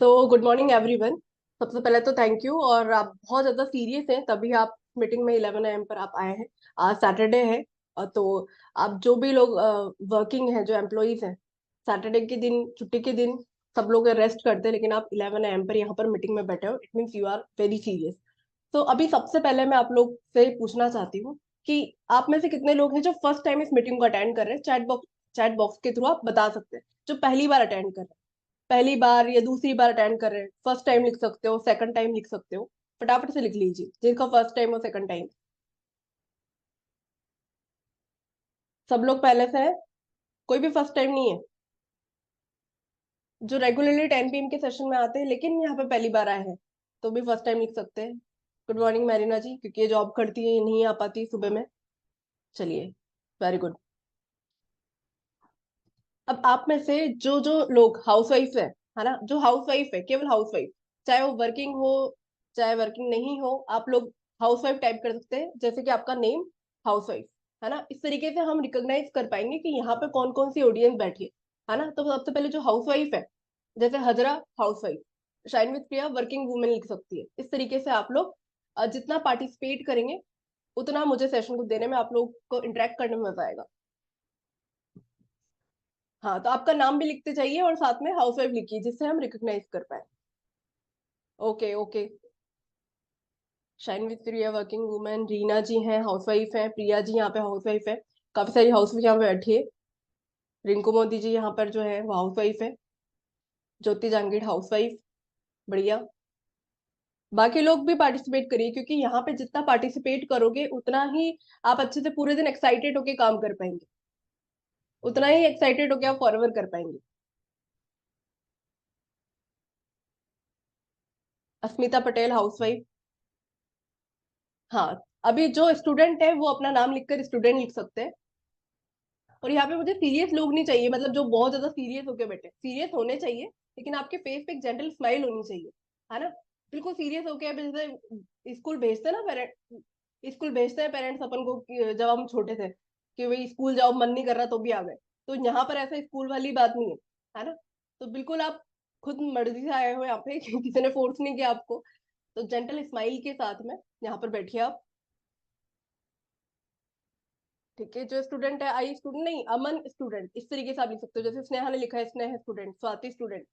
Good morning everyone. सबसे पहले तो थैंक यू। और आप बहुत ज़्यादा सीरियस हैं तभी आप मीटिंग में 11 AM पर आप आए हैं। आज सैटरडे है। तो आप जो भी लोग वर्किंग हैं, जो एम्प्लॉयज़ हैं, सैटरडे के दिन, छुट्टी के दिन, सब लोग रेस्ट करते हैं, लेकिन आप 11 AM पर यहाँ पर मीटिंग में बैठे हो, it means you are very serious. तो अभी सबसे पहले मैं आप लोग से पूछना चाहती हूँ कि आप में से कितने लोग हैं जो फर्स्ट टाइम इस मीटिंग को अटेंड कर रहे हैं। चैट बॉक्स के थ्रू आप बता सकते हैं। जो पहली बार अटेंड कर रहे हैं, पहली बार या दूसरी बार अटेंड कर रहे हैं, फर्स्ट टाइम लिख सकते हो, सेकंड टाइम लिख सकते हो। फटाफट से लिख लीजिए जिनका फर्स्ट टाइम और सेकंड टाइम। सब लोग पहले से है? कोई भी फर्स्ट टाइम नहीं है? जो रेगुलरली 10 PM के सेशन में आते हैं लेकिन यहाँ पे पहली बार आए हैं, तो भी फर्स्ट टाइम लिख सकते हैं। गुड मॉर्निंग मैरिना जी, क्योंकि ये जॉब करती है, ये नहीं आ पाती सुबह में। चलिए, वेरी गुड। अब आप में से जो जो लोग हाउस वाइफ है ना, जो हाउस वाइफ है, केवल हाउस वाइफ, चाहे वो वर्किंग हो चाहे वर्किंग नहीं हो, आप लोग हाउस वाइफ टाइप कर सकते हैं, जैसे कि आपका नेम हाउस वाइफ है ना। इस तरीके से हम रिकॉग्नाइज कर पाएंगे कि यहाँ पे कौन कौन सी ऑडियंस बैठी है ना। तो सबसे पहले जो हाउस वाइफ है, जैसे Hazra house wife, shine with Priya working women लिख सकती है। इस तरीके से आप लोग जितना पार्टिसिपेट करेंगे उतना मुझे सेशन को देने में, आप लोग को इंटरेक्ट करने में मजा आएगा। हाँ, तो आपका नाम भी लिखते जाइए और साथ में हाउस वाइफ लिखिए, जिससे हम रिकॉग्नाइज कर पाए। Okay okay. Shine with Priya working women, Reena ji हैं हाउस वाइफ हैं, प्रिया जी यहाँ पे हाउस वाइफ है, काफी सारी हाउस वाइफ यहाँ पे बैठी है। रिंकू मोदी जी यहाँ पर जो है वो हाउस वाइफ है। ज्योति जांगीड़ हाउस वाइफ, बढ़िया। बाकी लोग भी पार्टिसिपेट करिए, क्योंकि यहाँ पे जितना पार्टिसिपेट करोगे उतना ही आप अच्छे से पूरे दिन एक्साइटेड होके काम कर पाएंगे, उतना ही एक्साइटेड होके आप फॉरवर्ड कर पाएंगे। अस्मिता पटेल हाउस वाइफ। हाँ, अभी जो स्टूडेंट है वो अपना नाम लिखकर स्टूडेंट लिख सकते हैं। और यहाँ पे मुझे सीरियस लोग नहीं चाहिए, मतलब जो बहुत ज्यादा सीरियस होके बैठे, सीरियस होने चाहिए लेकिन आपके फेस पे एक जेंटल स्माइल होनी चाहिए, है ना। बिल्कुल सीरियस होके, अब जैसे स्कूल भेजते हैं ना पेरेंट, स्कूल भेजते हैं पेरेंट्स अपन को जब हम छोटे थे कि भाई स्कूल जाओ, मन नहीं कर रहा तो भी आ गए। तो यहाँ पर ऐसा स्कूल वाली बात नहीं है ना। तो बिल्कुल आप खुद मर्जी से आए हो यहाँ पे किसी ने फोर्स नहीं किया आपको। तो जेंटल स्माइल के साथ में यहाँ पर बैठिए आप। ठीक है, जो स्टूडेंट है, आई स्टूडेंट नहीं, अमन स्टूडेंट, इस तरीके से आप लिख सकते हो। जैसे स्नेहा ने लिखा है, स्नेह स्टूडेंट, स्वाति स्टूडेंट,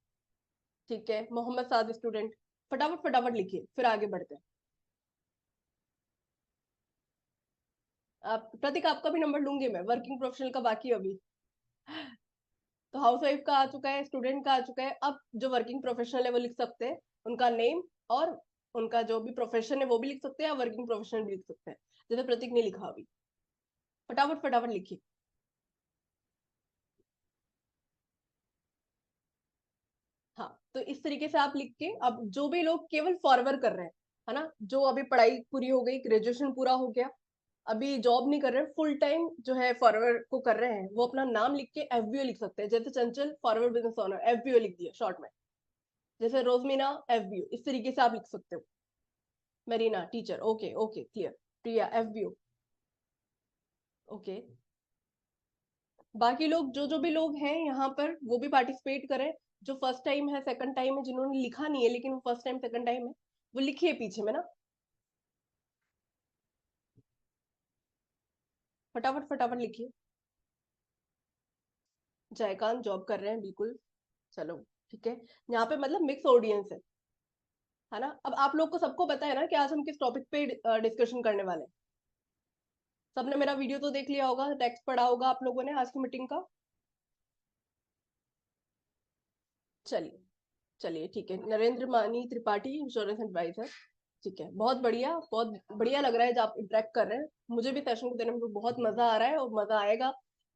ठीक है, मोहम्मद साद स्टूडेंट। फटाफट फटाफट लिखिए, फिर आगे बढ़ते हैं। आप प्रतीक, आपका भी नंबर लूंगी मैं, वर्किंग प्रोफेशनल का बाकी है अभी। तो हाउस वाइफ का आ चुका है, स्टूडेंट का आ चुका है, अब जो वर्किंग प्रोफेशनल है वो लिख सकते हैं, उनका नेम और उनका जो भी प्रोफेशन है वो भी लिख सकते हैं, या वर्किंग प्रोफेशनल भी लिख सकते हैं, जैसे प्रतीक ने लिखा अभी। फटाफट फटाफट लिखिए। हाँ, तो इस तरीके से आप लिख के, अब जो भी लोग केवल फॉरवर्ड कर रहे हैं, है ना, जो अभी पढ़ाई पूरी हो गई, ग्रेजुएशन पूरा हो गया, अभी जॉब नहीं कर रहे, फुल टाइम जो है फॉरवर्ड को कर रहे हैं, वो अपना नाम लिख के एफबीओ लिख सकते हैं। जैसे चंचल फॉरवर्ड बिजनेस ओनर, एफबीओ लिख दिया शॉर्ट में। जैसे रोजमीना, एफबीओ, इस तरीके से आप लिख सकते हो। Marina teacher, okay okay clear. Priya FBO, okay. बाकी लोग, जो जो भी लोग हैं यहाँ पर, वो भी पार्टिसिपेट करें। जो फर्स्ट टाइम है, सेकंड टाइम है, जिन्होंने लिखा नहीं है लेकिन वो फर्स्ट टाइम सेकंड टाइम है, वो लिखिए पीछे में ना, फटाफट फटाफट लिखिए। जयकांत जॉब कर रहे हैं, बिल्कुल। चलो, ठीक है। यहाँ पे मतलब मिक्स ऑडियंस है ना। अब आप लोग को सबको पता है ना कि आज हम किस टॉपिक पे डिस्कशन करने वाले हैं। सबने मेरा वीडियो तो देख लिया होगा, टेक्स्ट पढ़ा होगा आप लोगों ने आज की मीटिंग का। चलिए, चलिए ठीक है। नरेंद्र मानी त्रिपाठी, इंश्योरेंस एडवाइजर, ठीक है, बहुत बढ़िया, बहुत बढ़िया लग रहा है जब आप इंटरेक्ट कर रहे हैं। मुझे भी सेशन को देने में बहुत मजा आ रहा है और मजा आएगा।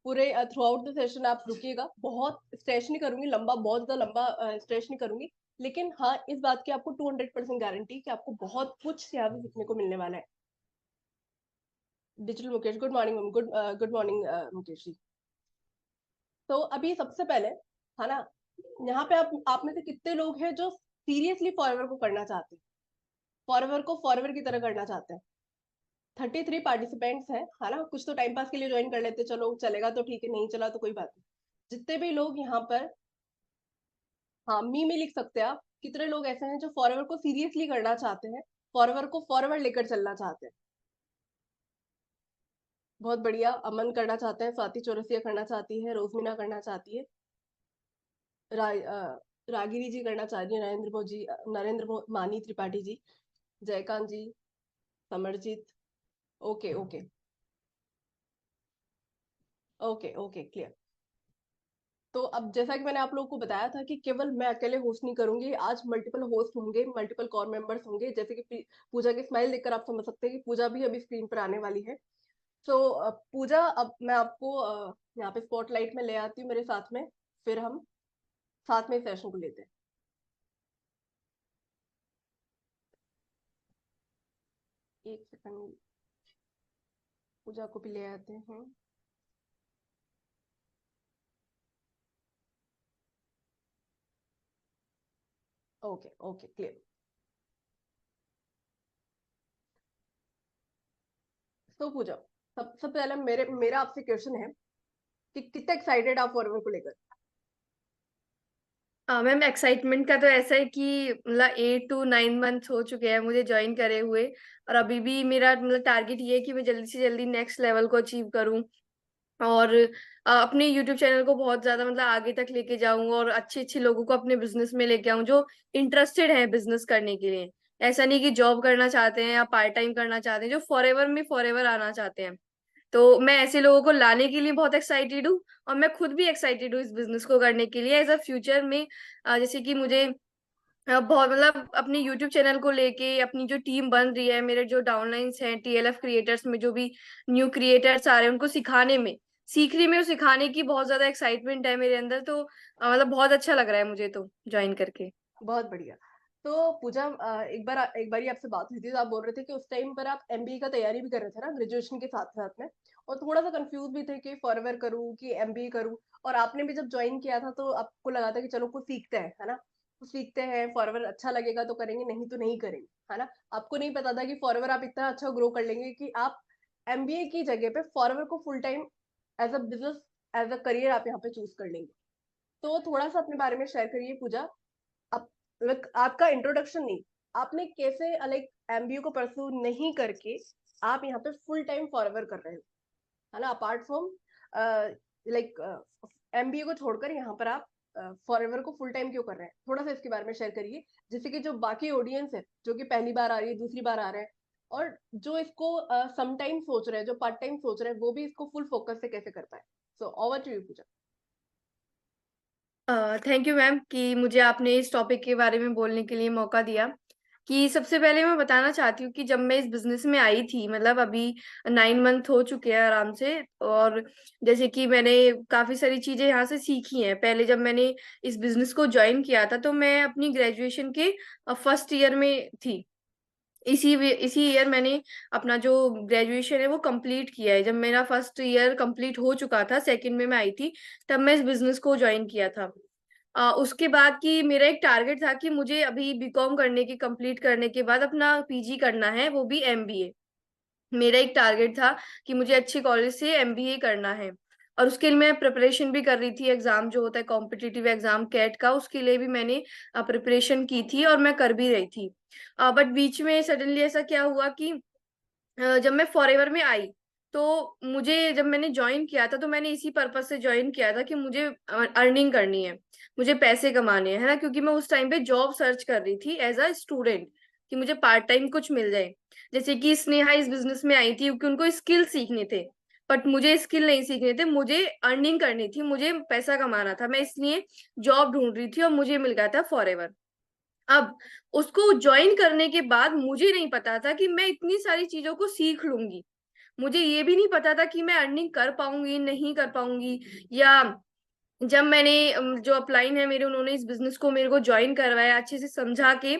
पूरे थ्रू आउट द सेशन आप रुकिएगा। बहुत स्ट्रेच नहीं करूंगी लंबा, बहुत ज्यादा लंबा स्ट्रेच नहीं करूंगी, लेकिन हाँ, इस बात की आपको 200% गारंटी कि आपको बहुत कुछ यहाँ से सीखने को मिलने वाला है। Digital Mukesh, good morning, good morning Mukesh ji. तो अभी सबसे पहले, है ना, यहाँ पे आप में से कितने लोग हैं जो सीरियसली फॉरवर्ड को करना चाहते हैं, फॉरवर्ड को फॉरवर्ड की तरह करना चाहते हैं। 33 पार्टिसिपेंट्स हैं, है ना। कुछ तो टाइम पास के लिए ज्वाइन कर लेते, चलो चलेगा तो ठीक है, नहीं चला तो कोई बात नहीं। जितने भी लोग यहाँ पर, हाँ मी में लिख सकते हैं आप, कितने लोग ऐसे हैं जो फॉरएवर को सीरियसली करना चाहते हैं, फॉरएवर को फॉरवर्ड लेकर चलना चाहते हैं? बहुत बढ़िया। अमन करना चाहते हैं, स्वाति चौरसिया करना चाहती है, रोजमीना करना चाहती है, रागिनी जी करना चाहती है, Mani Tripathi ji, Jaykant ji, Samarjeet. Okay okay okay okay, clear. तो अब जैसा कि मैंने आप लोगों को बताया था कि केवल मैं अकेले होस्ट नहीं करूंगी, आज मल्टीपल होस्ट होंगे, मल्टीपल कोर मेंबर्स होंगे। जैसे कि पूजा की स्माइल देखकर आप समझ सकते हैं कि पूजा भी अभी स्क्रीन पर आने वाली है। तो पूजा, अब मैं आपको यहाँ पे स्पॉटलाइट में ले आती हूँ मेरे साथ में, फिर हम साथ में सेशन को लेते हैं। एक सेकंड, पूजा को भी ले आते हैं। Okay okay, clear. तो पूजा, सबसे पहले मेरा आपसे क्वेश्चन है कि कितना एक्साइटेड आप फॉरवर्ड को लेकर? मैम, एक्साइटमेंट का तो ऐसा है कि मतलब 8 to 9 months हो चुके हैं मुझे ज्वाइन करे हुए। और अभी भी मेरा मतलब टारगेट ये है कि मैं जल्दी से जल्दी नेक्स्ट लेवल को अचीव करूं। और अपने यूट्यूब चैनल को बहुत ज्यादा मतलब आगे तक लेके जाऊं और अच्छे अच्छे लोगों को अपने बिजनेस में लेके आऊं जो इंटरेस्टेड है बिजनेस करने के लिए। ऐसा नहीं कि जॉब करना चाहते हैं या पार्ट टाइम करना चाहते हैं, जो फॉरएवर में फॉरएवर आना चाहते हैं। तो मैं ऐसे लोगों को लाने के लिए बहुत एक्साइटेड हूँ। और मैं खुद भी एक्साइटेड हूँ इस बिजनेस को करने के लिए एज अ फ्यूचर में। जैसे कि मुझे बहुत मतलब अपने यूट्यूब चैनल को लेके अपनी जो टीम बन रही है, मेरे जो डाउनलाइंस हैं टीएलएफ क्रिएटर्स में, जो भी न्यू क्रिएटर्स आ रहे हैं उनको सिखाने में, सीखने में और सिखाने की बहुत ज्यादा एक्साइटमेंट है मेरे अंदर। तो मतलब बहुत अच्छा लग रहा है मुझे तो ज्वाइन करके। बहुत बढ़िया। तो पूजा, एक बारी आपसे बात हुई थी तो आप बोल रहे थे कि उस टाइम पर आप एमबीए का तैयारी भी कर रहे थे ना, ग्रेजुएशन के साथ साथ में, और थोड़ा सा कंफ्यूज भी थे कि फॉरवर्ड करूँ कि एमबीए करूँ। और आपने भी जब ज्वाइन किया था तो आपको लगा था कि चलो कुछ सीखते हैं, है ना, कुछ सीखते हैं, फॉरवर्ड अच्छा लगेगा तो करेंगे, नहीं तो नहीं करेंगे, है ना। आपको नहीं पता था कि फॉरवर्ड आप इतना अच्छा ग्रो कर लेंगे कि आप एमबीए की जगह पे फॉरवर्ड को full time as a business, as a career आप यहाँ पे चूज कर लेंगे। तो थोड़ा सा अपने बारे में शेयर करिए पूजा। आप, like, आपका इंट्रोडक्शन नहीं, आपने कैसे लाइक एमबीए को परस्यू नहीं करके आप यहाँ पे फुल टाइम फॉरवर्ड कर रहे हो, है ना, अपार्ट फ्रॉम लाइक एमबीए को छोड़कर यहाँ पर आप फॉरएवर को फुल टाइम क्यों कर रहे हैं? थोड़ा सा इसके बारे में शेयर करिए, जिससे कि जो बाकी ऑडियंस है जो कि पहली बार आ रही है, दूसरी बार आ रहे हैं, और जो इसको सम टाइम सोच रहे हैं, जो पार्ट टाइम सोच रहे हैं, वो भी इसको फुल फोकस से कैसे कर पाए। So over to you Puja. Thank you ma'am कि मुझे आपने इस टॉपिक के बारे में बोलने के लिए मौका दिया। कि सबसे पहले मैं बताना चाहती हूँ कि जब मैं इस बिजनेस में आई थी, मतलब अभी 9 month हो चुके हैं आराम से। और जैसे कि मैंने काफी सारी चीजें यहाँ से सीखी हैं। पहले जब मैंने इस बिजनेस को ज्वाइन किया था तो मैं अपनी ग्रेजुएशन के फर्स्ट ईयर में थी। इसी ईयर मैंने अपना जो ग्रेजुएशन है वो कंप्लीट किया है। जब मेरा फर्स्ट ईयर कंप्लीट हो चुका था, सेकंड में मैं आई थी, तब मैं इस बिजनेस को ज्वाइन किया था। उसके बाद की मेरा एक टारगेट था कि मुझे अभी बीकॉम करने के कंप्लीट करने के बाद अपना पीजी करना है, वो भी एमबीए। मेरा एक टारगेट था कि मुझे अच्छे कॉलेज से एमबीए करना है। और उसके लिए मैं प्रिपरेशन भी कर रही थी, एग्जाम जो होता है कॉम्पिटिटिव एग्जाम कैट का, उसके लिए भी मैंने प्रिपरेशन की थी और मैं कर भी रही थी। बट बीच में सडनली ऐसा क्या हुआ कि जब मैं फॉरएवर में आई, तो मुझे जब मैंने ज्वाइन किया था तो मैंने इसी पर्पज से ज्वाइन किया था कि मुझे अर्निंग करनी है, मुझे पैसे कमाने हैं, है ना। क्योंकि मैं उस टाइम पे जॉब सर्च कर रही थी एज अ स्टूडेंट, कि मुझे पार्ट टाइम कुछ मिल जाए। जैसे कि स्नेहा इस बिजनेस में आई थी क्योंकि उनको स्किल सीखने थे, बट मुझे स्किल नहीं सीखने थे, मुझे अर्निंग करनी थी, मुझे पैसा कमाना था। मैं इसलिए जॉब ढूंढ रही थी और मुझे मिल गया था फॉरएवर। अब उसको ज्वाइन करने के बाद मुझे नहीं पता था कि मैं इतनी सारी चीजों को सीख लूंगी। मुझे ये भी नहीं पता था कि मैं अर्निंग कर पाऊंगी नहीं कर पाऊंगी। या जब मैंने जो अपलाइन है मेरे, उन्होंने इस बिजनेस को मेरे को ज्वाइन करवाया अच्छे से समझा के,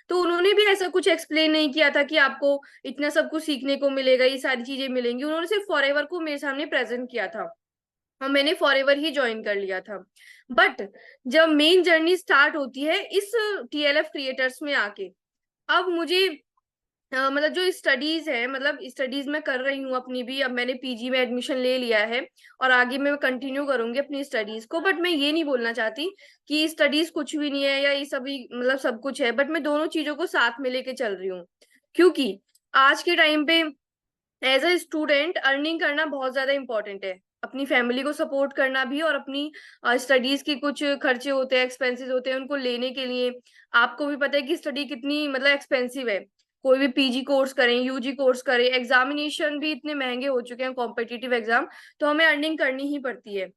तो उन्होंने भी ऐसा कुछ एक्सप्लेन नहीं किया था कि आपको इतना सब कुछ सीखने को मिलेगा, ये सारी चीजें मिलेंगी। उन्होंने सिर्फ फॉरएवर को मेरे सामने प्रेजेंट किया था और मैंने फॉरएवर ही ज्वाइन कर लिया था। बट जब मेन जर्नी स्टार्ट होती है इस टीएलएफ क्रिएटर्स में आके, अब मुझे मतलब जो स्टडीज है, मतलब स्टडीज मैं कर रही हूँ अपनी भी, अब मैंने पीजी में एडमिशन ले लिया है और आगे मैं कंटिन्यू करूंगी अपनी स्टडीज को। बट मैं ये नहीं बोलना चाहती कि स्टडीज कुछ भी नहीं है या ये सभी मतलब सब कुछ है, बट मैं दोनों चीजों को साथ में लेके चल रही हूँ। क्योंकि आज के टाइम पे एज अ स्टूडेंट अर्निंग करना बहुत ज्यादा इंपॉर्टेंट है, अपनी फैमिली को सपोर्ट करना भी, और अपनी स्टडीज की कुछ खर्चे होते हैं, एक्सपेंसेस होते हैं, उनको लेने के लिए। आपको भी पता है कि स्टडी कितनी मतलब एक्सपेंसिव है। कोई भी पीजी कोर्स करें, यूजी कोर्स करें, एग्जामिनेशन भी इतने महंगे हो चुके हैं, कॉम्पिटिटिव एग्जाम, तो हमें अर्निंग करनी ही पड़ती है।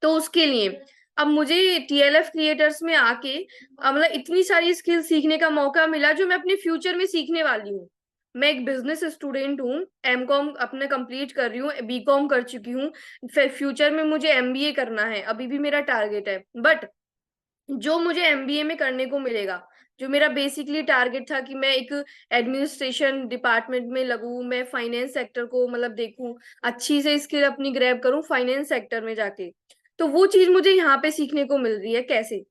तो उसके लिए अब मुझे टीएलएफ क्रिएटर्स में आके मतलब इतनी सारी स्किल सीखने का मौका मिला जो मैं अपने फ्यूचर में सीखने वाली हूँ। मैं एक बिजनेस स्टूडेंट हूँ, एमकॉम अपने कंप्लीट कर रही हूँ, बीकॉम कर चुकी हूँ। फ्यूचर में मुझे एमबीए करना है, अभी भी मेरा टारगेट है। बट जो मुझे एमबीए में करने को मिलेगा, जो मेरा बेसिकली टारगेट था कि मैं एक एडमिनिस्ट्रेशन डिपार्टमेंट में लगूं, मैं फाइनेंस सेक्टर को मतलब देखूं, अच्छी से स्किल अपनी ग्रैब करूं फाइनेंस सेक्टर में जाके, तो वो चीज मुझे यहाँ पे सीखने को मिल रही है। कैसे?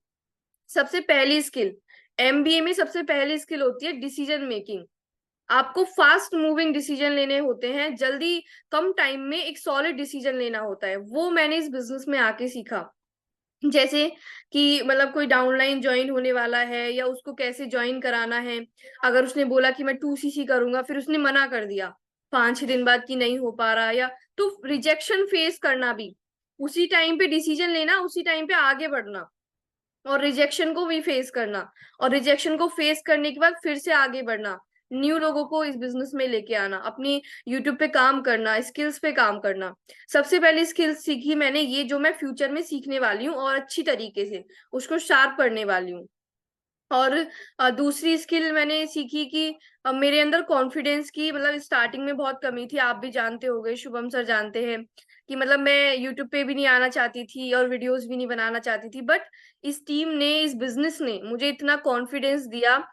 सबसे पहली स्किल, एमबीए में सबसे पहली स्किल होती है डिसीजन मेकिंग। आपको फास्ट मूविंग डिसीजन लेने होते हैं, जल्दी कम टाइम में एक सॉलिड डिसीजन लेना होता है, वो मैंने इस बिजनेस में आके सीखा। जैसे कि मतलब कोई डाउनलाइन ज्वाइन होने वाला है या उसको कैसे ज्वाइन कराना है। अगर उसने बोला कि मैं 2सीसी करूंगा, फिर उसने मना कर दिया 5-6 दिन बाद कि नहीं हो पा रहा, या तो रिजेक्शन फेस करना भी, उसी टाइम पे डिसीजन लेना, उसी टाइम पे आगे बढ़ना, और रिजेक्शन को भी फेस करना, और रिजेक्शन को फेस करने के बाद फिर से आगे बढ़ना, न्यू लोगों को इस बिजनेस में लेके आना, अपनी यूट्यूब पे काम करना, स्किल्स पे काम करना। सबसे पहली स्किल सीखी मैंने ये, जो मैं फ्यूचर में सीखने वाली हूँ और अच्छी तरीके से उसको शार्प करने वाली हूँ। और दूसरी स्किल मैंने सीखी कि मेरे अंदर कॉन्फिडेंस की मतलब स्टार्टिंग में बहुत कमी थी। आप भी जानते होंगे, शुभम सर जानते हैं कि मतलब मैं यूट्यूब पे भी नहीं आना चाहती थी और वीडियोस भी नहीं बनाना चाहती थी, बट इस टीम ने, इस बिजनेस ने मुझे इतना कॉन्फिडेंस दिया,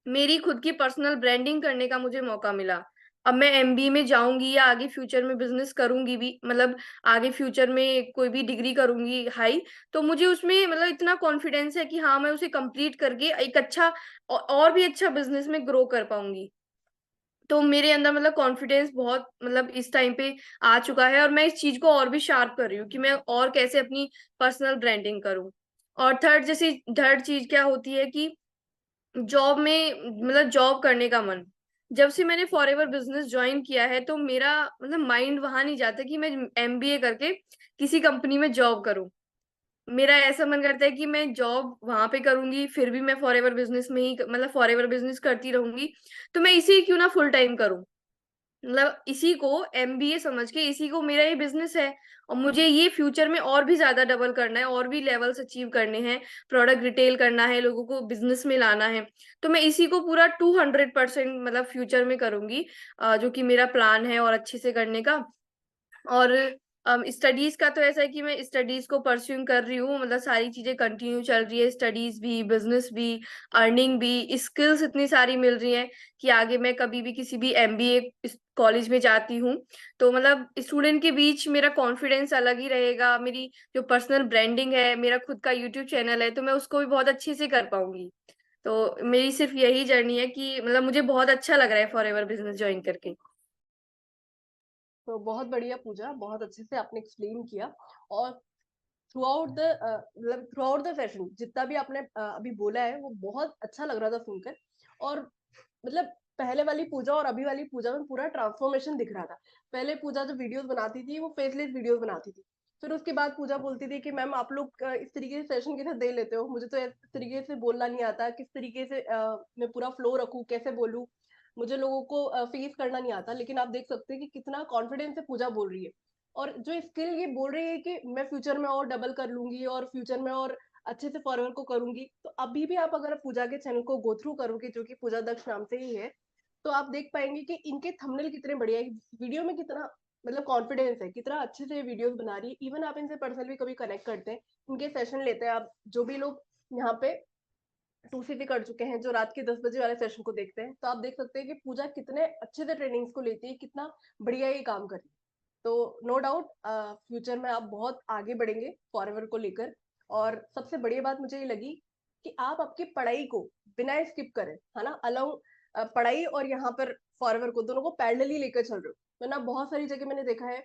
मेरी खुद की पर्सनल ब्रांडिंग करने का मुझे मौका मिला। अब मैं एमबीए में जाऊंगी या आगे फ्यूचर में बिजनेस करूंगी भी, मतलब आगे फ्यूचर में कोई भी डिग्री करूंगी हाई, तो मुझे उसमें मतलब इतना कॉन्फिडेंस है कि हाँ मैं उसे कंप्लीट करके एक अच्छा और भी अच्छा बिजनेस में ग्रो कर पाऊंगी। तो मेरे अंदर मतलब कॉन्फिडेंस बहुत मतलब इस टाइम पे आ चुका है, और मैं इस चीज को और भी शार्प कर रही हूँ कि मैं और कैसे अपनी पर्सनल ब्रांडिंग करूँ। और थर्ड चीज क्या होती है कि जॉब में मतलब जॉब करने का मन। जब से मैंने फॉरएवर बिजनेस ज्वाइन किया है तो मेरा मतलब माइंड वहां नहीं जाता कि मैं एमबीए करके किसी कंपनी में जॉब करूं। मेरा ऐसा मन करता है कि मैं जॉब वहां पे करूंगी, फिर भी मैं फॉरएवर बिजनेस में ही मतलब फॉरएवर बिजनेस करती रहूंगी, तो मैं इसे क्यों ना फुल टाइम करूं। मतलब इसी को एमबीए समझ के, इसी को मेरा ये बिजनेस है, और मुझे ये फ्यूचर में और भी ज्यादा डबल करना है, और भी लेवल्स अचीव करने हैं, प्रोडक्ट रिटेल करना है, लोगों को बिजनेस में लाना है। तो मैं इसी को पूरा 200% मतलब फ्यूचर में करूंगी, जो कि मेरा प्लान है और अच्छे से करने का। और स्टडीज का तो ऐसा है कि मैं स्टडीज को परस्यूम कर रही हूँ, मतलब सारी चीजें कंटिन्यू चल रही है, स्टडीज भी, बिजनेस भी, अर्निंग भी, स्किल्स इतनी सारी मिल रही हैं कि आगे मैं कभी भी किसी भी एमबीए कॉलेज में जाती हूँ तो मतलब स्टूडेंट के बीच मेरा कॉन्फिडेंस अलग ही रहेगा। मेरी जो पर्सनल ब्रांडिंग है, मेरा खुद का यूट्यूब चैनल है, तो मैं उसको भी बहुत अच्छे से कर पाऊंगी। तो मेरी सिर्फ यही जर्नी है कि मतलब मुझे बहुत अच्छा लग रहा है फॉरएवर बिजनेस ज्वाइन करके। तो बहुत बढ़िया पूजा, बहुत अच्छे से आपने एक्सप्लेन किया। और थ्रू आउट द मतलब थ्रू आउट द सेशन जितना भी आपने अभी बोला है वो बहुत अच्छा लग रहा था सुनकर। और मतलब पहले वाली पूजा और अभी वाली पूजा में पूरा ट्रांसफॉर्मेशन दिख रहा था। पहले पूजा जो वीडियोस बनाती थी वो फेसलेस वीडियोस बनाती थी, फिर उसके बाद पूजा बोलती थी कि मैम आप लोग इस तरीके से सेशन कैसे दे लेते हो, मुझे तो इस तरीके से बोलना नहीं आता, किस तरीके से मैं पूरा फ्लो रखूं, कैसे बोलूं, मुझे लोगों को फेस करना नहीं आता। लेकिन आप देख सकते हैं कि कितना कॉन्फिडेंस से पूजा बोल रही है। और जो स्किल ये बोल रही है कि मैं फ्यूचर में और डबल कर लूंगी और फ्यूचर में और अच्छे से फॉरवर्ड को करूंगी, तो अभी भी आप अगर पूजा के चैनल को गो थ्रू करोगे, जो कि पूजा दक्ष नाम से ही है, तो आप देख पाएंगे कि इनके थंबनेल कितने बढ़िया है, वीडियो में कितना मतलब कॉन्फिडेंस है, कितना अच्छे से वीडियोस बना रही है। इवन आप इनसे पर्सनली कभी कनेक्ट करते हैं, इनके सेशन लेते हैं, आप जो भी लोग यहाँ पे 2सीसी कर चुके हैं, जो रात के 10 बजे वाले सेशन को देखते हैं, तो आप देख सकते हैं कि पूजा कितने अच्छे से ट्रेनिंग्स को लेती है, कितना बढ़िया ये काम कर रही है। तो नो डाउट फ्यूचर में आप बहुत आगे बढ़ेंगे फॉरएवर को लेकर। और सबसे बड़ी बात मुझे ये लगी कि आप आपकी पढ़ाई को बिना स्किप करें, है ना, अलाउ पढ़ाई और यहाँ पर फॉरवर्क को दोनों को पैरेलली लेकर चल रहे हो। वरना बहुत सारी जगह मैंने देखा है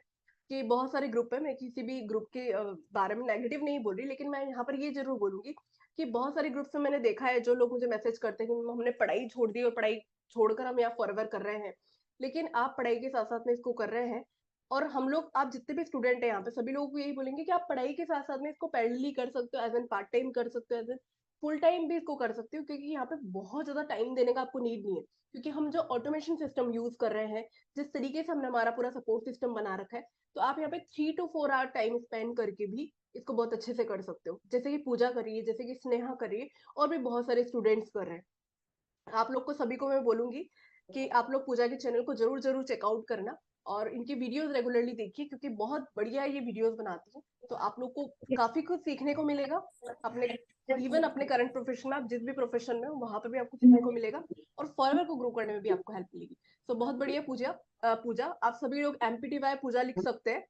कि बहुत सारे ग्रुप है, मैं किसी भी ग्रुप के बारे में नेगेटिव नहीं बोल रही, लेकिन मैं यहाँ पर ये जरूर बोलूंगी कि बहुत सारे ग्रुप्स में मैंने देखा है जो लोग मुझे मैसेज करते हैं कि हमने पढ़ाई छोड़ दी और पढ़ाई छोड़कर हम यहाँ फॉरवर्क कर रहे हैं। लेकिन आप पढ़ाई के साथ साथ में इसको कर रहे हैं, और हम लोग, आप जितने भी स्टूडेंट हैं यहाँ पे सभी लोगों को यही बोलेंगे कि आप पढ़ाई के साथ साथ में इसको पैरेलली कर सकते हो, एज एन पार्ट टाइम कर सकते हो, एज एन फुल टाइम भी इसको कर सकते हो, क्योंकि यहाँ पे बहुत ज्यादा टाइम देने का आपको नीड नहीं है। क्योंकि हम जो ऑटोमेशन सिस्टम यूज कर रहे हैं, जिस तरीके से हमने हमारा पूरा सपोर्ट सिस्टम बना रखा है, तो आप यहाँ पे 3 to 4 आवर टाइम स्पेंड करके भी इसको बहुत अच्छे से कर सकते हो, जैसे कि पूजा करिए, जैसे कि स्नेहा करिए, और भी बहुत सारे स्टूडेंट्स कर रहे हैं। आप लोग को सभी को मैं बोलूंगी कि आप लोग पूजा के चैनल को जरूर जरूर चेकआउट करना, और इनकी वीडियोस रेगुलरली देखिए, क्योंकि बहुत बढ़िया ये वीडियोस बनाती है। तो आप लोग को काफी कुछ सीखने को मिलेगा अपने, इवन अपने करंट प्रोफेशन में, आप जिस भी प्रोफेशन में हो वहां पे भी आपको सीखने को मिलेगा, और फॉरवर्ड को ग्रो करने में भी आपको हेल्प मिलेगी। तो बहुत बढ़िया पूजा। पूजा, आप सभी लोग MPTY पूजा लिख सकते हैं।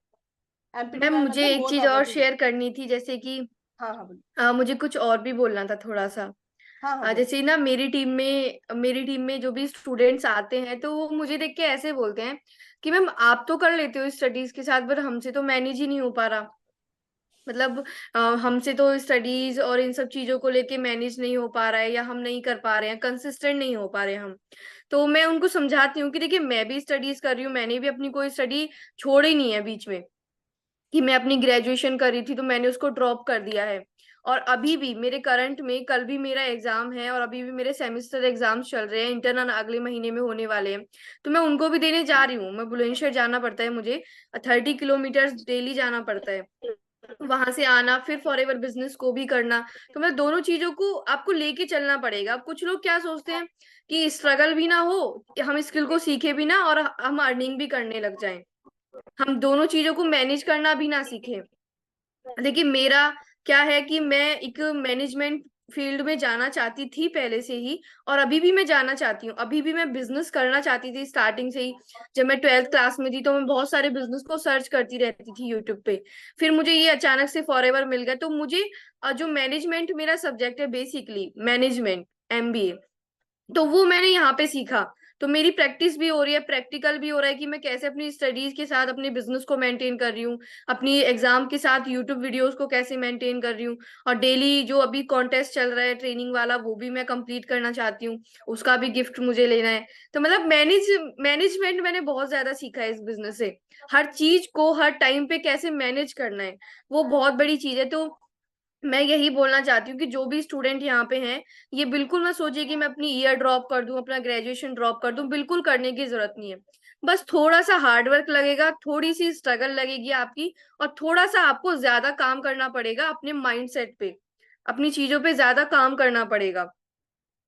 मैम MPTY मुझे मतलब एक मोर चीज पावर और टू यू। शेयर करनी थी, जैसे कि हाँ हाँ बोलिए। मुझे कुछ और भी बोलना था थोड़ा सा। हाँ हाँ बोलिए। जैसे ना मेरी टीम में जो भी स्टूडेंट्स आते हैं तो वो मुझे देख के ऐसे बोलते हैं कि मैम आप तो कर लेते हो स्टडीज के साथ, पर हमसे तो मैनेज ही नहीं हो पा रहा। मतलब हमसे तो स्टडीज और इन सब चीजों को लेके मैनेज नहीं हो पा रहा है, या हम नहीं कर पा रहे हैं, कंसिस्टेंट नहीं हो पा रहे हैं हम। तो मैं उनको समझाती हूँ कि देखिए मैं भी स्टडीज कर रही हूँ, मैंने भी अपनी कोई स्टडी छोड़ी नहीं है बीच में। कि मैं अपनी ग्रेजुएशन कर रही थी तो मैंने उसको ड्रॉप कर दिया है, और अभी भी मेरे करंट में कल भी मेरा एग्जाम है, और अभी भी मेरे सेमेस्टर एग्जाम्स चल रहे हैं, इंटरनल अगले महीने में होने वाले हैं। तो मैं उनको भी देने जा रही हूँ। मैं बुलंदशहर जाना पड़ता है मुझे, 30 किलोमीटर डेली जाना पड़ता है, वहां से आना, फिर फॉर एवर बिजनेस को भी करना। तो मैं दोनों चीजों को आपको लेके चलना पड़ेगा। अब कुछ लोग क्या सोचते हैं कि स्ट्रगल भी ना हो, हम स्किल को सीखे भी ना, और हम अर्निंग भी करने लग जाएं, हम दोनों चीजों को मैनेज करना भी ना सीखे। देखिए मेरा क्या है कि मैं एक मैनेजमेंट फील्ड में जाना चाहती थी पहले से ही, और अभी भी मैं जाना चाहती हूँ। अभी भी मैं बिजनेस करना चाहती थी स्टार्टिंग से ही। जब मैं 12th क्लास में थी तो मैं बहुत सारे बिजनेस को सर्च करती रहती थी यूट्यूब पे। फिर मुझे ये अचानक से फॉरएवर मिल गया, तो मुझे जो मैनेजमेंट मेरा सब्जेक्ट है, बेसिकली मैनेजमेंट, MBA, तो वो मैंने यहाँ पे सीखा। तो मेरी प्रैक्टिस भी हो रही है, प्रैक्टिकल भी हो रहा है कि मैं कैसे अपनी स्टडीज के साथ अपने बिजनेस को मेंटेन कर रही हूँ, अपनी एग्जाम के साथ यूट्यूब वीडियोस को कैसे मेंटेन कर रही हूँ, और डेली जो अभी कॉन्टेस्ट चल रहा है ट्रेनिंग वाला वो भी मैं कंप्लीट करना चाहती हूँ, उसका भी गिफ्ट मुझे लेना है। तो मतलब मैनेजमेंट मैंने बहुत ज्यादा सीखा है इस बिजनेस से। हर चीज को हर टाइम पे कैसे मैनेज करना है, वो बहुत बड़ी चीज है। तो मैं यही बोलना चाहती हूँ कि जो भी स्टूडेंट यहाँ पे हैं, ये बिल्कुल मत सोचिए कि मैं अपनी ईयर ड्रॉप कर दूं, अपना ग्रेजुएशन ड्रॉप कर दूं। बिल्कुल करने की जरूरत नहीं है। बस थोड़ा सा हार्डवर्क लगेगा, थोड़ी सी स्ट्रगल लगेगी आपकी, और थोड़ा सा आपको ज्यादा काम करना पड़ेगा अपने माइंडसेट पे, अपनी चीजों पे ज्यादा काम करना पड़ेगा।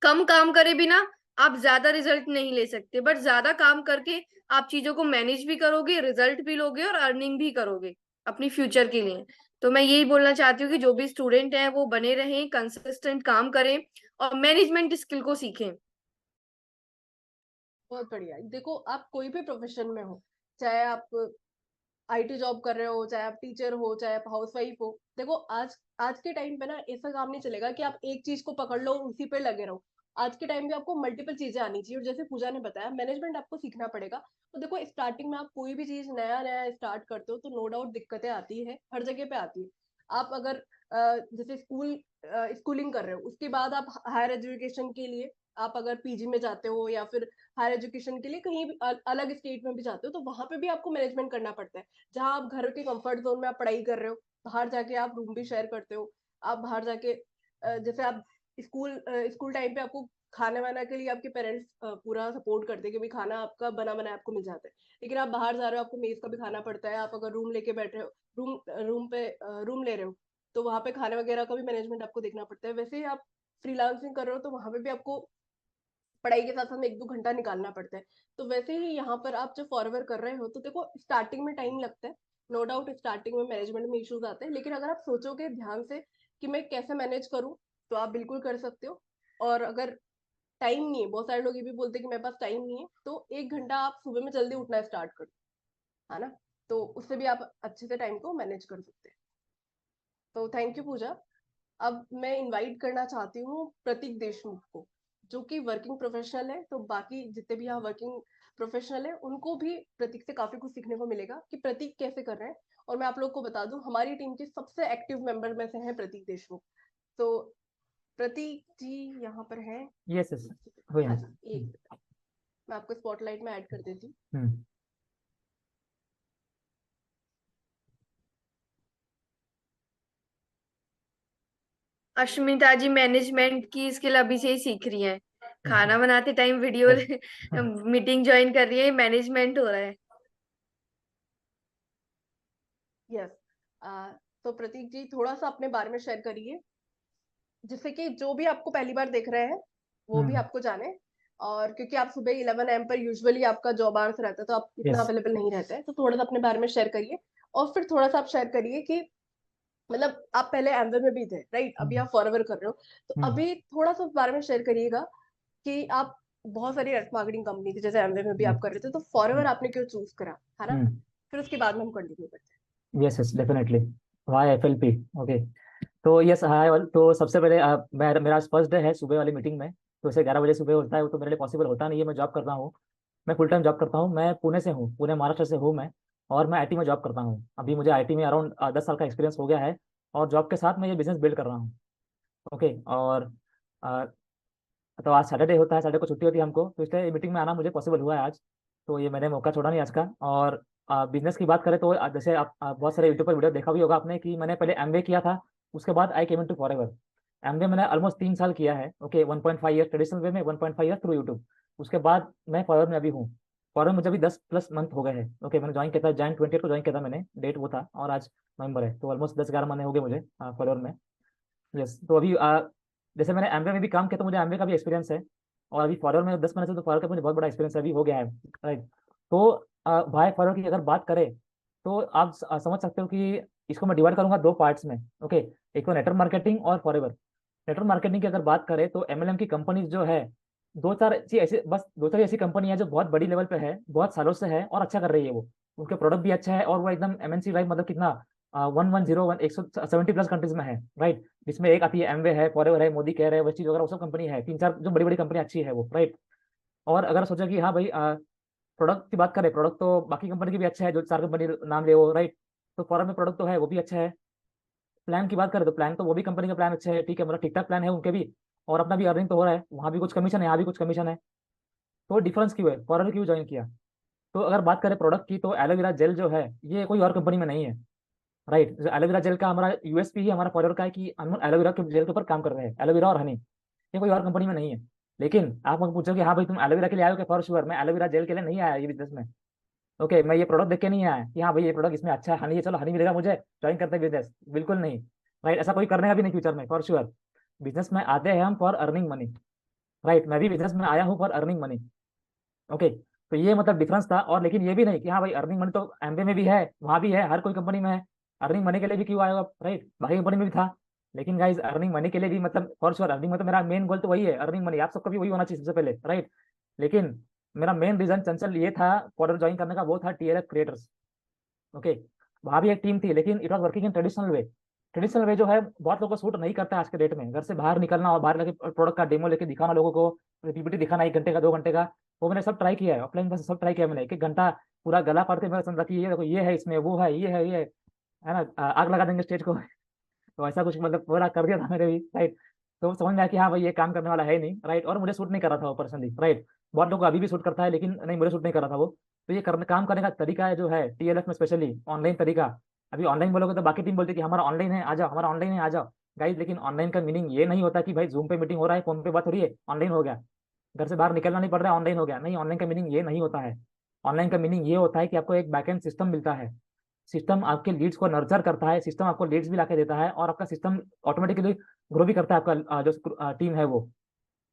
कम काम करे बिना आप ज्यादा रिजल्ट नहीं ले सकते, बट ज्यादा काम करके आप चीजों को मैनेज भी करोगे, रिजल्ट भी लोगे, और अर्निंग भी करोगे अपनी फ्यूचर के लिए। तो मैं यही बोलना चाहती हूँ कि जो भी स्टूडेंट हैं वो बने रहें, कंसिस्टेंट काम करें, और मैनेजमेंट स्किल को सीखें। बहुत बढ़िया। देखो, आप कोई भी प्रोफेशन में हो, चाहे आप IT जॉब कर रहे हो, चाहे आप टीचर हो, चाहे आप हाउसवाइफ हो, देखो आज आज के टाइम पे ना ऐसा काम नहीं चलेगा कि आप एक चीज को पकड़ लो उसी पे लगे रहो। आज के टाइम पे आपको मल्टीपल चीजें आनी चाहिए, और जैसे पूजा ने बताया, मैनेजमेंट आपको सीखना पड़ेगा। तो देखो, स्टार्टिंग में आप कोई भी चीज नया नया स्टार्ट करते हो तो नो डाउट दिक्कतें आती है, हर जगह पे आती है। आप अगर जैसे स्कूलिंग कर रहे हो, उसके बाद आप हायर एजुकेशन के लिए, आप अगर PG में जाते हो, या फिर हायर एजुकेशन के लिए कहीं भी अलग स्टेट में भी जाते हो, तो वहां पे भी आपको मैनेजमेंट करना पड़ता है। जहाँ आप घर के कंफर्ट जोन में आप पढ़ाई कर रहे हो, बाहर जाके आप रूम भी शेयर करते हो। आप बाहर जाके जैसे आप स्कूल टाइम पे आपको खाने वाना के लिए आपके पेरेंट्स पूरा सपोर्ट करते हैं कि भाई खाना आपका बना बनाया आपको मिल जाता है। लेकिन आप बाहर जा रहे हो, आपको मेस का भी खाना पड़ता है। आप अगर रूम लेके बैठे हो, रूम ले रहे हो, तो वहां पे खाने वगैरह का भी मैनेजमेंट आपको देखना पड़ता है। वैसे ही आप फ्रीलांसिंग कर रहे हो तो वहां पे भी आपको पढ़ाई के साथ साथ 1-2 घंटा निकालना पड़ता है। तो वैसे ही यहाँ पर आप जब फॉरवर्ड कर रहे हो तो देखो, स्टार्टिंग में टाइम लगता है, नो डाउट स्टार्टिंग में मैनेजमेंट में इश्यूज आते हैं, लेकिन अगर आप सोचोगे ध्यान से कि मैं कैसे मैनेज करूँ, तो आप बिल्कुल कर सकते हो। और अगर टाइम नहीं है, बहुत सारे लोग ये भी बोलते हैं कि मेरे पास टाइम नहीं है, तो 1 घंटा आप सुबह में जल्दी उठना स्टार्ट करो, है ना। तो उससे भी आप अच्छे से टाइम को मैनेज कर सकते हैं। तो थैंक यू पूजा। अब मैं इनवाइट करना चाहती हूँ प्रतीक देशमुख को। जो कि वर्किंग प्रोफेशनल है, तो बाकी जितने भी यहाँ वर्किंग प्रोफेशनल है उनको भी प्रतीक से काफी कुछ सीखने को मिलेगा कि प्रतीक कैसे कर रहे हैं। और मैं आप लोग को बता दूं, हमारी टीम के सबसे एक्टिव मेंबर में से है प्रतीक देशमुख। तो प्रतीक जी यहाँ पर है। यस यस हो हाँ यहाँ। जी, एक मैं आपको स्पॉटलाइट में ऐड कर देती हूँ। हम्म। अश्मिता जी मैनेजमेंट की स्किल अभी से ही सीख रही हैं। खाना बनाते time video yes meeting join कर रही है, मैनेजमेंट हो रहा है। यस। तो प्रतीक जी थोड़ा सा अपने बारे में शेयर करिए, जिससे कि जो भी आपको पहली बार देख रहे हैं वो भी आपको जाने। और क्योंकि आप सुबह 11 AM पर यूजुअली आपका जॉब आवर्स रहता है, तो आप इतना यस अवेलेबल नहीं रहते हैं, तो थोड़ा सा अपने बारे में शेयर करिए। और फिर थोड़ा सा आप शेयर करिए कि मतलब आप पहले एमवे में भी थे, राइट, अभी आप फॉरएवर कर रहे हो, तो अभी थोड़ा सा उस बारे में शेयर करिएगा कि आप बहुत सारी नेटवर्क मार्केटिंग कंपनी थी जैसे एमवे में भी आप कर रहे थे, तो फॉरएवर आपने क्यों चूज करा, है ना। फिर उसके बाद में हम कंटिन्यू करते yes yes definitely. Why FLP। Okay. तो यस हाय ऑल। तो सबसे पहले मेरा फर्स्ट डे है सुबह वाली मीटिंग में। तो इसे 11 बजे सुबह होता है, वो तो मेरे लिए पॉसिबल होता नहीं है। मैं जॉब करता हूँ, मैं फुल टाइम जॉब करता हूँ। मैं पुणे से हूँ, पुणे महाराष्ट्र से हूँ मैं। और मैं IT में जॉब करता हूँ। अभी मुझे IT में अराउंड 10 साल का एक्सपीरियंस हो गया है। और जॉब के साथ मैं ये बिजनेस बिल्ड कर रहा हूँ। ओके। और अ, तो आज सैटरडे होता है, सैटरडे को छुट्टी होती है हमको, तो इसलिए मीटिंग में आना मुझे पॉसिबल हुआ है आज। तो ये मैंने मौका छोड़ा नहीं आज का। और बिजनेस की बात करें तो जैसे आप बहुत सारे यूट्यूब पर वीडियो देखा भी होगा आपने कि मैंने पहले MBA किया था। उसके बाद आई केम इनटू फॉरएवर। MBA मैंने ऑलमोस्ट 3 साल किया है। ओके, 1.5 ईयर ट्रेडिशनल वे में, 1.5 ईयर थ्रू यूट्यूब। उसके बाद मैं फॉरएवर में अभी हूँ। फॉरएवर मुझे अभी 10+ मंथ हो गए हैं। ओके, मैंने ज्वाइन किया था Jan 28 को ज्वाइन किया था मैंने, डेट वो था, और आज नवंबर है, तो ऑलमोस्ट 10-11 महीने हो गए मुझे फॉरएवर में। यस। तो अभी जैसे मैंने एमबीए में भी काम किया, तो मुझे एमबीए का भी एक्सपीरियंस है। और अभी फॉरवर्ड में 10 महीने से, तो फॉरवर्ड का मुझे बहुत बड़ा एक्सपीरियंस अभी हो गया है। राइट। तो भाई फॉरवर्ड की अगर बात करें तो आप समझ सकते हो कि इसको मैं डिवाइड करूंगा 2 पार्ट्स में। ओके, एक तो नेटवर्क मार्केटिंग और फॉरएवर। नेटवर्क मार्केटिंग की अगर बात करें तो MLM की कंपनीज जो है, दो चार ऐसी कंपनी है जो बहुत बड़ी लेवल पे है, बहुत सालों से है और अच्छा कर रही है वो। उनके प्रोडक्ट भी अच्छा है और वो एकदम MNC राइट, मतलब कितना 1101 170+ कंट्रीज में है। राइट। जिसमें एक आती है एमवे है, फॉरएवर है, मोदी कह रहे हैं, वेस्टीज वगैरह, वो सब कंपनी है, 3-4 जो बड़ी बड़ी कंपनी अच्छी है वो। राइट। और अगर सोचा कि हाँ भाई प्रोडक्ट की बात करें, प्रोडक्ट तो बाकी कंपनी की भी अच्छा है, जो 4 कंपनी नाम ले वो। राइट। तो फॉरन में प्रोडक्ट तो है, वो भी अच्छा है। प्लान की बात करें तो प्लान तो वो भी कंपनी का प्लान अच्छा है, ठीक है, मतलब ठीक ठाक प्लान है उनके भी। और अपना भी अर्निंग तो हो रहा है, वहाँ भी कुछ कमीशन है, यहाँ भी कुछ कमीशन है। तो डिफरेंस क्यों है, फॉरन क्यों ज्वाइन किया। तो अगर बात करें प्रोडक्ट की, तो एलोवेरा जेल जो है ये कोई और कंपनी में नहीं है। राइट। एलोवेरा जेल का हमारा USP ही हमारा फॉरएवर का है कि हम एलोवेरा के जेल के ऊपर काम कर रहे हैं, एलोवेरा और हनी। ये कोई और कंपनी में नहीं है। लेकिन आप मुझे पूछो कि हाँ भाई तुम एलोवेरा के लिए आए हो क्या, फॉर श्योर मैं एलोवेरा जेल के लिए नहीं आया ये बिजनेस में। ओके, मैं ये प्रोडक्ट देख के नहीं आया कि हाँ भाई ये प्रोडक्ट इसमें अच्छा है, हनी है, चलो हनी मिलेगा मुझे, ज्वाइन करते हैं बिजनेस, बिल्कुल नहीं। राइट, ऐसा कोई करने का भी नहीं फ्यूचर में, फॉर श्योर। बिजनेस में आते हैं हम फॉर अर्निंग मनी। राइट, मैं भी बिजनेस में आया हूँ फॉर अर्निंग मनी। ओके। तो ये मतलब डिफरेंस था। और लेकिन ये भी नहीं कि हाँ भाई अर्निंग मनी तो एमबीए में भी है, वहाँ भी है, हर कोई कंपनी में है। अर्निंग मनी के लिए भी क्यों आए हो आप, राइट, बाकी कंपनी में भी था। लेकिन गाइज अर्निंग मनी के लिए भी मतलब फॉर श्योर अर्निंग मतलब मेरा मेन गोल तो वही है, अर्निंग मनी। आप सबका भी वही होना चाहिए सबसे पहले, राइट। लेकिन मेरा मेन रीजन चंचल ये था फॉर ज्वाइन करने का, वो था TLF क्रिएटर्स। ओके। वहाँ भी एक टीम थी, लेकिन it was working in traditional way. Traditional way जो है बहुत लोगों को सूट नहीं करता है आज के डेट में, घर से बाहर निकलना और बाहर लेके प्रोडक्ट का डेमो लेके दिखाना लोगों को, PPT दिखाना 1 घंटे का 2 घंटे का। वो मैंने सब ट्राई किया है, ऑफलाइन में सब ट्राई किया मैंने, 1 1 घंटा पूरा गला पढ़ के मैं समझा कि ये देखो ये है इसमें, वो है, ये है, ये है ना, आग लगा देंगे स्टेज को। तो ऐसा कुछ मतलब पूरा कर दिया था मैंने भी। राइट। तो समझ में आया कि हाँ भाई ये काम करने वाला है नहीं। राइट। और मुझे सूट नहीं कर रहा था वो पर्सनली। राइट। बहुत लोगों को अभी भी सूट करता है, लेकिन नहीं, मुझे सूट नहीं कर रहा था वो। तो ये करने काम करने का तरीका है जो है TLF में, स्पेशली ऑनलाइन तरीका। अभी ऑनलाइन बोलोगे तो बाकी टीम बोलती है कि हमारा ऑनलाइन है आ जाओ, हमारा ऑनलाइन है आ जाओ। गाइज लेकिन ऑनलाइन का मीनिंग ये नहीं होता कि भाई जूम पे मीटिंग हो रहा है, फोन पे बात हो रही है, ऑनलाइन हो गया, घर से बाहर निकलना नहीं पड़ रहा है, ऑनलाइन हो गया। नहीं, ऑनलाइन का मीनिंग ये नहीं होता है। ऑनलाइन का मीनिंग ये होता है कि आपको एक बैकएंड सिस्टम मिलता है। सिस्टम आपके लीड्स को नर्चर करता है, सिस्टम आपको लीड्स भी लाके देता है, और आपका सिस्टम ऑटोमेटिकली ग्रो भी करता है। आपका जो टीम है वो,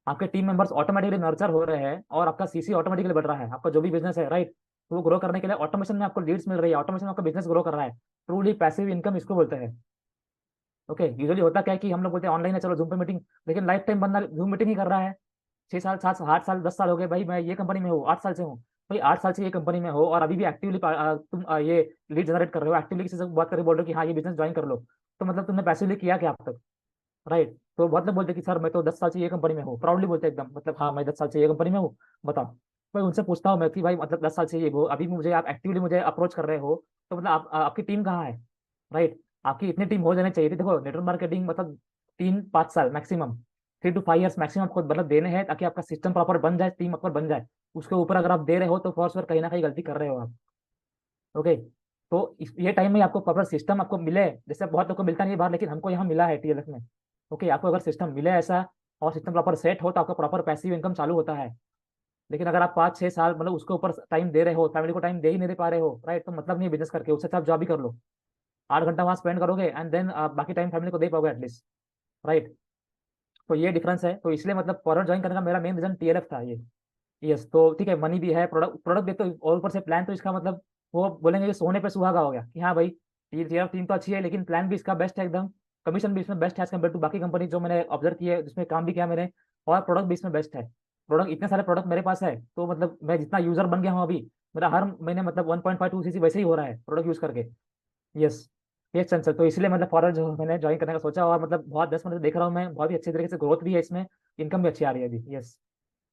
आपके टीम मेंबर्स ऑटोमेटिकली नर्चर हो रहे हैं, और आपका CC ऑटोमेटिकली बढ़ रहा है, आपका जो भी बिजनेस है। राइट। तो वो ग्रो करने के लिए ऑटोमेशन में आपको लीड्स मिल रही है, ऑटोमेशन में आपका बिजनेस ग्रो कर रहा है। ट्रूली पैसिव इनकम इसको बोलते हैं। ओके। यूजुअली होता क्या है कि हम लोग बोलते हैं ऑनलाइन है चलो जूम पे मीटिंग, लेकिन लाइफ टाइम बंदा जूम मीटिंग ही कर रहा है। 6 साल 7 साल 8 साल 10 साल हो गए भाई, मैं ये कंपनी में हूँ 8 साल से हूँ। भाई 8 साल से ये कंपनी में हो और अभी भी एक्टिवली तुम ये लीड जनरेट कर रहे हो, एक्टिवली किसी से बात करके बोल रहे हो कि हाँ ये बिजनेस ज्वाइन कर लो, तो मतलब तुमने पैसिवली किया क्या अब तक। राइट। तो बहुत लोग बोलते हैं कि सर मैं तो 10 साल से ये कंपनी में हूँ, प्राउडली बोलते हैं एकदम, मतलब हाँ मैं 10 साल से ये कंपनी में हूँ, बताओ। मैं उनसे पूछता हूँ मैं कि भाई मतलब 10 साल से ये हो, अभी मुझे आप एक्टिवली मुझे अप्रोच कर रहे हो, तो मतलब आपकी टीम कहाँ है? राइट। आपकी इतनी टीम हो जानी चाहिए थी। देखो नेटवर्क मार्केटिंग मतलब 3-5 साल मैक्सिमम, 3 to 5 years मैक्सिमम आपको मतलब देने हैं, ताकि आपका सिस्टम प्रॉपर बन जाए, टीम प्रॉपर बन जाए। उसके ऊपर अगर आप दे रहे हो तो फॉर श्योर कहीं ना कहीं गलती कर रहे हो आप। ओके। तो ये टाइम में आपको प्रॉपर सिस्टम आपको मिले, जैसे बहुत लोग को मिलता नहीं है बाहर, लेकिन हमको यहाँ मिला है टीएलएफ में। ओके, आपको अगर सिस्टम मिले ऐसा और सिस्टम प्रॉपर सेट हो तो आपका प्रॉपर पैसिव इनकम चालू होता है। लेकिन अगर आप 5-6 साल मतलब उसके ऊपर टाइम दे रहे हो, फैमिली को टाइम दे ही नहीं दे पा रहे हो, राइट, तो मतलब नहीं बिजनेस करके, उससे अच्छा आप जॉब ही कर लो। 8 घंटा वहाँ स्पेंड करोगे एंड देन बाकी टाइम फैमिली को दे पाओगे एटलीस्ट। राइट। तो ये डिफरेंस है। तो इसलिए मतलब फॉरेन ज्वाइन करने का मेरा मेन रीजन टीएलएफ था ये। यस, तो ठीक है, मनी भी है, प्रोडक्ट प्रोडक्ट भी, तो और ऊपर से प्लान, तो इसका मतलब वो बोलेंगे कि सोने पे सुहागा हो गया कि हाँ भाई टीएलएफ टीम तो अच्छी है, लेकिन प्लान भी इसका बेस्ट है एकदम। कमीशन भी इसमें बेस्ट है एज कम्पेयर टू बाकी कंपनी जो मैंने ऑब्जर्व की है, जिसमें काम भी किया मैंने। और प्रोडक्ट भी इसमें बेस्ट है। प्रोडक्ट, इतने सारे प्रोडक्ट मेरे पास है, तो मतलब मैं जितना यूजर बन गया हूँ अभी, मेरा हर महीने मतलब 1.52 सीसी वैसे ही हो रहा है प्रोडक्ट यूज करके। यस। ये सेंसर, तो इसलिए मतलब फॉरन जो मैंने ज्वाइन करने का सोचा, और मतलब बहुत 10 मिनट से देख रहा हूँ मैं, बहुत ही अच्छी तरीके से ग्रोथ भी है इसमें, इनकम भी अच्छी आ रही है अभी। यस।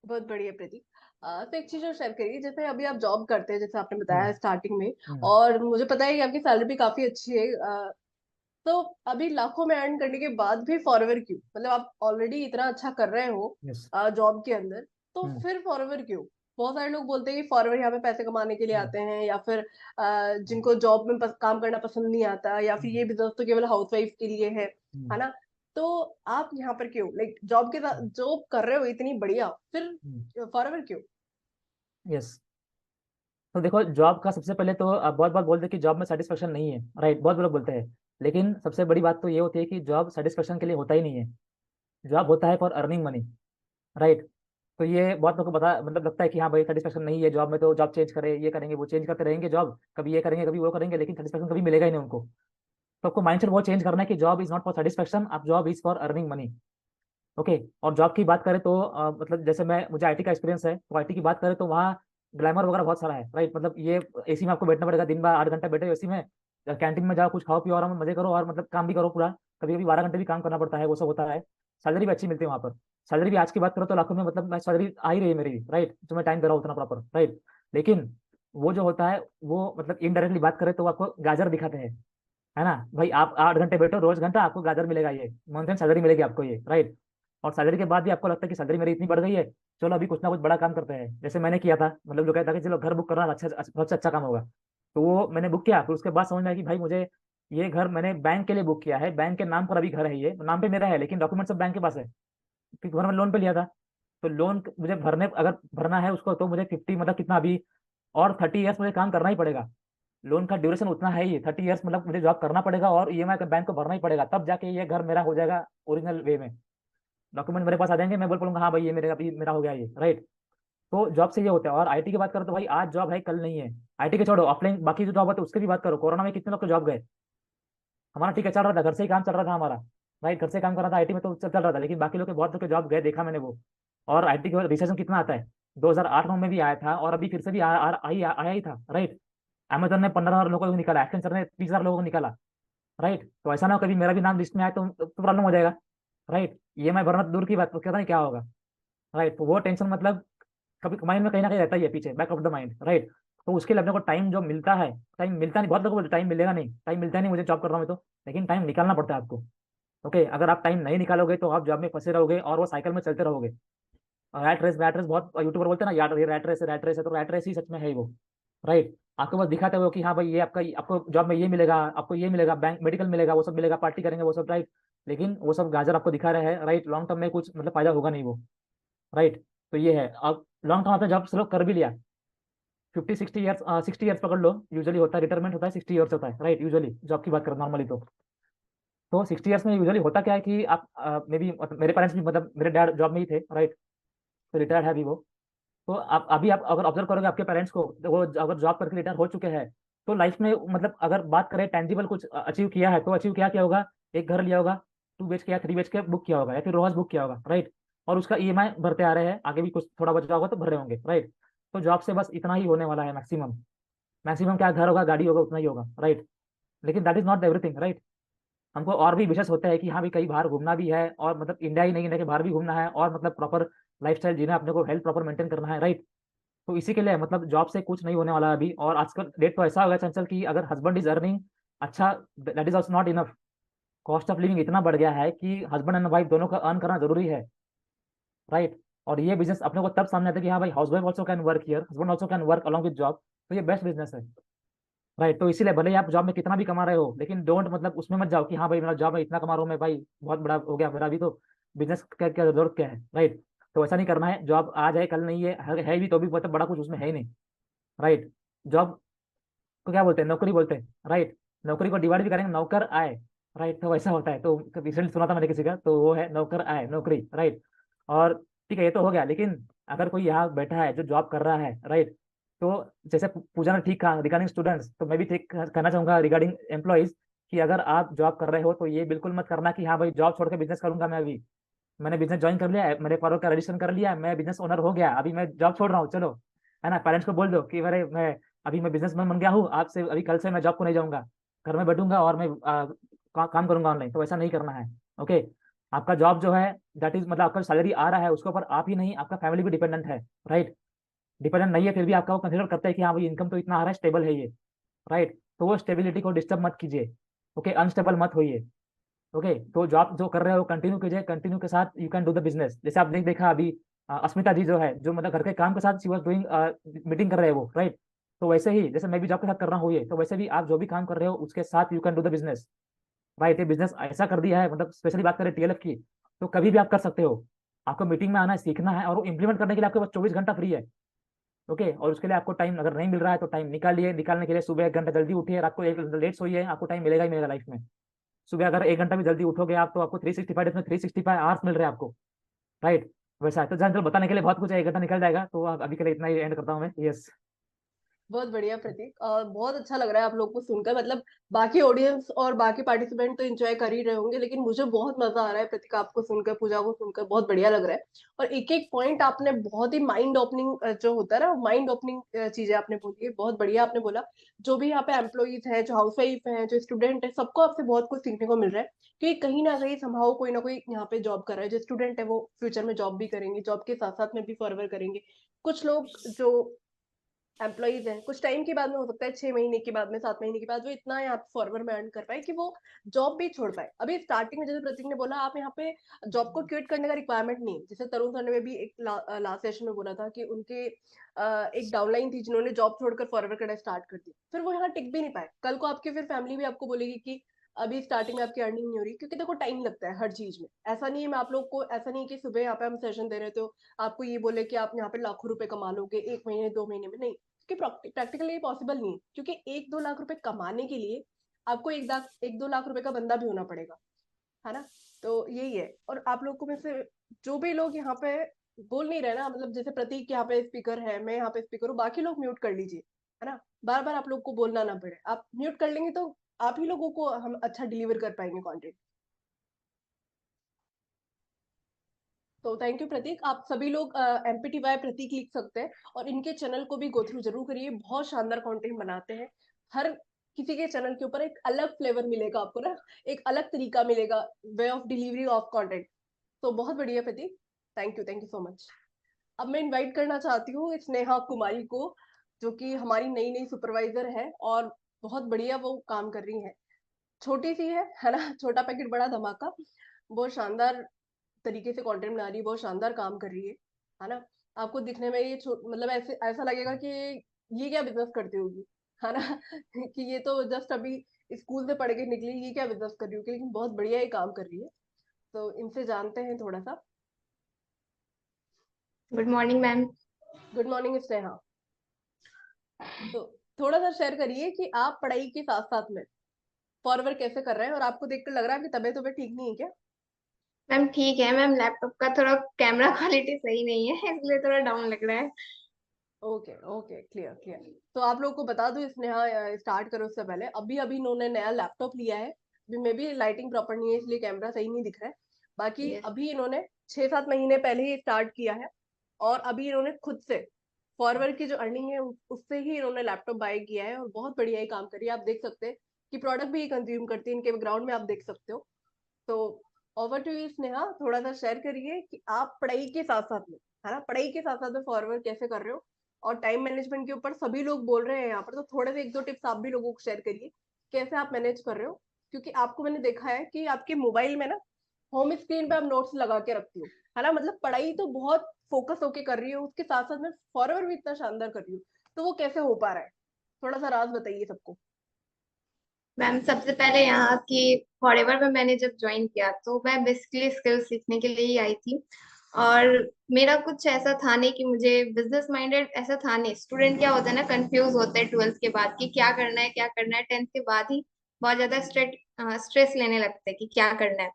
बहुत बढ़िया प्रतीक। तो एक चीज और शेयर करिए, जैसे अभी आप जॉब करते हैं, जैसे आपने हम्म। बताया स्टार्टिंग में, हम्म। और मुझे पता है कि आपकी सैलरी भी काफी अच्छी है। तो अभी लाखों में अर्न करने के बाद भी फॉरएवर क्यों? मतलब आप ऑलरेडी इतना अच्छा कर रहे हो यस। जॉब के अंदर, तो हम्म। फिर फॉरएवर क्यों? बहुत सारे लोग बोलते हैं कि फॉरएवर यहाँ पे पैसे कमाने के लिए हम्म। आते हैं, या फिर जिनको जॉब में काम करना पसंद नहीं आता, या फिर हम्म। ये बिजनेस तो केवल हाउसवाइफ के लिए है हम्म। ना? तो आप यहाँ पर क्यों, लाइक जॉब के साथ जॉब कर रहे हो इतनी बढ़िया, फिर हम्म। फॉरएवर क्यों? यस। तो देखो जॉब का सबसे पहले तो बहुत बार बोलते हैं कि जॉब में सेटिस्फेक्शन नहीं है, राइट, बहुत लोग बोलते हैं। लेकिन सबसे बड़ी बात तो ये होती है कि जॉब सेटिस्फेक्शन के लिए होता ही नहीं है। जॉब होता है फॉर अर्निंग मनी, राइट। तो ये बहुत लोगों को बता मतलब लगता है कि हाँ भाई सेटिस्फेक्शन नहीं है जॉब में, तो जॉब चेंज करें, ये करेंगे वो चेंज करते रहेंगे जॉब, कभी ये करेंगे कभी वो करेंगे, लेकिन सेटिस्फेक्शन कभी मिलेगा ही नहीं उनको। तो आपको माइंडसेट वो चेंज करना है कि job is not for satisfaction, आप job is for earning money. Okay. और जॉब की बात करें तो मतलब जैसे मैं मुझे आईटी का एक्सपीरियंस है, तो आईटी की बात करें तो वहाँ ग्लैमर वगैरह बहुत सारा है, राइट। मतलब ये एसी में आपको बैठना पड़ेगा, दिन भर 8 घंटे बैठे एसी में, कैंटीन में जाओ कुछ खाओ पियो आराम में मजे करो, और मतलब काम भी करो पूरा, कभी कभी 12 घंटे भी काम करना पड़ता है, वो सब होता है। सैलरी भी अच्छी मिलती है वहाँ पर। सैलरी भी आज की बात करो तो लाखों में, मतलब मैं सैलरी आ ही रही है मेरी, राइट, जो मैं टाइम दे रहा हूँ उतना प्रॉपर, राइट। लेकिन वो जो होता है वो मतलब इनडायरेक्टली बात करें तो वो आपको गाजर दिखाते हैं, है ना भाई, आप 8 घंटे बैठो रोज घंटा, आपको गाजर मिलेगा, ये मंथ एंड सैलरी मिलेगी आपको ये, राइट। और सैलरी के बाद भी आपको लगता है कि सैलरी मेरी इतनी बढ़ गई है, चलो अभी कुछ ना कुछ बड़ा काम करते हैं, जैसे मैंने किया था, मतलब जो कहता था कि चलो घर बुक करना सबसे अच्छा काम होगा। तो वो मैंने बुक किया, फिर उसके बाद समझ में आया कि भाई मुझे ये घर मैंने बैंक के लिए बुक किया है, बैंक के नाम पर अभी घर है, ये नाम पे मेरा है, लेकिन डॉक्यूमेंट सब बैंक के पास है, क्योंकि घर में लोन पे लिया था। तो लोन मुझे भरने, अगर भरना है उसको, तो मुझे 50 मतलब कितना अभी, और 30 ईयर्स मुझे काम करना ही पड़ेगा। लोन का ड्यूरेशन उतना है ही, 30 ईयर्स, मतलब मुझे जॉब करना पड़ेगा और ईएमआई का बैंक को भरना ही पड़ेगा, तब जाके ये घर मेरा हो जाएगा ओरिजिनल वे में। डॉक्यूमेंट मेरे पास आ जाएंगे, मैं बोल पड़ूंगा हाँ भाई ये मेरे अभी मेरा हो गया ये, राइट। तो जॉब से ये होता है। और आईटी की बात करो तो भाई आज जॉब है कल नहीं है। आईटी के छोड़ो, ऑफलाइन बाकी जो जॉब होते है उसकी भी बात करो, कोरोना में कितने लोग तो जॉब गए। हमारा ठीक है चल रहा था, घर से ही काम चल रहा था हमारा, राइट, घर से काम कर रहा था आईटी में, तो चल रहा था, लेकिन बाकी लोग के बहुत लोग के जॉब गए, देखा मैंने वो। और आईटी के रिसेशन कितना आता है, 2008-9 में भी आया था, और अभी फिर से भी आया ही था, राइट। अमेजन ने 15,000 लोगों को निकाला, एक्सेंचर ने 30,000 लोगों को निकाला, राइट। तो ऐसा ना हो कभी मेरा भी नाम लिस्ट में आए तो प्रॉब्लम हो जाएगा, राइट। ईएमआई भरना तो दूर की बात, तो कहता नहीं क्या होगा, राइट। तो वो टेंशन मतलब कभी माइंड में कहीं ना कहीं रहता ही है पीछे, back of the mind, right. तो उसके लिए अपने को टाइम जो मिलता है, टाइम मिलता नहीं, बहुत लोगों को टाइम मिलेगा नहीं, टाइम मिलता नहीं, मुझे जॉब कर रहा हूँ मैं तो, लेकिन टाइम निकालना पड़ता है आपको। ओके, अगर आप टाइम नहीं निकालोगे तो आप जॉब में फंसे रहोगे और वो साइकिल में चलते रहोगे। रैट रेस बहुत यूट्यूबर बोलते हैं ना, यार ये रैट रेस है, तो रैट रेस ही सच में है वो, राइट। आपको बस दिखाते हो कि हाँ भाई ये आपका, आपको जॉब में ये मिलेगा, आपको ये मिलेगा, बैंक मेडिकल मिलेगा, वो सब मिलेगा, पार्टी करेंगे वो सब, राइट। लेकिन वो सब गाजर आपको दिखा रहे हैं, राइट, लॉन्ग टर्म में कुछ मतलब फायदा होगा नहीं वो, राइट। तो ये है। अब लॉन्ग टर्म आपने जॉब से लोग कर भी लिया, 50-60 ईयर्स, 60 ईयर्स पकड़ लो, यूजुअली होता है रिटायरमेंट होता है 60 ईयर्स होता है, राइट, यूजुअली जॉब की बात करो नॉर्मली तो 60 ईयर्स में यूजुअली होता क्या है कि आप मे बी, मेरे पेरेंट्स भी मतलब मेरे डैड जॉब में ही थे, राइट, तो रिटायर्ड है अभी वो। तो आप अभी आप अगर ऑब्जर्व करोगे आपके पेरेंट्स को, तो वो अगर जॉब करके रिटायर हो चुके हैं, तो लाइफ में मतलब अगर बात करें टेंजिबल कुछ अचीव किया है, तो अचीव क्या किया होगा, एक घर लिया होगा, 2 BHK या 3 BHK बुक किया होगा, या फिर रो हाउस बुक किया होगा, राइट। और उसका ईएमआई भरते आ रहे हैं, आगे भी कुछ थोड़ा बचा होगा तो भर रहे होंगे, राइट। तो जॉब से बस इतना ही होने वाला है मैक्सिमम। मैक्सिमम क्या, घर होगा गाड़ी होगा उतना ही होगा, राइट। लेकिन that is not everything, right. हमको और भी विशेष होता है कि हाँ भाई कहीं बाहर घूमना भी है, और मतलब इंडिया ही नहीं, इंडिया के बाहर भी घूमना है, और मतलब प्रॉपर लाइफस्टाइल जीना है, अपने को हेल्थ प्रॉपर मेंटेन करना है, राइट। तो इसी के लिए मतलब जॉब से कुछ नहीं होने वाला अभी। और आजकल डेट तो ऐसा हो गया चंचल कि अगर हस्बैंड इज अर्निंग अच्छा, that is also not enough. Cost of living इतना बढ़ गया है कि हस्बैंड एंड वाइफ दोनों का अर्न करना जरूरी है, राइट। और ये बिजनेस अपने को तब सामने आता है कि हाँ भाई house wife also can work here, husband also can work along with job, तो ये बेस्ट बिजनेस है, राइट। तो इसीलिए भले ही आप जॉब में कितना भी कमा रहे हो, लेकिन डोंट मतलब उसमें मत जाओ कि हाँ भाई मेरा जॉब में इतना कमा रहा हूँ मैं, भाई बहुत बड़ा हो गया मेरा, अभी तो बिजनेस क्या क्या जरूरत क्या है, राइट। तो ऐसा नहीं करना है। जॉब आज है कल नहीं है भी तो भी मतलब बड़ा कुछ उसमें है ही नहीं, राइट। जॉब को क्या बोलते हैं, नौकरी बोलते हैं, राइट। नौकरी को डिवाइड भी करेंगे, नौकर आए, राइट। तो वैसा होता है। तो रिसेंट सुना था मैंने किसी का, तो वो है नौकर आए, नौकरी, राइट। और ठीक है ये तो हो गया, लेकिन अगर कोई यहाँ बैठा है जो जॉब कर रहा है, राइट, तो जैसे पूजा ने ठीक कहा रिगार्डिंग स्टूडेंट्स, तो मैं भी ठीक कहना चाहूंगा रिगार्डिंग एम्प्लॉइज कि अगर आप जॉब कर रहे हो तो ये बिल्कुल मत करना कि हाँ भाई जॉब छोड़ के बिजनेस करूंगा मैं अभी, मैंने बिजनेस ज्वाइन कर लिया है, मेरे पारो का रजिस्ट्रेशन कर लिया है, मैं बिजनेस ओनर हो गया, अभी मैं जॉब छोड़ रहा हूँ, चलो, है ना। पेरेंट्स को बोल दो कि अरे मैं अभी मैं बिजनेसमैन बन गया हूँ, आज से अभी कल से मैं जॉब को नहीं जाऊंगा, घर में बैठूंगा और मैं काम करूंगा ऑनलाइन। तो ऐसा नहीं करना है, ओके। आपका जॉब जो है दैट इज मतलब आपका सैलरी आ रहा है, उसके ऊपर आप ही नहीं आपका फैमिली भी डिपेंडेंट है, राइट। डिपेंडेंट नहीं है फिर भी आपका वो कंसिडर करता है कि हाँ भाई इनकम तो इतना आ रहा है, स्टेबल है ये, राइट। तो वो स्टेबिलिटी को डिस्टर्ब मत कीजिए, ओके, अनस्टेबल मत होइए, ओके। तो जॉब जो कर रहे हो कंटिन्यू कीजिए, कंटिन्यू के साथ you can do the business. जैसे आपने देखा अभी अस्मिता जी जो है, जो मतलब घर के काम के साथ शी वॉज डूइंग मीटिंग कर रहे हैं वो, राइट। तो वैसे ही जैसे मैं भी जॉब के साथ कर रहा हूँ ये, तो वैसे भी आप जो भी काम कर रहे हो उसके साथ you can do the business, right. ये बिजनेस ऐसा कर दिया है, मतलब स्पेशली बात करें टीएलएफ की, तो कभी भी आप कर सकते हो। आपको मीटिंग में आना है, सीखना है, और वो इंप्लीमेंट करने के लिए आपके पास 24 घंटा फ्री है, ओके। और उसके लिए आपको टाइम अगर नहीं मिल रहा है तो टाइम निकालिए, निकालने के लिए सुबह 1 घंटा जल्दी उठिए, रात को 1 घंटा लेट सोइए, आपको टाइम मिलेगा ही मिलेगा लाइफ में। सुबह अगर 1 घंटा भी जल्दी उठोगे आप, तो आपको 365 डेज में 365 आवर्स मिल रहे हैं आपको, राइट। वैसा है। तो जान चलो बताने के लिए बहुत कुछ है, 1 घंटा निकल जाएगा, तो अभी के लिए इतना ही एंड करता हूँ मैं, यस। बहुत बढ़िया प्रतीक, और बहुत अच्छा लग रहा है आप लोग को सुनकर। मतलब बाकी ऑडियंस और बाकी पार्टिसिपेंट तो एंजॉय कर ही रहे होंगे, लेकिन मुझे बहुत मजा आ रहा है प्रतीक आपको सुनकर, पूजा को सुनकर बहुत बढ़िया लग रहा है। और एक एक पॉइंट आपने बहुत ही माइंड ओपनिंग जो होता है ना, माइंड ओपनिंग चीजें आपने बोली है, बहुत बढ़िया आपने बोला। जो भी यहाँ पे एम्प्लॉइज हैं, जो हाउस वाइफ हैं, जो स्टूडेंट है, सबको आपसे बहुत कुछ सीखने को मिल रहा है। क्योंकि कहीं ना कहीं संभाव कोई ना कोई यहाँ पे जॉब कर रहा है, जो स्टूडेंट है वो फ्यूचर में जॉब भी करेंगे, जॉब के साथ साथ में भी फॉरवर्ड करेंगे। कुछ लोग जो एम्प्लॉइज हैं, कुछ टाइम के बाद में हो सकता है 6 महीने के बाद में, 7 महीने के बाद वो इतना यहाँ पे फॉरवर्ड में अर्न कर पाए कि वो जॉब भी छोड़ पाए। अभी स्टार्टिंग में जैसे प्रतीक ने बोला, आप यहाँ पे जॉब को क्विट करने का रिक्वायरमेंट नहीं है। जैसे तरुण सर ने भी एक लास्ट सेशन में बोला था कि उनके एक डाउनलाइन थी जिन्होंने जॉब छोड़कर फॉरवर्ड करना स्टार्ट कर दिया, फिर वो यहाँ टिक भी नहीं पाए। कल को आपकी फिर फैमिली भी आपको बोलेगी कि अभी स्टार्टिंग में आपकी अर्निंग नहीं हो रही, क्योंकि देखो टाइम लगता है हर चीज में। ऐसा नहीं है, मैं आप लोग को ऐसा नहीं है कि सुबह यहाँ पे हम सेशन दे रहे तो आपको ये बोले कि आप यहाँ पे लाखों रुपए कमा लोगे 1 महीने 2 महीने में, नहीं। क्योंकि प्रैक्टिकली ये पॉसिबल नहीं है, क्योंकि 1-2 लाख रुपए कमाने के लिए आपको 1-2 लाख रुपए का बंदा भी होना पड़ेगा, है ना। तो यही है। और आप लोग को में से जो भी लोग यहाँ पे बोल नहीं रहे ना, मतलब जैसे प्रतीक यहाँ पे स्पीकर है, मैं यहाँ पे स्पीकर हूँ, बाकी लोग म्यूट कर लीजिए, है ना। बार बार आप लोग को बोलना ना पड़े, आप म्यूट कर लेंगे तो आप ही लोगों को हम अच्छा डिलीवर कर पाएंगे कंटेंट। तो थैंक यू प्रतीक। आप सभी लोग एमपीटीवाई प्रतीक लिख सकते हैं, और इनके चैनल को भी गो थ्रू जरूर करिए, बहुत शानदार कंटेंट बनाते हैं। हर किसी के चैनल के ऊपर एक अलग फ्लेवर मिलेगा आपको ना, एक अलग तरीका मिलेगा, way of delivery of content. तो बहुत बढ़िया प्रतीक, थैंक यू सो मच। अब मैं इनवाइट करना चाहती हूँ स्नेहा कुमारी को, जो कि हमारी नई नई सुपरवाइजर है, और बहुत बढ़िया वो काम कर रही है। छोटी सी है ना, छोटा पैकेट बड़ा धमाका। बहुत शानदार तरीके से कंटेंट बना रही है, बहुत शानदार काम कर रही है ना। आपको दिखने में ये मतलब ऐसे ऐसा लगेगा कि ये क्या बिजनेस करती होगी, है ना कि ये तो जस्ट अभी स्कूल से पढ़ के निकली, ये क्या बिजनेस कर रही होगी, लेकिन बहुत बढ़िया ये काम कर रही है। तो इनसे जानते हैं थोड़ा सा। Good morning ma'am. Good morning Sneha. तो थोड़ा सा शेयर करिए कि आप पढ़ाई के साथ साथ में फॉरवर्ड कैसे कर रहे हैं, और आपको देखकर लग रहा है कि तबीयत तबीयत ठीक नहीं है क्या? मैम ठीक है मैम, लैपटॉप का थोड़ा कैमरा क्वालिटी सही नहीं है इसलिए थोड़ा डाउन लग रहा है। Okay okay, clear clear. तो आप लोगों को बता दूं, स्नेहा स्टार्ट करो उससे पहले, अभी अभी इन्होंने नया लैपटॉप लिया है। अभी मे भी लाइटिंग प्रॉपर नहीं है इसलिए कैमरा सही नहीं दिख रहा है। बाकी यस। अभी इन्होंने 6-7 महीने पहले ही स्टार्ट किया है, और अभी इन्होंने खुद से फॉरवर्ड की जो अर्निंग है उससे ही इन्होंने लैपटॉप बाय किया है, और बहुत बढ़िया ही काम करी है। आप देख सकते हैं की प्रोडक्ट भी ये कंज्यूम करती है, इनके ग्राउंड में आप देख सकते हो। तो ओवर टू यू स्नेहा, थोड़ा सा शेयर करिए कि आप पढ़ाई के साथ साथ में, है ना, पढ़ाई के साथ साथ में फॉरवर्ड कैसे कर रहे हो, और टाइम मैनेजमेंट के ऊपर सभी लोग बोल रहे हैं यहाँ पर, तो थोड़े से एक दो टिप्स आप भी लोगों को शेयर करिए कैसे आप मैनेज कर रहे हो। क्योंकि आपको मैंने देखा है कि आपके मोबाइल में ना होम स्क्रीन पे आप नोट्स लगा के रखती हो, है ना, मतलब पढ़ाई तो बहुत फोकस होके कर रही हो, उसके साथ साथ में फॉरवर्ड भी इतना शानदार कर रही हूँ, तो वो कैसे हो पा रहा है, थोड़ा सा राज बताइए सबको। मैम सबसे पहले यहाँ की फॉरएवर में मैंने जब ज्वाइन किया तो मैं बेसिकली स्किल्स सीखने के लिए ही आई थी। और मेरा कुछ ऐसा था नहीं कि मुझे बिजनेस माइंडेड ऐसा था नहीं। स्टूडेंट क्या होता है ना, कंफ्यूज होते हैं 12th के बाद कि क्या करना है क्या करना है। 10th के बाद ही बहुत ज्यादा स्ट्रेस लेने लगते हैं कि क्या करना है।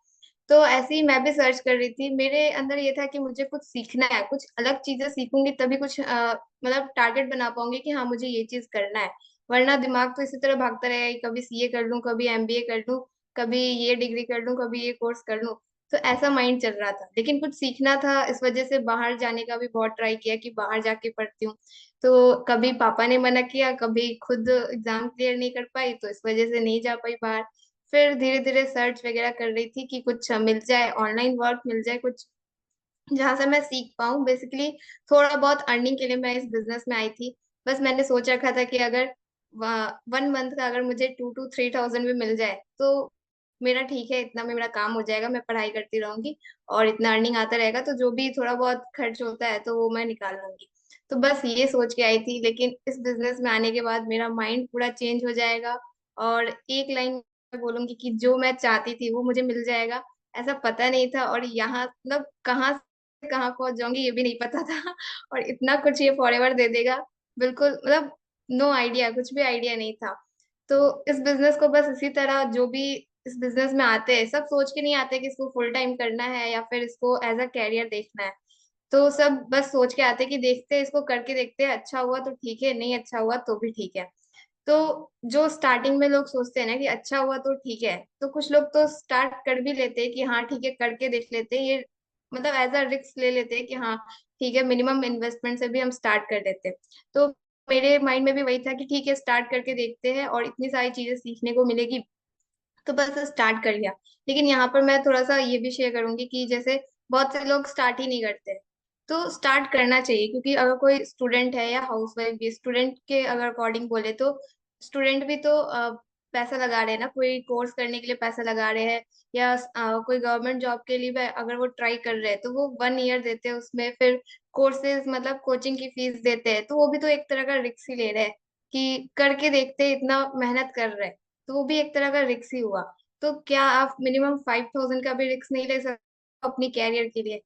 तो ऐसे ही मैं भी सर्च कर रही थी। मेरे अंदर ये था कि मुझे कुछ सीखना है, कुछ अलग चीजें सीखूंगी तभी कुछ मतलब टारगेट बना पाऊंगी कि हाँ मुझे ये चीज करना है। वरना दिमाग तो इसी तरह भागता रहेगा, कभी सीए कर लूं, कभी एमबीए कर लूं, कभी ये डिग्री कर लूं, कभी ये कोर्स कर लूं। तो ऐसा माइंड चल रहा था, लेकिन कुछ सीखना था। इस वजह से बाहर जाने का भी बहुत ट्राई किया कि बाहर जाके पढ़ती हूँ। तो कभी पापा ने मना किया, कभी खुद एग्जाम क्लियर नहीं कर पाई तो इस वजह से नहीं जा पाई बाहर। फिर धीरे धीरे सर्च वगैरह कर रही थी कि कुछ मिल जाए, ऑनलाइन वर्क मिल जाए कुछ जहां से मैं सीख पाऊं। बेसिकली थोड़ा बहुत अर्निंग के लिए मैं इस बिजनेस में आई थी। बस मैंने सोच रखा था कि अगर 1 मंथ का अगर मुझे 2 to 3 thousand भी मिल जाए तो मेरा ठीक है, इतना में मेरा काम हो जाएगा। मैं पढ़ाई करती रहूंगी और इतना अर्निंग आता रहेगा, तो जो भी थोड़ा बहुत खर्च होता है तो वो मैं निकाल लूंगी। तो बस ये सोच के आई थी, लेकिन इस बिजनेस में आने के बाद मेरा माइंड पूरा चेंज हो जाएगा। और एक लाइन में बोलूंगी कि जो मैं चाहती थी वो मुझे मिल जाएगा, ऐसा पता नहीं था। और यहाँ मतलब कहाँ पहुंच जाऊंगी ये भी नहीं पता था। और इतना कुछ ये फॉरएवर दे देगा, बिल्कुल मतलब नो आइडिया, कुछ भी आइडिया नहीं था। तो इस बिजनेस को बस इसी तरह जो भी इस बिजनेस में आते हैं सब सोच के नहीं आते कि इसको फुल टाइम करना है या फिर इसको एज अ कैरियर देखना है। तो सब बस सोच के आते हैं कि देखते हैं, इसको करके देखते हैं, अच्छा हुआ तो ठीक है, नहीं अच्छा हुआ तो भी ठीक है। तो जो स्टार्टिंग में लोग सोचते हैं ना कि अच्छा हुआ तो ठीक है, तो कुछ लोग तो स्टार्ट कर भी लेते हैं कि हाँ ठीक है करके देख लेते हैं ये, मतलब एज अ रिस्क ले लेते हैं कि हाँ ठीक है मिनिमम इन्वेस्टमेंट से भी हम स्टार्ट कर लेते हैं। तो मेरे माइंड में भी वही था कि ठीक है स्टार्ट करके देखते हैं और इतनी सारी चीजें सीखने को मिलेगी, तो बस स्टार्ट कर लिया। लेकिन यहाँ पर मैं थोड़ा सा ये भी शेयर करूंगी कि जैसे बहुत से लोग स्टार्ट ही नहीं करते, तो स्टार्ट करना चाहिए। क्योंकि अगर कोई स्टूडेंट है या हाउसवाइफ भी, स्टूडेंट के अगर अकॉर्डिंग बोले तो स्टूडेंट भी तो पैसा लगा रहे हैं ना, कोई कोर्स करने के लिए पैसा लगा रहे हैं, या कोई गवर्नमेंट जॉब के लिए भी अगर वो ट्राई कर रहे हैं तो वो 1 ईयर देते हैं उसमें, फिर कोर्सेज मतलब कोचिंग की फीस देते हैं, तो वो भी तो एक तरह का रिक्स ही ले रहे हैं कि करके देखते हैं, इतना मेहनत कर रहे हैं, तो वो भी एक तरह का रिक्स ही हुआ। तो क्या आप मिनिमम 5,000 का भी रिक्स नहीं ले सकते अपनी कैरियर के लिए?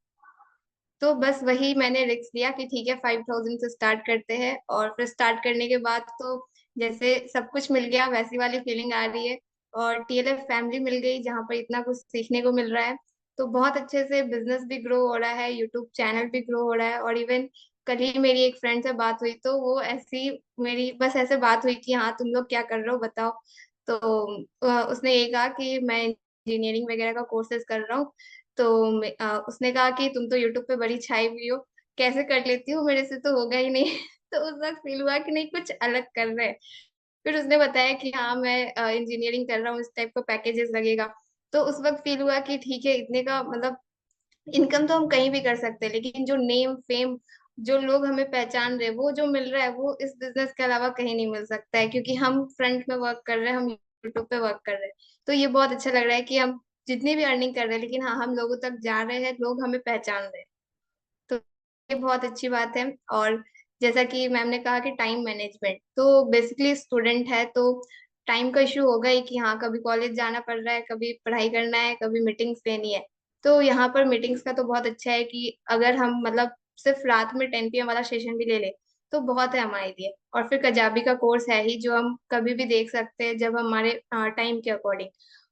तो बस वही मैंने रिक्स लिया कि ठीक है 5,000 से स्टार्ट करते हैं। और फिर स्टार्ट करने के बाद तो जैसे सब कुछ मिल गया वैसी वाली फीलिंग आ रही है। और टीएलएफ फैमिली मिल गई जहाँ पर इतना कुछ सीखने को मिल रहा है। तो बहुत अच्छे से बिजनेस भी ग्रो हो रहा है, यूट्यूब चैनल भी ग्रो हो रहा है। और इवन कल ही मेरी एक फ्रेंड से बात हुई तो वो ऐसी मेरी बस ऐसे बात हुई कि हाँ तुम लोग क्या कर रहे हो बताओ। तो उसने ये कहा कि मैं इंजीनियरिंग वगैरह का कोर्सेज कर रहा हूँ। तो उसने कहा कि तुम तो यूट्यूब पे बड़ी छाई हुई हो, कैसे कर लेती हो, मेरे से तो होगा ही नहीं। तो उस वक्त फील हुआ कि नहीं कुछ अलग कर रहे हैं। फिर उसने बताया कि हाँ मैं इंजीनियरिंग कर रहा हूँ, इस टाइप का पैकेजेस लगेगा। तो उस वक्त फील हुआ कि ठीक है इतने का मतलब इनकम तो हम कहीं भी कर सकते हैं, लेकिन जो नेम फेम, जो लोग हमें पहचान रहे हैं, वो जो मिल रहा है वो इस बिजनेस के अलावा कहीं नहीं मिल सकता है। क्योंकि हम फ्रंट में वर्क कर रहे हैं, हम यूट्यूब पे वर्क कर रहे हैं। तो ये बहुत अच्छा लग रहा है कि हम जितनी भी अर्निंग कर रहे हैं लेकिन हाँ हम लोगों तक जा रहे हैं, लोग हमें पहचान रहे हैं। तो ये बहुत अच्छी बात है। और जैसा कि मैम ने कहा कि टाइम मैनेजमेंट, तो बेसिकली स्टूडेंट है तो टाइम का इशू होगा ही कि हाँ कभी कॉलेज जाना पड़ रहा है, कभी पढ़ाई करना है, कभी मीटिंग्स लेनी है। तो यहाँ पर मीटिंग्स का तो बहुत अच्छा है कि अगर हम मतलब सिर्फ रात में 10 PM वाला सेशन भी ले ले तो बहुत है हमारे लिए। और फिर कजाबी का कोर्स है ही जो हम कभी भी देख सकते हैं जब हमारे टाइम के अकॉर्डिंग।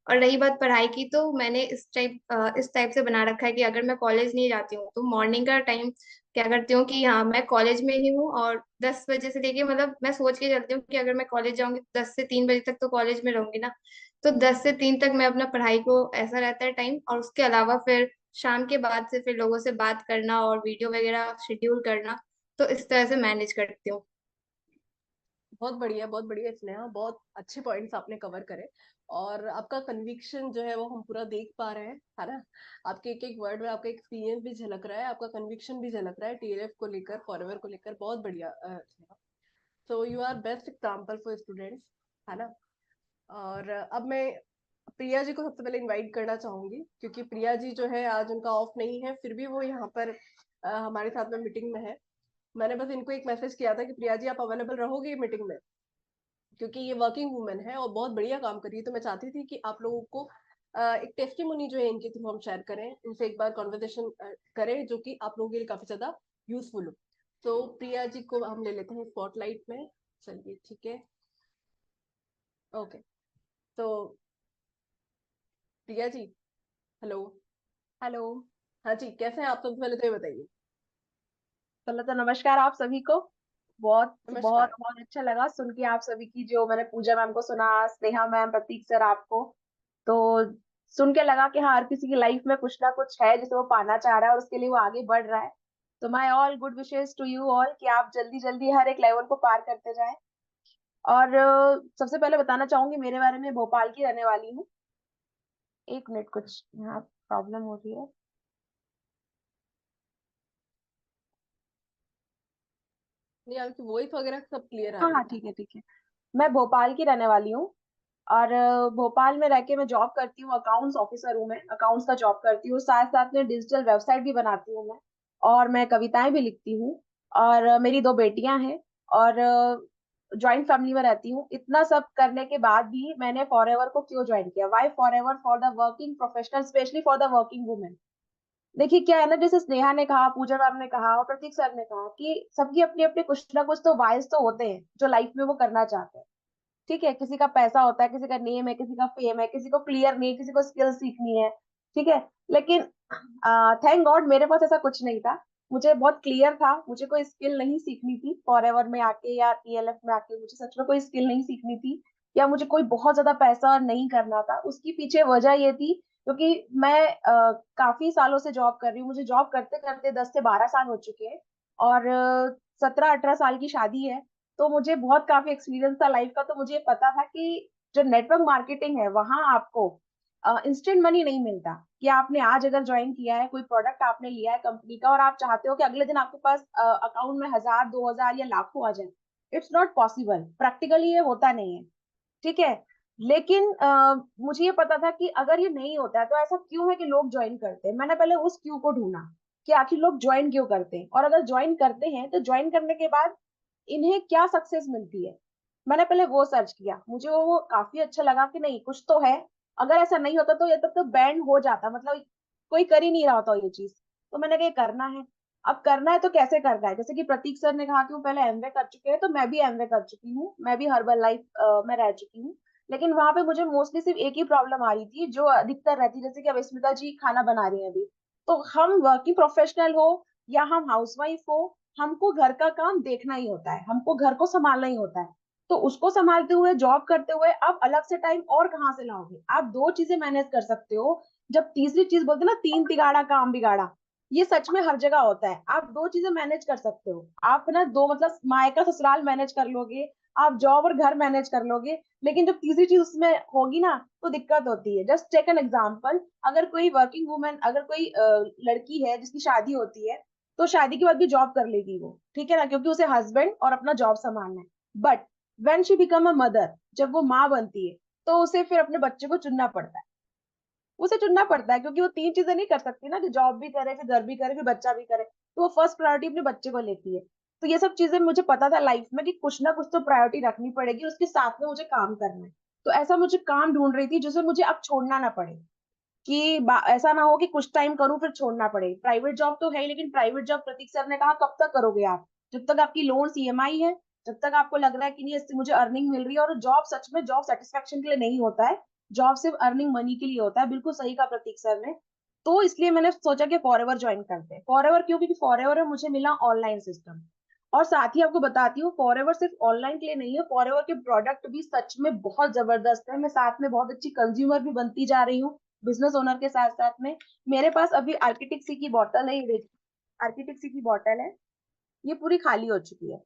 और रही बात पढ़ाई की, तो मैंने इस टाइप से बना रखा है कि अगर मैं कॉलेज नहीं जाती हूँ तो मॉर्निंग का टाइम क्या करती हूँ कि हाँ मैं कॉलेज में ही हूँ। और 10 बजे से लेके मतलब मैं सोच के चलती हूँ कि अगर मैं कॉलेज जाऊंगी तो 10 से 3 बजे तक तो कॉलेज में रहूंगी ना। तो 10 से 3 तक मैं अपना पढ़ाई को ऐसा रहता है टाइम, और उसके अलावा फिर शाम के बाद से फिर लोगों से बात करना और वीडियो वगैरह शेड्यूल करना। तो इस तरह से मैनेज करती हूँ। बहुत बढ़िया स्नेहा, बहुत अच्छे पॉइंट्स आपने कवर करे। और आपका कन्विक्शन जो है वो हम पूरा देख पा रहे हैं, है ना। आपके एक एक वर्ड में आपका एक्सपीरियंस भी झलक रहा है, आपका कन्विक्शन भी झलक रहा है, टीएलएफ को लेकर, फॉरएवर को लेकर। बहुत बढ़िया Sneha. So you are best example for students, है ना। और अब मैं प्रिया जी को सबसे पहले इनवाइट करना चाहूंगी, क्योंकि प्रिया जी जो है आज उनका ऑफ नहीं है, फिर भी वो यहाँ पर हमारे साथ में मीटिंग में है। मैंने बस इनको एक मैसेज किया था कि प्रिया जी आप अवेलेबल रहोगे मीटिंग में, क्योंकि ये वर्किंग वुमेन है और बहुत बढ़िया काम कर रही है। तो मैं चाहती थी कि आप लोगों को एक टेस्टिमोनी जो है इनके थ्रू हम शेयर करें, इनसे एक बार कॉन्वर्सेशन करें, जो कि आप लोगों के लिए काफी ज्यादा यूजफुल हो। तो प्रिया जी को हम ले लेते हैं स्पॉटलाइट में। चलिए ठीक है, ओके। तो प्रिया जी, हेलो। हेलो। हाँ जी, कैसे हैं आप? सबसे पहले तो ये बताइए। पहले तो नमस्कार आप सभी को। बहुत बहुत नमस्कार। बहुत अच्छा लगा सुन के आप सभी की, जो मैंने पूजा मैम को सुना, स्नेहा मैम, प्रतीक सर आपको। तो सुन के लगा कि हाँ, हर किसी की लाइफ में कुछ ना कुछ है जिसे वो पाना चाह रहा है और उसके लिए वो आगे बढ़ रहा है। तो my all good wishes to you all कि आप जल्दी जल्दी हर एक लेवल को पार करते जाएं। और सबसे पहले बताना चाहूंगी मेरे बारे में, भोपाल की रहने वाली हूँ। एक मिनट, कुछ यहाँ प्रॉब्लम हो रही है। नहीं, आपकी वॉइस वगैरह सब क्लियर आ हाँ रही हाँ, है। ठीक है ठीक है। मैं भोपाल की रहने वाली हूँ। और भोपाल में रह के मैं जॉब करती हूँ, अकाउंट्स ऑफिसर हूँ मैं, अकाउंट्स का जॉब करती हूँ, साथ साथ में डिजिटल वेबसाइट भी बनाती हूँ मैं। और मैं कविताएं भी लिखती हूँ। और मेरी दो बेटियां हैं। और जॉइंट फैमिली में रहती हूँ। इतना सब करने के बाद भी मैंने फॉरएवर को क्यों ज्वाइन किया? Why Forever? For the working professional, specially for the working women. देखिए क्या है ना, जैसे स्नेहा ने कहा, पूजा मैम ने कहा और प्रतीक सर ने कहा कि सबकी अपनी अपनी कुछ ना कुछ तो वाइज तो होते हैं जो लाइफ में वो करना चाहते हैं। ठीक है, किसी का पैसा होता है, किसी का नेम है, किसी का फेम है, किसी को क्लियर नहीं, किसी को स्किल सीखनी है। ठीक है। लेकिन थैंक गॉड मेरे पास ऐसा कुछ नहीं था। मुझे बहुत क्लियर था, मुझे कोई स्किल नहीं सीखनी थी फॉरएवर में आके या टीएलएफ में आके, मुझे सच में कोई स्किल नहीं सीखनी थी। या मुझे कोई बहुत ज्यादा पैसा नहीं करना था। उसकी पीछे वजह ये थी क्योंकि मैं काफी सालों से जॉब कर रही हूँ, मुझे जॉब करते करते 10 से 12 साल हो चुके हैं। और 17-18 साल की शादी है। तो मुझे बहुत काफी एक्सपीरियंस था लाइफ का। तो मुझे पता था कि जो नेटवर्क मार्केटिंग है वहां आपको इंस्टेंट मनी नहीं मिलता। कि आपने आज अगर ज्वाइन किया है, कोई प्रोडक्ट आपने लिया है कंपनी का और आप चाहते हो कि अगले दिन आपके पास अकाउंट में 1000, 2000 या लाखों आ जाए। इट्स नॉट पॉसिबल, प्रैक्टिकली ये होता नहीं है। ठीक है। लेकिन मुझे ये पता था कि अगर ये नहीं होता है तो ऐसा क्यों है कि लोग ज्वाइन करते हैं। मैंने पहले उस क्यों को ढूंढा कि आखिर लोग ज्वाइन क्यों करते हैं, और अगर ज्वाइन करते हैं तो ज्वाइन करने के बाद इन्हें क्या सक्सेस मिलती है। मैंने पहले वो सर्च किया, मुझे वो काफी अच्छा लगा कि नहीं, कुछ तो है। अगर ऐसा नहीं होता तो ये तब तो बैंड हो जाता, मतलब कोई कर ही नहीं रहा होता ये चीज। तो मैंने कहा ये करना है। अब करना है तो कैसे करना है? जैसे कि प्रतीक सर ने कहा कि वो पहले एमवे कर चुके हैं, तो मैं भी एमवे कर चुकी हूँ, मैं भी हर्बल लाइफ में रह चुकी हूँ। लेकिन वहां पे मुझे मोस्टली सिर्फ एक ही प्रॉब्लम आ रही थी जो अधिकतर रहती है, जैसे कि अब स्मिता जी खाना बना रही है अभी। तो हम वर्किंग प्रोफेशनल हो या हम हाउसवाइफ हो, हमको घर का काम देखना ही होता है, हमको घर को संभालना ही होता है। तो उसको संभालते हुए, जॉब करते हुए आप अलग से टाइम और कहाँ से लाओगे? आप दो चीजें मैनेज कर सकते हो। जब तीसरी चीज बोलते हैं ना, तीन तिगाड़ा काम बिगाड़ा, ये सच में हर जगह होता है। आप दो चीजें मैनेज कर सकते हो, आप ना दो मतलब मायका ससुराल मैनेज कर लोगे, आप जॉब और घर मैनेज कर लोगे। लेकिन जब तीसरी चीज उसमें होगी ना तो दिक्कत होती है। जस्ट टेक एन एग्जाम्पल, अगर कोई वर्किंग वुमेन, अगर कोई लड़की है जिसकी शादी होती है, तो शादी के बाद भी जॉब कर लेगी वो, ठीक है ना, क्योंकि उसे हस्बैंड और अपना जॉब संभालना है। But when she become a mother, जब वो माँ बनती है, तो उसे फिर अपने बच्चे को चुनना पड़ता है। उसे चुनना पड़ता है क्योंकि वो तीन चीजें नहीं कर सकती ना, कि जॉब भी करे, फिर घर भी करे, फिर बच्चा भी करे। तो वो फर्स्ट प्रायोरिटी अपने बच्चे को लेती है। तो ये सब चीजें मुझे पता था लाइफ में कि कुछ ना कुछ तो प्रायोरिटी रखनी पड़ेगी, उसके साथ में मुझे काम करना है। तो ऐसा मुझे काम ढूंढ रही थी जिसे मुझे अब छोड़ना ना पड़े। कि ऐसा ना हो कि कुछ टाइम करूं फिर छोड़ना पड़े। प्राइवेट जॉब तो है ही, लेकिन प्राइवेट जॉब प्रतीक सर ने कहा कब तक करोगे आप? जब तक आपकी लोन ईएमआई है, जब तक आपको लग रहा है कि नहीं इससे मुझे अर्निंग मिल रही है। और जॉब सच में जॉब सेटिस्फेक्शन के लिए नहीं होता है, जॉब सिर्फ अर्निंग मनी के लिए होता है। बिल्कुल सही कहा प्रतीक सर ने। तो इसलिए मैंने सोचा कि फॉरएवर ज्वाइन करते हैं। फॉरएवर क्यों? क्योंकि फॉरएवर में मुझे मिला ऑनलाइन सिस्टम। और साथ ही आपको बताती हूँ, फॉरएवर सिर्फ ऑनलाइन के लिए नहीं है, फॉरएवर के प्रोडक्ट भी सच में बहुत जबरदस्त है। मैं साथ में बहुत अच्छी कंज्यूमर भी बनती जा रही हूँ बिजनेस ओनर के साथ साथ में। मेरे पास अभी आर्किटेक्ट सी की बॉटल है, ये देखिए, आर्किटेक्ट सी की बॉटल है, ये पूरी खाली हो चुकी है।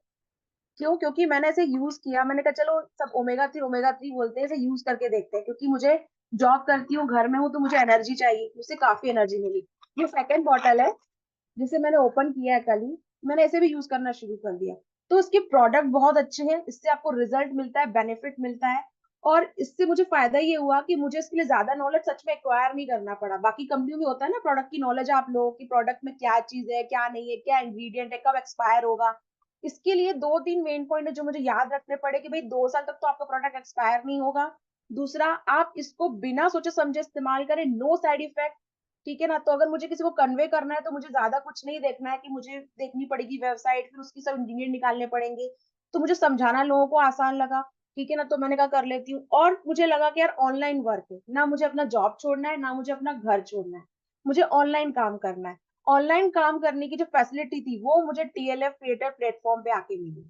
क्यों? क्योंकि मैंने ऐसे यूज किया, मैंने कहा चलो सब ओमेगा 3 बोलते हैं, इसे यूज करके देखते हैं, क्योंकि मुझे जॉब करती हूँ, घर में हूँ, तो मुझे एनर्जी चाहिए, मुझसे काफी एनर्जी मिली। ये सेकंड बॉटल है जिसे मैंने ओपन किया है कल ही, मैंने ऐसे भी यूज करना शुरू कर दिया। तो उसके प्रोडक्ट बहुत अच्छे हैं, इससे आपको रिजल्ट मिलता है, बेनिफिट मिलता है। और इससे मुझे फायदा ये हुआ कि मुझे इसके लिए ज्यादा नॉलेज सच में एक्वायर नहीं करना पड़ा। बाकी कंपनियों में होता है ना, प्रोडक्ट की नॉलेज आप लो कि प्रोडक्ट में क्या चीज है, क्या नहीं है, क्या इंग्रेडिएंट है, कब एक्सपायर होगा। इसके लिए 2-3 मेन पॉइंट है जो मुझे याद रखने पड़े कि भाई 2 साल तक तो आपका प्रोडक्ट एक्सपायर नहीं होगा। दूसरा, आप इसको बिना सोचे समझे इस्तेमाल करें, नो साइड इफेक्ट। ठीक है ना? तो अगर मुझे किसी को कन्वे करना है तो मुझे ज्यादा कुछ नहीं देखना है कि मुझे देखनी पड़ेगी वेबसाइट, फिर उसकी सब इंग्रीडिएंट निकालने पड़ेंगे। तो मुझे समझाना लोगों को आसान लगा। ठीक है ना? तो मैंने कहा कर लेती हूँ। और मुझे लगा कि यार ऑनलाइन वर्क है ना, मुझे अपना जॉब छोड़ना है ना मुझे अपना घर छोड़ना है, मुझे ऑनलाइन काम करना है। ऑनलाइन काम करने की जो फैसिलिटी थी वो मुझे टीएलएफ क्रिएटर प्लेटफॉर्म पे आके मिली।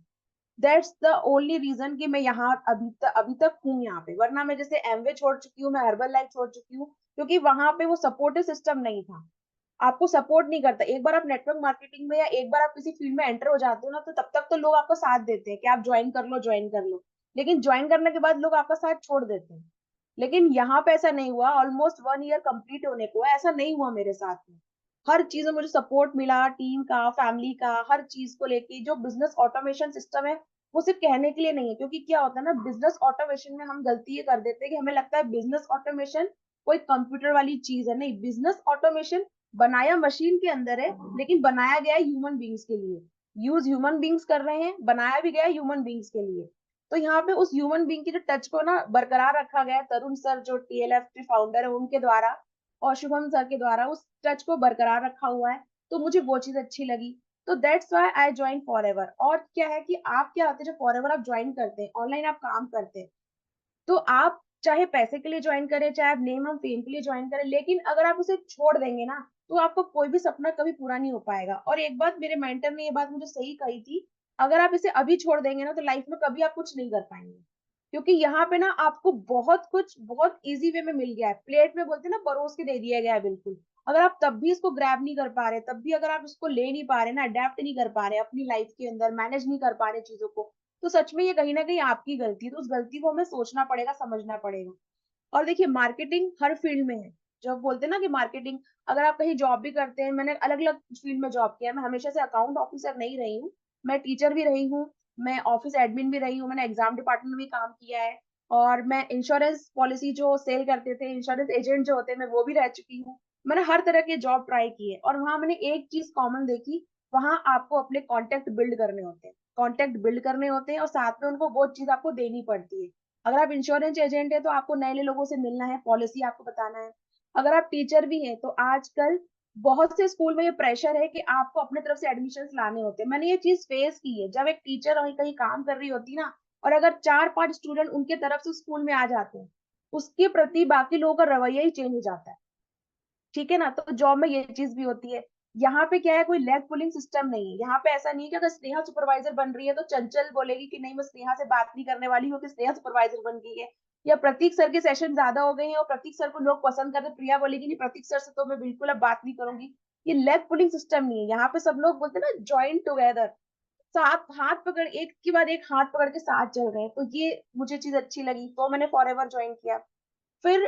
दैट्स द ओनली रीजन कि मैं यहाँ अभी तक हूँ यहाँ पे। वरना मैं जैसे एमवे छोड़ चुकी हूँ, मैं हर्बल लाइफ छोड़ चुकी हूँ, क्योंकि वहां पे वो सपोर्टिव सिस्टम नहीं था। आपको सपोर्ट नहीं करता। एक बार आप नेटवर्क मार्केटिंग में या एक बार आप किसी फील्ड में एंटर हो जाते हो ना, तो तब तक तो लोग आपका साथ देते हैं कि आप ज्वाइन कर लो, ज्वाइन कर लो। लेकिन ज्वाइन करने के बाद लोग आपका साथ छोड़ देते हैं। लेकिन यहाँ पे ऐसा नहीं हुआ। ऑलमोस्ट 1 ईयर कंप्लीट होने को है, ऐसा नहीं हुआ मेरे साथ में। हर चीज में मुझे सपोर्ट मिला, टीम का, फैमिली का, हर चीज को लेके। जो बिजनेस ऑटोमेशन सिस्टम है वो सिर्फ कहने के लिए नहीं है, क्योंकि क्या होता है ना, बिजनेस ऑटोमेशन में हम गलती ये कर देते हैं कि हमें लगता है बिजनेस ऑटोमेशन कोई कंप्यूटर वाली चीज है। नहीं, बिजनेस ऑटोमेशन बनाया मशीन के अंदर है, लेकिन बनाया गया है ह्यूमन बींग्स के लिए। यूज ह्यूमन बींग्स कर रहे हैं, बनाया भी गया है ह्यूमन बींग्स के लिए। तो यहाँ पे उस ह्यूमन बींग की जो टच को ना बरकरार रखा गया है, तरुण सर जो टीएलएफ के फाउंडर है उनके द्वारा और शुभम सर के द्वारा उस टच को बरकरार रखा हुआ है। तो मुझे वो चीज अच्छी लगी। तो that's why I join forever. और क्या है कि आप क्या होते हैं, जब फॉरएवर आप ज्वाइन करते हैं, ऑनलाइन आप काम करते हैं, तो आप चाहे पैसे के लिए ज्वाइन करें, चाहे आप नेम और फेम के लिए ज्वाइन करें, लेकिन अगर आप उसे छोड़ देंगे ना, तो आपका कोई भी सपना कभी पूरा नहीं हो पाएगा। और एक बात मेरे मेंटर ने ये बात मुझे सही कही थी, अगर आप इसे अभी छोड़ देंगे ना, तो लाइफ में कभी आप कुछ नहीं कर पाएंगे। क्योंकि यहाँ पे ना आपको बहुत कुछ बहुत इजी वे में मिल गया है, प्लेट में बोलते हैं ना, परोस के दे दिया गया है बिल्कुल। अगर आप तब भी इसको ग्रैब नहीं कर पा रहे, तब भी अगर आप इसको ले नहीं पा रहे ना, अडेप्ट नहीं कर पा रहे अपनी लाइफ के अंदर, मैनेज नहीं कर पा रहे चीजों को, तो सच में ये कहीं ना कहीं आपकी गलती है। तो उस गलती को हमें सोचना पड़ेगा, समझना पड़ेगा। और देखिए, मार्केटिंग हर फील्ड में है। जब बोलते हैं ना कि मार्केटिंग, अगर आप कहीं जॉब भी करते हैं, मैंने अलग अलग फील्ड में जॉब किया है, मैं हमेशा से अकाउंट ऑफिसर नहीं रही हूँ, मैं टीचर भी रही हूँ, मैं ऑफिस एडमिन भी रही हूँ, मैंने एग्जाम डिपार्टमेंट में भी काम किया है, और मैं इंश्योरेंस पॉलिसी जो सेल करते थे, इंश्योरेंस एजेंट जो होते हैं, मैं वो भी रह चुकी हूँ। मैंने हर तरह के जॉब ट्राई की है, और वहां मैंने एक चीज कॉमन देखी, वहां आपको अपने कॉन्टेक्ट बिल्ड करने होते हैं, कॉन्टेक्ट बिल्ड करने होते हैं, और साथ में उनको वो चीज आपको देनी पड़ती है। अगर आप इंश्योरेंस एजेंट है तो आपको नए नए लोगों से मिलना है, पॉलिसी आपको बताना है। अगर आप टीचर भी हैं तो आजकल बहुत से स्कूल में ये प्रेशर है कि आपको अपने तरफ से एडमिशन लाने होते हैं। मैंने ये चीज फेस की है, जब एक टीचर कहीं कहीं काम कर रही होती ना, और अगर 4-5 स्टूडेंट उनके तरफ से स्कूल में आ जाते हैं, उसके प्रति बाकी लोगों का रवैया ही चेंज हो जाता है। ठीक है ना? तो जॉब में ये चीज भी होती है। यहाँ पे क्या है, कोई लेग पुलिंग सिस्टम नहीं है। यहाँ पे ऐसा नहीं है कि अगर स्नेहा सुपरवाइजर बन रही है तो चंचल बोलेगी कि नहीं, मैं स्नेहा से बात नहीं करने वाली हूँ कि स्नेहा सुपरवाइजर बन गई है। या प्रतीक सर के सेशन ज्यादा हो गए हैं और प्रतीक सर को लोग पसंद करते, प्रिया बोलेगी नहीं, प्रतीक सर से तो मैं बिल्कुल अब बात नहीं करूंगी। ये लेग पुलिंग सिस्टम नहीं है। यहाँ पे सब लोग बोलते हैं ना, ज्वाइन टुगेदर, साथ हाथ पकड़, एक के बाद एक हाथ पकड़ के साथ चल रहे हैं। तो ये मुझे चीज अच्छी लगी, तो मैंने फॉरएवर ज्वाइन किया। फिर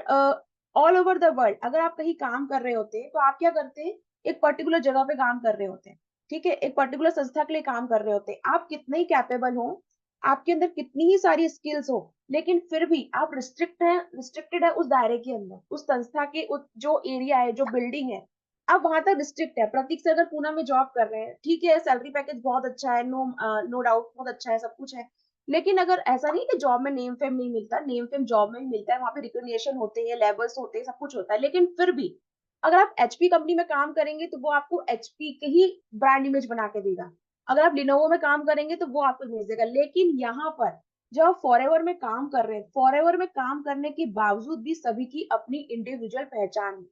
ऑल ओवर द वर्ल्ड अगर आप कहीं काम कर रहे होते हैं तो आप क्या करते हैं, एक पर्टिकुलर जगह पे काम कर रहे होते हैं। ठीक है, एक पर्टिकुलर संस्था के लिए काम कर रहे होते हैं। आप कितने ही कैपेबल हो, आपके अंदर कितनी ही सारी स्किल्स हो, लेकिन फिर भी आप रिस्ट्रिक्टेड है उस दायरे के अंदर, उस संस्था के जो एरिया है, जो बिल्डिंग है, आप वहां तक रिस्ट्रिक्ट है। प्रतीक से अगर पूना में जॉब कर रहे हैं, ठीक है, सैलरी पैकेज बहुत अच्छा है, नो डाउट बहुत अच्छा है, सब कुछ है। लेकिन अगर ऐसा नहीं कि जॉब में नेम फेम नहीं मिलता, नेम फेम जॉब में भी मिलता है, वहां पे रिकग्निशन होते हैं, लेवल्स होते हैं, सब कुछ होता है। लेकिन फिर भी अगर आप एचपी कंपनी में काम करेंगे तो वो आपको एचपी के ही ब्रांड इमेज बना के देगा। अगर आप लिनोवो में काम करेंगे तो वो आपको इमेज देगा। लेकिन यहाँ पर जब आप फॉरएवर में काम कर रहे हैं, फॉरएवर में काम करने के बावजूद भी सभी की अपनी इंडिविजुअल पहचान है।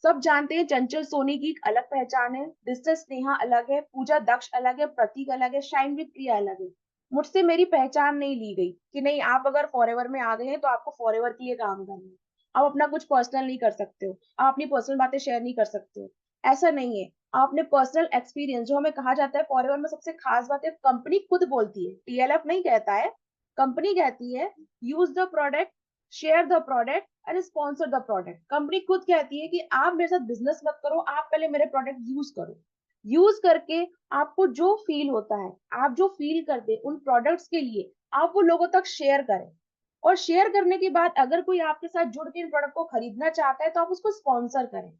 सब जानते हैं चंचल सोनी की एक अलग पहचान है, डिस्टेंस स्नेहा अलग है, पूजा दक्ष अलग है, प्रतीक अलग है, शाइन विद प्रिया अलग है। मुझसे मेरी पहचान नहीं ली गई कि नहीं, आप अगर फॉरएवर में आ गए हैं तो आपको फॉरएवर के लिए काम करना है, आप अपना कुछ पर्सनल नहीं कर सकते हो, आप अपनी पर्सनल बातें शेयर नहीं कर सकते हो। ऐसा नहीं है। आपने पर्सनल एक्सपीरियंस, जो हमें कहा जाता है फॉरएवर में सबसे खास बात है कंपनी खुद बोलती है, टीएलएफ नहीं कहता है, कंपनी कहती है use the product, share the product and sponsor the product. Company खुद कहती है कि आप मेरे साथ बिजनेस मत करो, आप पहले मेरे प्रोडक्ट यूज करो, यूज करके आपको जो फील होता है, आप जो फील करते हैं उन प्रोडक्ट्स के लिए, आप वो लोगों तक शेयर करें। और शेयर करने के बाद अगर कोई आपके साथ जुड़ के इन प्रोडक्ट को खरीदना चाहता है तो आप उसको स्पॉन्सर करें।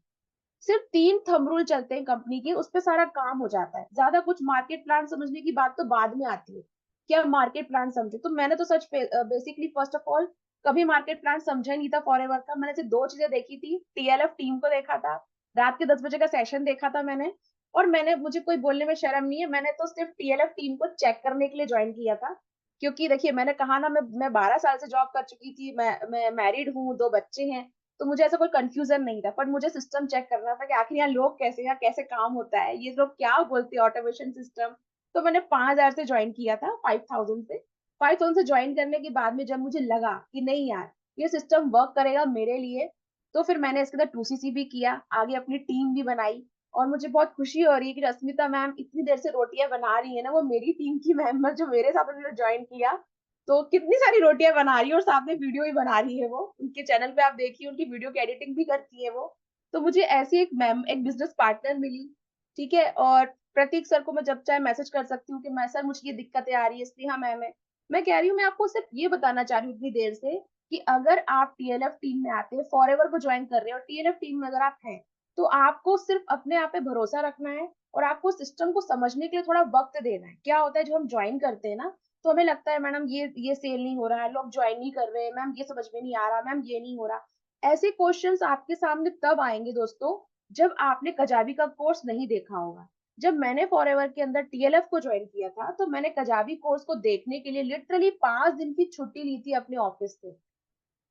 सिर्फ 3 थंब रूल चलते हैं कंपनी के, उस पे सारा काम हो जाता है। ज्यादा कुछ मार्केट प्लान समझने की बात तो बाद में आती है कि आप मार्केट प्लान समझे। तो मैंने तो सच बेसिकली फर्स्ट ऑफ ऑल कभी मार्केट प्लान समझा ही नहीं था फॉरएवर का। मैंने सिर्फ 2 चीजें देखी थी, टीएलएफ टीम को देखा था, रात के 10 बजे का सेशन देखा था मैंने, और मैंने, मुझे कोई बोलने में शर्म नहीं है, मैंने तो सिर्फ टीएलएफ टीम को चेक करने के लिए ज्वाइन किया था। क्योंकि देखिए मैंने कहा ना, मैं 12 साल से जॉब कर चुकी थी, मैं मैरिड हूँ, 2 बच्चे हैं, तो मुझे ऐसा कोई कंफ्यूजन नहीं था, पर मुझे सिस्टम चेक करना था कि आखिर यहाँ लोग कैसे, यहाँ कैसे काम होता है, ये लोग क्या बोलते हैं ऑटोमेशन सिस्टम। तो मैंने 5,000 से ज्वाइन किया था, 5,000 से। 5,000 से ज्वाइन करने के बाद में जब मुझे लगा कि नहीं यार ये सिस्टम वर्क करेगा मेरे लिए, तो फिर मैंने इसके अंदर 2CC भी किया, आगे अपनी टीम भी बनाई। और मुझे बहुत खुशी हो रही है कि रश्मिता मैम इतनी देर से रोटियां बना रही है ना, वो मेरी टीम की मेंबर जो मेरे साथ उन्होंने ज्वाइन किया, तो कितनी सारी रोटियां बना रही है और साथ में वीडियो भी बना रही है। वो उनके चैनल पे आप देखिए, उनकी वीडियो की एडिटिंग भी करती है वो। तो मुझे ऐसी एक मैम, एक बिजनेस पार्टनर मिली, ठीक है। और प्रतीक सर को मैं जब चाहे मैसेज कर सकती हूँ कि मैं सर मुझे ये दिक्कतें आ रही है, स्नेहा मैम है। मैं कह रही हूँ, मैं आपको सिर्फ ये बताना चाह रही हूँ इतनी देर से कि अगर आप टीएलएफ टीम में आते हैं, फॉरएवर को ज्वाइन कर रहे हैं और टीएलएफ टीम में अगर आप हैं, तो आपको सिर्फ अपने आप पे भरोसा रखना है और आपको सिस्टम को समझने के लिए थोड़ा वक्त देना है। क्या होता है, जो हम ज्वाइन करते हैं ना, तो हमें लगता है मैडम ये सेल नहीं हो रहा है, लोग ज्वाइन नहीं कर रहे हैं, मैम ये समझ में नहीं आ रहा, मैम ये नहीं हो रहा। ऐसे क्वेश्चंस आपके सामने तब आएंगे दोस्तों जब आपने कजाबी का कोर्स नहीं देखा होगा। जब मैंने फॉरएवर के अंदर टीएलएफ को ज्वाइन किया था, तो मैंने कजाबी कोर्स को देखने के लिए लिटरली 5 दिन की छुट्टी ली थी अपने ऑफिस से।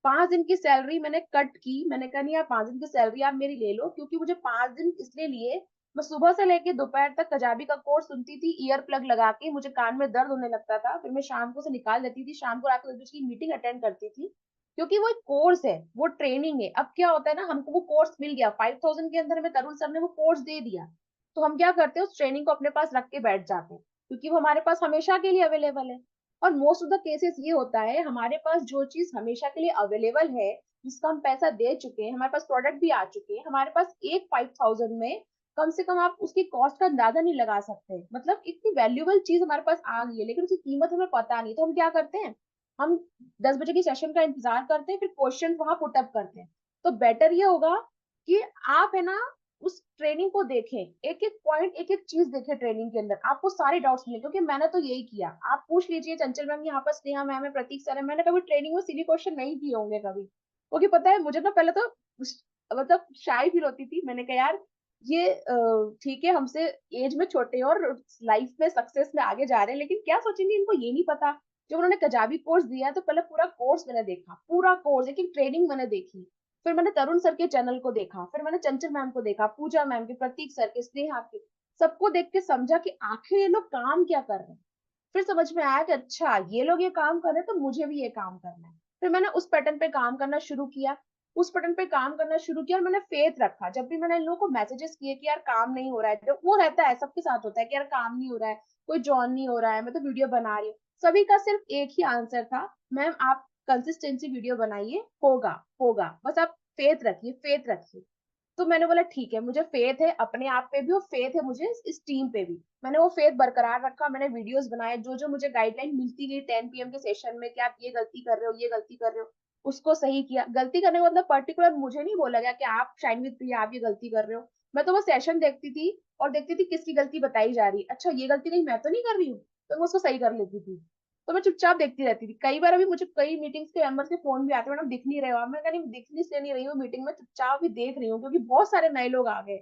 5 दिन की सैलरी मैंने कट की, मैंने कहा नहीं यार 5 दिन की सैलरी आप मेरी ले लो, क्योंकि मुझे 5 दिन इसलिए लिए, मैं सुबह से लेके दोपहर तक कजाबी का कोर्स सुनती थी ईयर प्लग लगा के, मुझे कान में दर्द होने लगता था, फिर मैं शाम को से निकाल देती थी, शाम को रात को 10 बजे की मीटिंग अटेंड करती थी, क्योंकि वो एक कोर्स है, वो ट्रेनिंग है। अब क्या होता है ना, हमको वो कोर्स मिल गया 5,000 के अंदर, हमें तरुण सर ने वो कोर्स दे दिया, तो हम क्या करते हैं, उस ट्रेनिंग को अपने पास रख के बैठ जाते हैं, क्योंकि वो हमारे पास हमेशा के लिए अवेलेबल है। और मोस्ट ऑफ द केसेस ये होता है, हमारे पास जो चीज हमेशा के लिए अवेलेबल है, जिसका हम पैसा दे चुके हैं, हमारे पास प्रोडक्ट भी आ चुके हैं, हमारे पास एक 5,000 में कम से कम आप उसकी कॉस्ट का अंदाजा नहीं लगा सकते। मतलब इतनी वैल्यूएबल चीज हमारे पास आ गई है, लेकिन उसकी कीमत हमें पता नहीं, तो हम क्या करते हैं, हम 10 बजे की सेशन का इंतजार करते हैं, फिर क्वेश्चन वहां पुटअप करते हैं। तो बेटर ये होगा कि आप है ना उस ट्रेनिंग को देखें, एक एक पॉइंट, एक एक चीज देखें ट्रेनिंग के अंदर, आपको सारे डाउट्स मिले, क्योंकि मैंने तो यही किया। आप पूछ लीजिए चंचल मैम यहाँ पर, स्नेहा मैम है, प्रतीक सर है, मैंने कभी ट्रेनिंग में सिली क्वेश्चन नहीं किए होंगे कभी, क्योंकि पता है मुझे ना पहले तो मतलब शाई फील होती थी। मैंने कहा यार ये ठीक है हमसे एज में छोटे और लाइफ में सक्सेस में आगे जा रहे हैं, लेकिन क्या सोचेंगे, इनको ये नहीं पता। जब उन्होंने कजाबी कोर्स दिया तो पहले पूरा कोर्स मैंने देखा, पूरा कोर्स, एक एक ट्रेनिंग मैंने देखी, फिर मैंने तरुण सर के चैनल को देखा, फिर मैंने चंचल मैम को देखा, पूजा मैम के, प्रतीक सर के, स्नेहा के, सबको देख के समझा कि आखिर ये लोग काम क्या कर रहे हैं। फिर समझ में आया कि अच्छा ये लोग ये काम कर रहे हैं तो मुझे भी ये काम करना है। फिर मैंने उस पैटर्न पे काम करना शुरू किया, उस पैटर्न पे काम करना शुरू किया, और मैंने फेथ रखा। जब भी मैंने इन लोगों को मैसेजेस किए कि यार काम नहीं हो रहा है, जब वो रहता है सबके साथ होता है कि यार काम नहीं हो रहा है, कोई जॉन नहीं हो रहा है, मैं तो वीडियो बना रही हूँ, सभी का सिर्फ एक ही आंसर था, मैम आप कंसिस्टेंसी वीडियो बनाइए, होगा होगा, बस आप फेथ रखिए, फेथ रखिए। तो मैंने बोला ठीक है, मुझे फेथ है अपने आप पे भी और फेथ है मुझे इस टीम पे भी। मैंने वो फेथ बरकरार रखा, मैंने वीडियोस बनाए, जो जो मुझे गाइडलाइन मिलती गई 10 PM के सेशन में कि आप ये गलती कर रहे हो, ये गलती कर रहे हो, उसको सही किया। गलती करने का मतलब पर्टिकुलर मुझे नहीं बोला गया कि आप शाइन विद प्रिया आप ये गलती कर रहे हो, मैं तो वो सेशन देखती थी और देखती थी किसकी गलती बताई जा रही है, अच्छा ये गलती नहीं मैं तो नहीं कर रही हूँ, तो मैं उसको सही कर लेती थी। तो मैं चुपचाप देखती रहती थी। कई बार अभी मुझे कई मीटिंग्स के मेंबर्स के फोन भी आते हैं, मैडम दिख नहीं रहे हो आप। मैं कहीं दिख इसलिए नहीं रही हूँ मीटिंग में, चुपचाप भी देख रही हूँ, क्योंकि बहुत सारे नए लोग आ गए,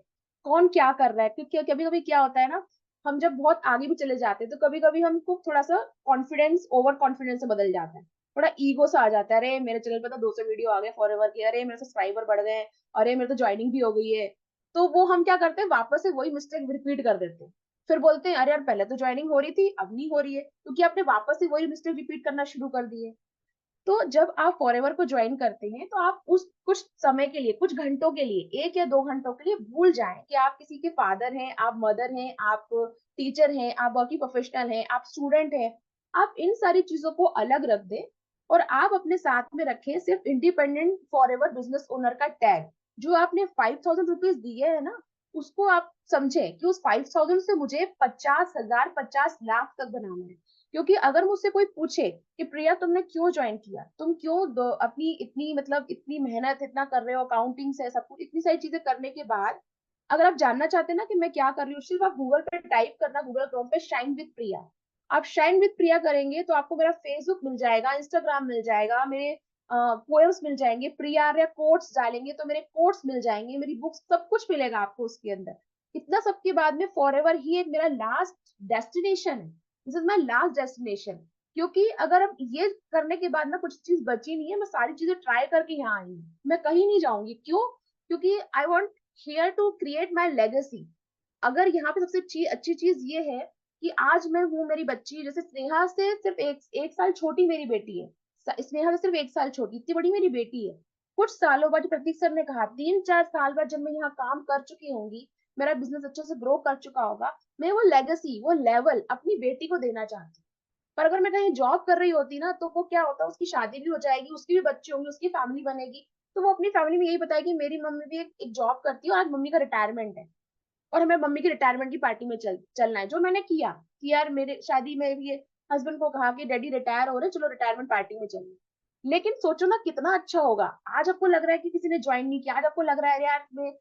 कौन क्या कर रहा है। क्योंकि कभी कभी क्या होता है ना, हम जब बहुत आगे भी चले जाते हैं तो कभी कभी हमको थोड़ा सा कॉन्फिडेंस ओवर कॉन्फिडेंस से बदल जाता है, थोड़ा ईगो सा आ जाता है, अरे मेरे चैनल पे तो 200 वीडियो आ गए फॉरएवर के, अरे मेरे सब्सक्राइबर बढ़ गए, अरे मेरे तो ज्वाइनिंग भी हो गई है। तो वो हम क्या करते हैं, वापस से वही मिस्टेक रिपीट कर देते हैं। फिर बोलते हैं अरे यार पहले तो ज्वाइनिंग हो रही थी अब नहीं हो रही है, क्योंकि आपने वापस से वही मिस्टेक रिपीट करना शुरू कर दी है। तो जब आप फॉरएवर को ज्वाइन करते हैं तो आप उस कुछ समय के लिए, कुछ घंटों के लिए, 1 या 2 घंटों के लिए भूल जाएं कि आप किसी के फादर हैं, आप मदर हैं, आप टीचर हैं, आप वर्किंग प्रोफेशनल हैं, आप स्टूडेंट हैं। आप इन सारी चीजों को अलग रख दें और आप अपने साथ में रखें सिर्फ इंडिपेंडेंट फॉरएवर बिजनेस ओनर का टैग। जो आपने 5,000 रुपीज दिए है ना, उसको आप समझें कि उस 5,000 से मुझे 50,000, 50 लाख तक बनाना है। क्योंकि अगर मुझसे कोई पूछे कि प्रिया तुमने क्यों ज्वाइन किया, तुम क्यों अपनी इतनी मतलब इतनी मेहनत इतना कर रहे हो, अकाउंटिंग से सब कुछ इतनी सारी चीजें करने के बाद अगर आप जानना चाहते हैं ना कि मैं क्या कर रही हूँ, सिर्फ आप गूगल पे टाइप करना, गूगल क्रोम पे शाइन विद प्रिया। आप शाइन विद प्रिया करेंगे तो आपको मेरा फेसबुक मिल जाएगा, इंस्टाग्राम मिल जाएगा, मेरे पोएम्स मिल जाएंगे, प्रिया या कोट्स डालेंगे तो मेरे कोट्स मिल जाएंगे, मेरी बुक्स, सब कुछ मिलेगा आपको उसके अंदर। इतना सबके बाद में फॉरएवर ही एक मेरा लास्ट डेस्टिनेशन है। This is my last destination. क्योंकि अगर अब ये करने के बाद ना कुछ चीज बची नहीं है, मैं सारी चीजें ट्राई करके यहाँ आई हूँ, मैं कहीं नहीं जाऊंगी। क्यों? क्योंकि I want here to create my legacy. अगर यहाँ पे सबसे अच्छी चीज ये है कि आज मैं हूँ, मेरी बच्ची जैसे स्नेहा से सिर्फ एक साल छोटी मेरी बेटी है, स्नेहा से सिर्फ 1 साल छोटी, इतनी बड़ी मेरी बेटी है। कुछ सालों बाद प्रतीक सर ने कहा 3-4 साल बाद जब मैं यहाँ काम कर चुकी होंगी, मेरा बिजनेस अच्छे से ग्रो कर चुका होगा, मैं वो लेगेसी, वो लेवल अपनी बेटी को देना चाहती हूँ। पर अगर मैं कहीं जॉब कर रही होती ना, तो वो क्या होता, उसकी शादी भी हो जाएगी, उसकी भी बच्चे होंगे, उसकी फैमिली बनेगी, तो वो अपनी फैमिली में यही बताएगी मेरी मम्मी भी एक जॉब करती है और आज मम्मी का रिटायरमेंट है और हमें मम्मी की रिटायरमेंट की पार्टी में चलना है। जो मैंने किया कि यार मेरे शादी में भी हस्बैंड को कहा कि डैडी रिटायर हो रहे, चलो रिटायरमेंट पार्टी में चलिए। लेकिन सोचो ना कितना अच्छा होगा। आज आपको लग रहा है कि किसी ने ज्वाइन नहीं किया, आज आपको लग रहा है यार मैं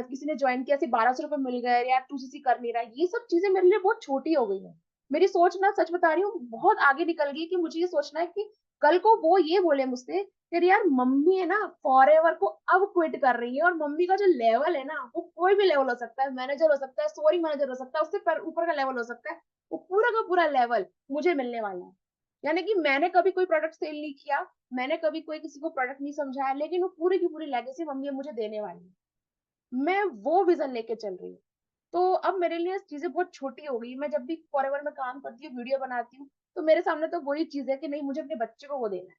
किसी ने ज्वाइन किया, सिर्फ 1,200 रुपए मिल गए यार, 2cc कर नहीं रहा। ये सब चीजें मेरे लिए बहुत छोटी हो गई है। मेरी सोच ना, सच बता रही हूँ, बहुत आगे निकल गई कि मुझे ये सोचना है कि कल को वो ये बोले मुझसे कि यार मम्मी है ना फॉरएवर को अब क्विट कर रही है, और मम्मी का जो लेवल है ना, वो कोई भी लेवल हो सकता है, मैनेजर हो सकता है, सोरी मैनेजर हो सकता है, उससे पर ऊपर का लेवल हो सकता है, वो पूरा का पूरा लेवल मुझे मिलने वाला है। यानी कि मैंने कभी कोई प्रोडक्ट सेल नहीं किया, मैंने कभी कोई किसी को प्रोडक्ट नहीं समझाया, लेकिन वो पूरी की पूरी लेगेसी मम्मी मुझे देने वाली है। मैं वो विजन लेके चल रही हूँ। तो अब मेरे लिए चीजें बहुत छोटी हो गई। मैं जब भी फॉरएवर में काम करती हूँ, वीडियो बनाती हूँ, तो मेरे सामने तो वही चीज है कि नहीं, मुझे अपने बच्चे को वो देना है।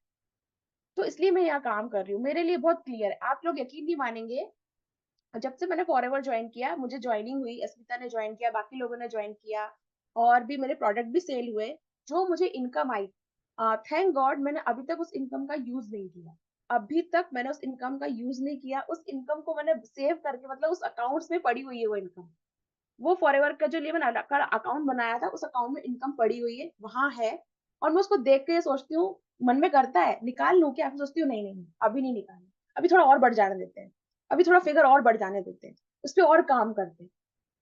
तो इसलिए मैं यहाँ काम कर रही हूँ। मेरे लिए बहुत क्लियर है। आप लोग यकीन नहीं मानेंगे, जब से मैंने फॉरएवर ज्वाइन किया, मुझे ज्वाइनिंग हुई, अस्मिता ने ज्वाइन किया, बाकी लोगों ने ज्वाइन किया, और भी मेरे प्रोडक्ट भी सेल हुए, जो मुझे इनकम आई, थैंक गॉड मैंने अभी तक उस इनकम का यूज नहीं किया। अभी तक मैंने उस इनकम का यूज नहीं किया। उस इनकम को मैंने सेव करके, मतलब उस अकाउंट्स में पड़ी हुई है वो इनकम। वो फॉरएवर का जो लिए मैंने अकाउंट बनाया था, उस अकाउंट में इनकम पड़ी हुई है, वहां है। और मैं उसको देख के सोचती हूँ, मन में करता है निकाल लूं क्या, फिर सोचती हूँ नहीं नहीं, अभी नहीं निकालना, अभी थोड़ा और बढ़ जाने देते हैं, अभी थोड़ा फिगर और बढ़ जाने देते हैं, उस पर और काम करते हैं।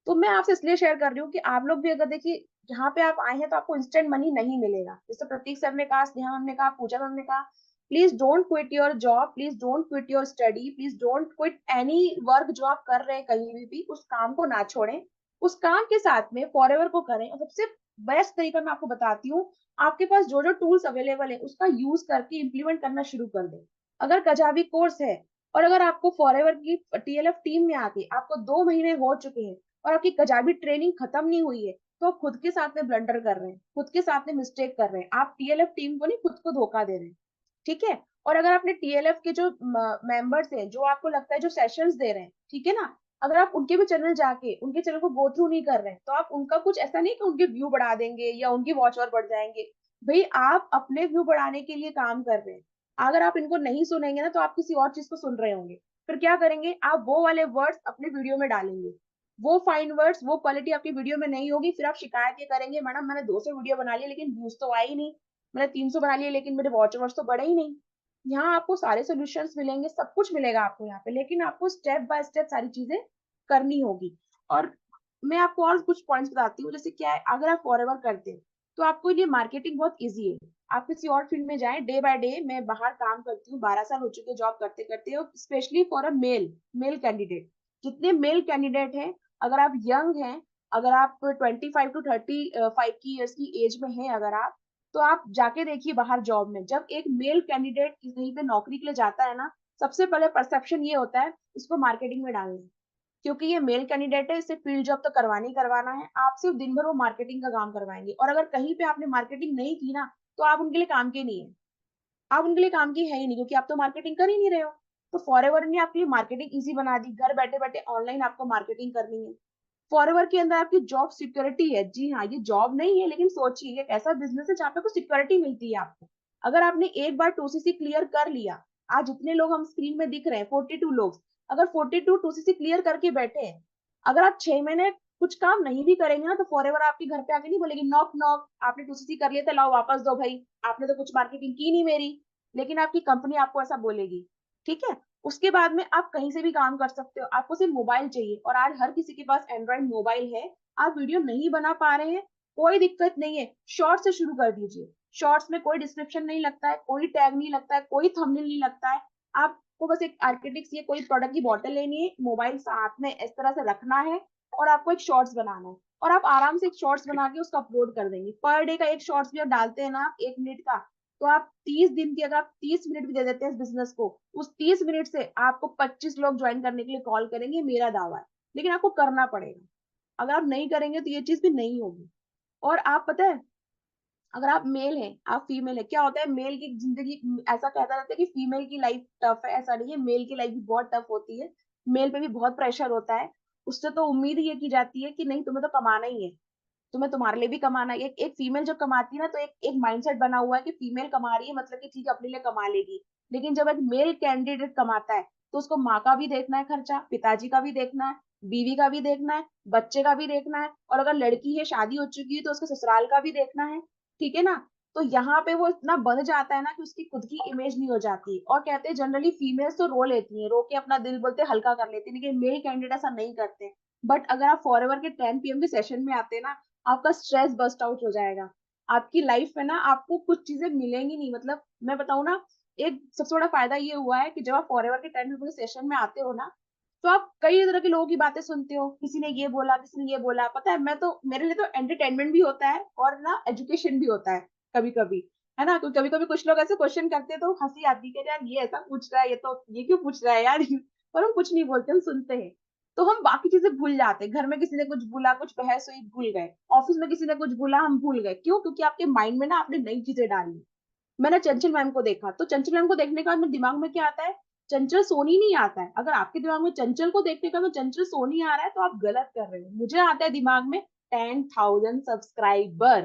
तो मैं आपसे इसलिए शेयर कर रही हूँ कि आप लोग भी अगर देखिए, यहाँ पे आप आए हैं तो आपको इंस्टेंट मनी नहीं मिलेगा। जैसे प्रतीक सर ने कहा, स्नेहा मैम ने कहा, पूजा मैम ने कहा, please don't quit your job, please don't quit your study, please don't quit any work जो आप कर रहे हैं कहीं भी उस काम को ना छोड़ें। उस काम के साथ में फॉरएवर को करें। और सबसे बेस्ट तरीका मैं आपको बताती हूँ, आपके पास जो जो टूल्स अवेलेबल है उसका यूज करके इम्प्लीमेंट करना शुरू कर दें। अगर कजावी कोर्स है, और अगर आपको फॉरएवर की टीएलएफ टीम में आके आपको 2 महीने हो चुके हैं और आपकी कजाबी ट्रेनिंग खत्म नहीं हुई है, तो आप खुद के साथ में ब्लंडर कर रहे हैं, खुद के साथ में मिस्टेक कर रहे हैं, आप टीएलएफ टीम को नहीं, खुद को धोखा दे रहे हैं। ठीक है? और अगर आपने टीएलएफ के जो मेंबर्स हैं, जो आपको लगता है जो सेशंस दे रहे हैं, ठीक है ना, अगर आप उनके भी चैनल जाके उनके चैनल को गो थ्रू नहीं कर रहे हैं, तो आप उनका कुछ ऐसा नहीं कि उनके व्यू बढ़ा देंगे या उनकी वॉच आवर बढ़ जाएंगे। भाई आप अपने व्यू बढ़ाने के लिए काम कर रहे हैं। अगर आप इनको नहीं सुनेंगे ना, तो आप किसी और चीज को सुन रहे होंगे। फिर क्या करेंगे आप, वो वाले वर्ड्स अपने वीडियो में डालेंगे, वो फाइन वर्ड्स, वो क्वालिटी आपकी वीडियो में नहीं होगी। फिर आप शिकायत ये करेंगे, मैडम मैंने 200 वीडियो बना लिया लेकिन व्यूज तो आए ही नहीं, मैंने 300 बना लिया लेकिन मेरे वॉच आवर्स तो बढ़े ही नहीं। यहाँ आपको सारे सोल्यूशंस मिलेंगे, सब कुछ मिलेगा आपको यहाँ पे, लेकिन आपको स्टेप बाय स्टेप सारी चीजें करनी होगी। और मैं आपको और कुछ पॉइंट्स बताती हूँ। जैसे क्या है, अगर आप फॉरएवर करते हैं तो आपको लिए मार्केटिंग बहुत ईजी है। आप किसी और फील्ड में जाएं, डे बाय डे मैं बाहर काम करती हूँ, 12 साल हो चुके जॉब करते करते, और specially for a male candidate. जितने मेल कैंडिडेट हैं, अगर आप यंग हैं, अगर आप 25 to 35 की ईयर्स की एज में हैं, अगर आप, तो आप जाके देखिए बाहर जॉब में, जब एक मेल कैंडिडेट कहीं पे नौकरी के लिए जाता है ना, सबसे पहले परसेप्शन ये होता है इसको मार्केटिंग में डालना है। क्योंकि ये मेल कैंडिडेट है, इसे फील्ड जॉब तो करवाना ही करवाना है, आप सिर्फ दिन भर वो मार्केटिंग का काम करवाएंगे। और अगर कहीं पे आपने मार्केटिंग नहीं की ना, तो आप उनके लिए काम के नहीं है। आप उनके लिए काम की है ही नहीं, क्योंकि आप तो मार्केटिंग कर ही नहीं रहे हो। तो फॉरएवर ने आपके लिए मार्केटिंग इजी बना दी, घर बैठे बैठे ऑनलाइन आपको मार्केटिंग करनी है। फॉरएवर के अंदर आपकी जॉब सिक्योरिटी है। जी हाँ, ये जॉब नहीं है, लेकिन सोचिए ये एक ऐसा बिजनेस है जहाँ पे कुछ सिक्योरिटी मिलती है आपको। अगर आपने एक बार 2cc क्लियर कर लिया, आज जितने लोग हम स्क्रीन में दिख रहे हैं 42 लोग, अगर 42 2cc क्लियर करके बैठे हैं, अगर आप 6 महीने कुछ काम नहीं भी करेंगे ना, तो फॉरएवर आपके घर पे आके नहीं बोलेगी नॉक नॉक, आपने 2cc कर लिया था, लाओ वापस दो भाई, आपने तो कुछ मार्केटिंग की नहीं मेरी। लेकिन आपकी कंपनी आपको ऐसा बोलेगी। ठीक है। उसके बाद में आप कहीं से भी काम कर सकते हो, आपको सिर्फ मोबाइल चाहिए, और आज हर किसी के पास एंड्रॉइड मोबाइल है। आप वीडियो नहीं बना पा रहे हैं, कोई दिक्कत नहीं है, शॉर्ट से शुरू कर दीजिए। शॉर्ट्स में कोई डिस्क्रिप्शन नहीं लगता है, कोई टैग नहीं लगता है, कोई थंबनेल नहीं लगता है। आपको बस एक आर्किटेक्ट या कोई प्रोडक्ट की बॉटल लेनी है, मोबाइल साथ में इस तरह से रखना है, और आपको एक शॉर्ट्स बनाना है, और आप आराम से एक शॉर्ट्स बना के उसको अपलोड कर देंगे। पर डे का एक शॉर्ट्स भी आप डालते हैं ना, 1 मिनट का, तो आप 30 दिन की, अगर आप 30 मिनट भी दे देते हैं इस बिजनेस को, उस 30 मिनट से आपको 25 लोग ज्वाइन करने के लिए कॉल करेंगे, मेरा दावा है। लेकिन आपको करना पड़ेगा, अगर आप नहीं करेंगे तो ये चीज भी नहीं होगी। और आप पता है, अगर आप मेल हैं, आप फीमेल है, क्या होता है मेल की जिंदगी, ऐसा कहता रहता है कि फीमेल की लाइफ टफ है, ऐसा नहीं है, मेल की लाइफ भी बहुत टफ होती है। मेल पे भी बहुत प्रेशर होता है। उससे तो उम्मीद ये की जाती है कि नहीं, तुम्हें तो कमाना ही है, तुम्हें तुम्हारे लिए भी कमाना है। एक फीमेल जब कमाती है ना, तो एक एक माइंडसेट बना हुआ है कि फीमेल कमा रही है मतलब कि ठीक है अपने लिए कमा लेगी। लेकिन जब एक मेल कैंडिडेट कमाता है, तो उसको माँ का भी देखना है खर्चा, पिताजी का भी देखना है, बीवी का भी देखना है, बच्चे का भी देखना है, और अगर लड़की है शादी हो चुकी है तो उसके ससुराल का भी देखना है। ठीक है ना। तो यहाँ पे वो इतना बढ़ जाता है ना कि उसकी खुद की इमेज नहीं हो जाती, और कहते हैं जनरली फीमेल्स तो रो लेती हैं, रो के अपना दिल बोलते हल्का कर लेती है, लेकिन मेल कैंडिडेट ऐसा नहीं करते। बट अगर आप फॉरएवर के 10 PM के सेशन में आते हैं ना, आपका स्ट्रेस बस्ट आउट हो जाएगा। आपकी लाइफ में ना आपको कुछ चीजें मिलेंगी नहीं, मतलब मैं बताऊं ना, एक सबसे बड़ा फायदा ये हुआ है कि जब आप फॉरएवर के 10 पीपल के सेशन में आते हो ना, तो आप कई तरह के लोगों की बातें सुनते हो, किसी ने ये बोला, किसी ने ये बोला। पता है, मैं तो, मेरे लिए तो एंटरटेनमेंट भी होता है और ना एजुकेशन भी होता है कभी कभी, है ना। कभी कभी कुछ लोग ऐसे क्वेश्चन करते हैं तो हंसी आती है कि यार ये ऐसा पूछ रहा है, ये तो ये क्यों पूछ रहा है यार और हम कुछ नहीं बोलते, हम सुनते हैं। तो हम बाकी चीजें भूल जाते हैं, घर में किसी ने कुछ बोला, कुछ बहस हुई, भूल गए, ऑफिस में किसी ने कुछ बोला, हम भूल गए। क्यों? क्योंकि आपके माइंड में ना आपने नई चीजें डाली। मैंने चंचल मैम को देखा, तो चंचल मैम को देखने के बाद मेरे दिमाग में क्या आता है, चंचल सोनी नहीं आता है। अगर आपके दिमाग में चंचल को देखने का तो चंचल सोनी आ रहा है, तो आप गलत कर रहे हो। मुझे आता है दिमाग में 10,000 सब्सक्राइबर,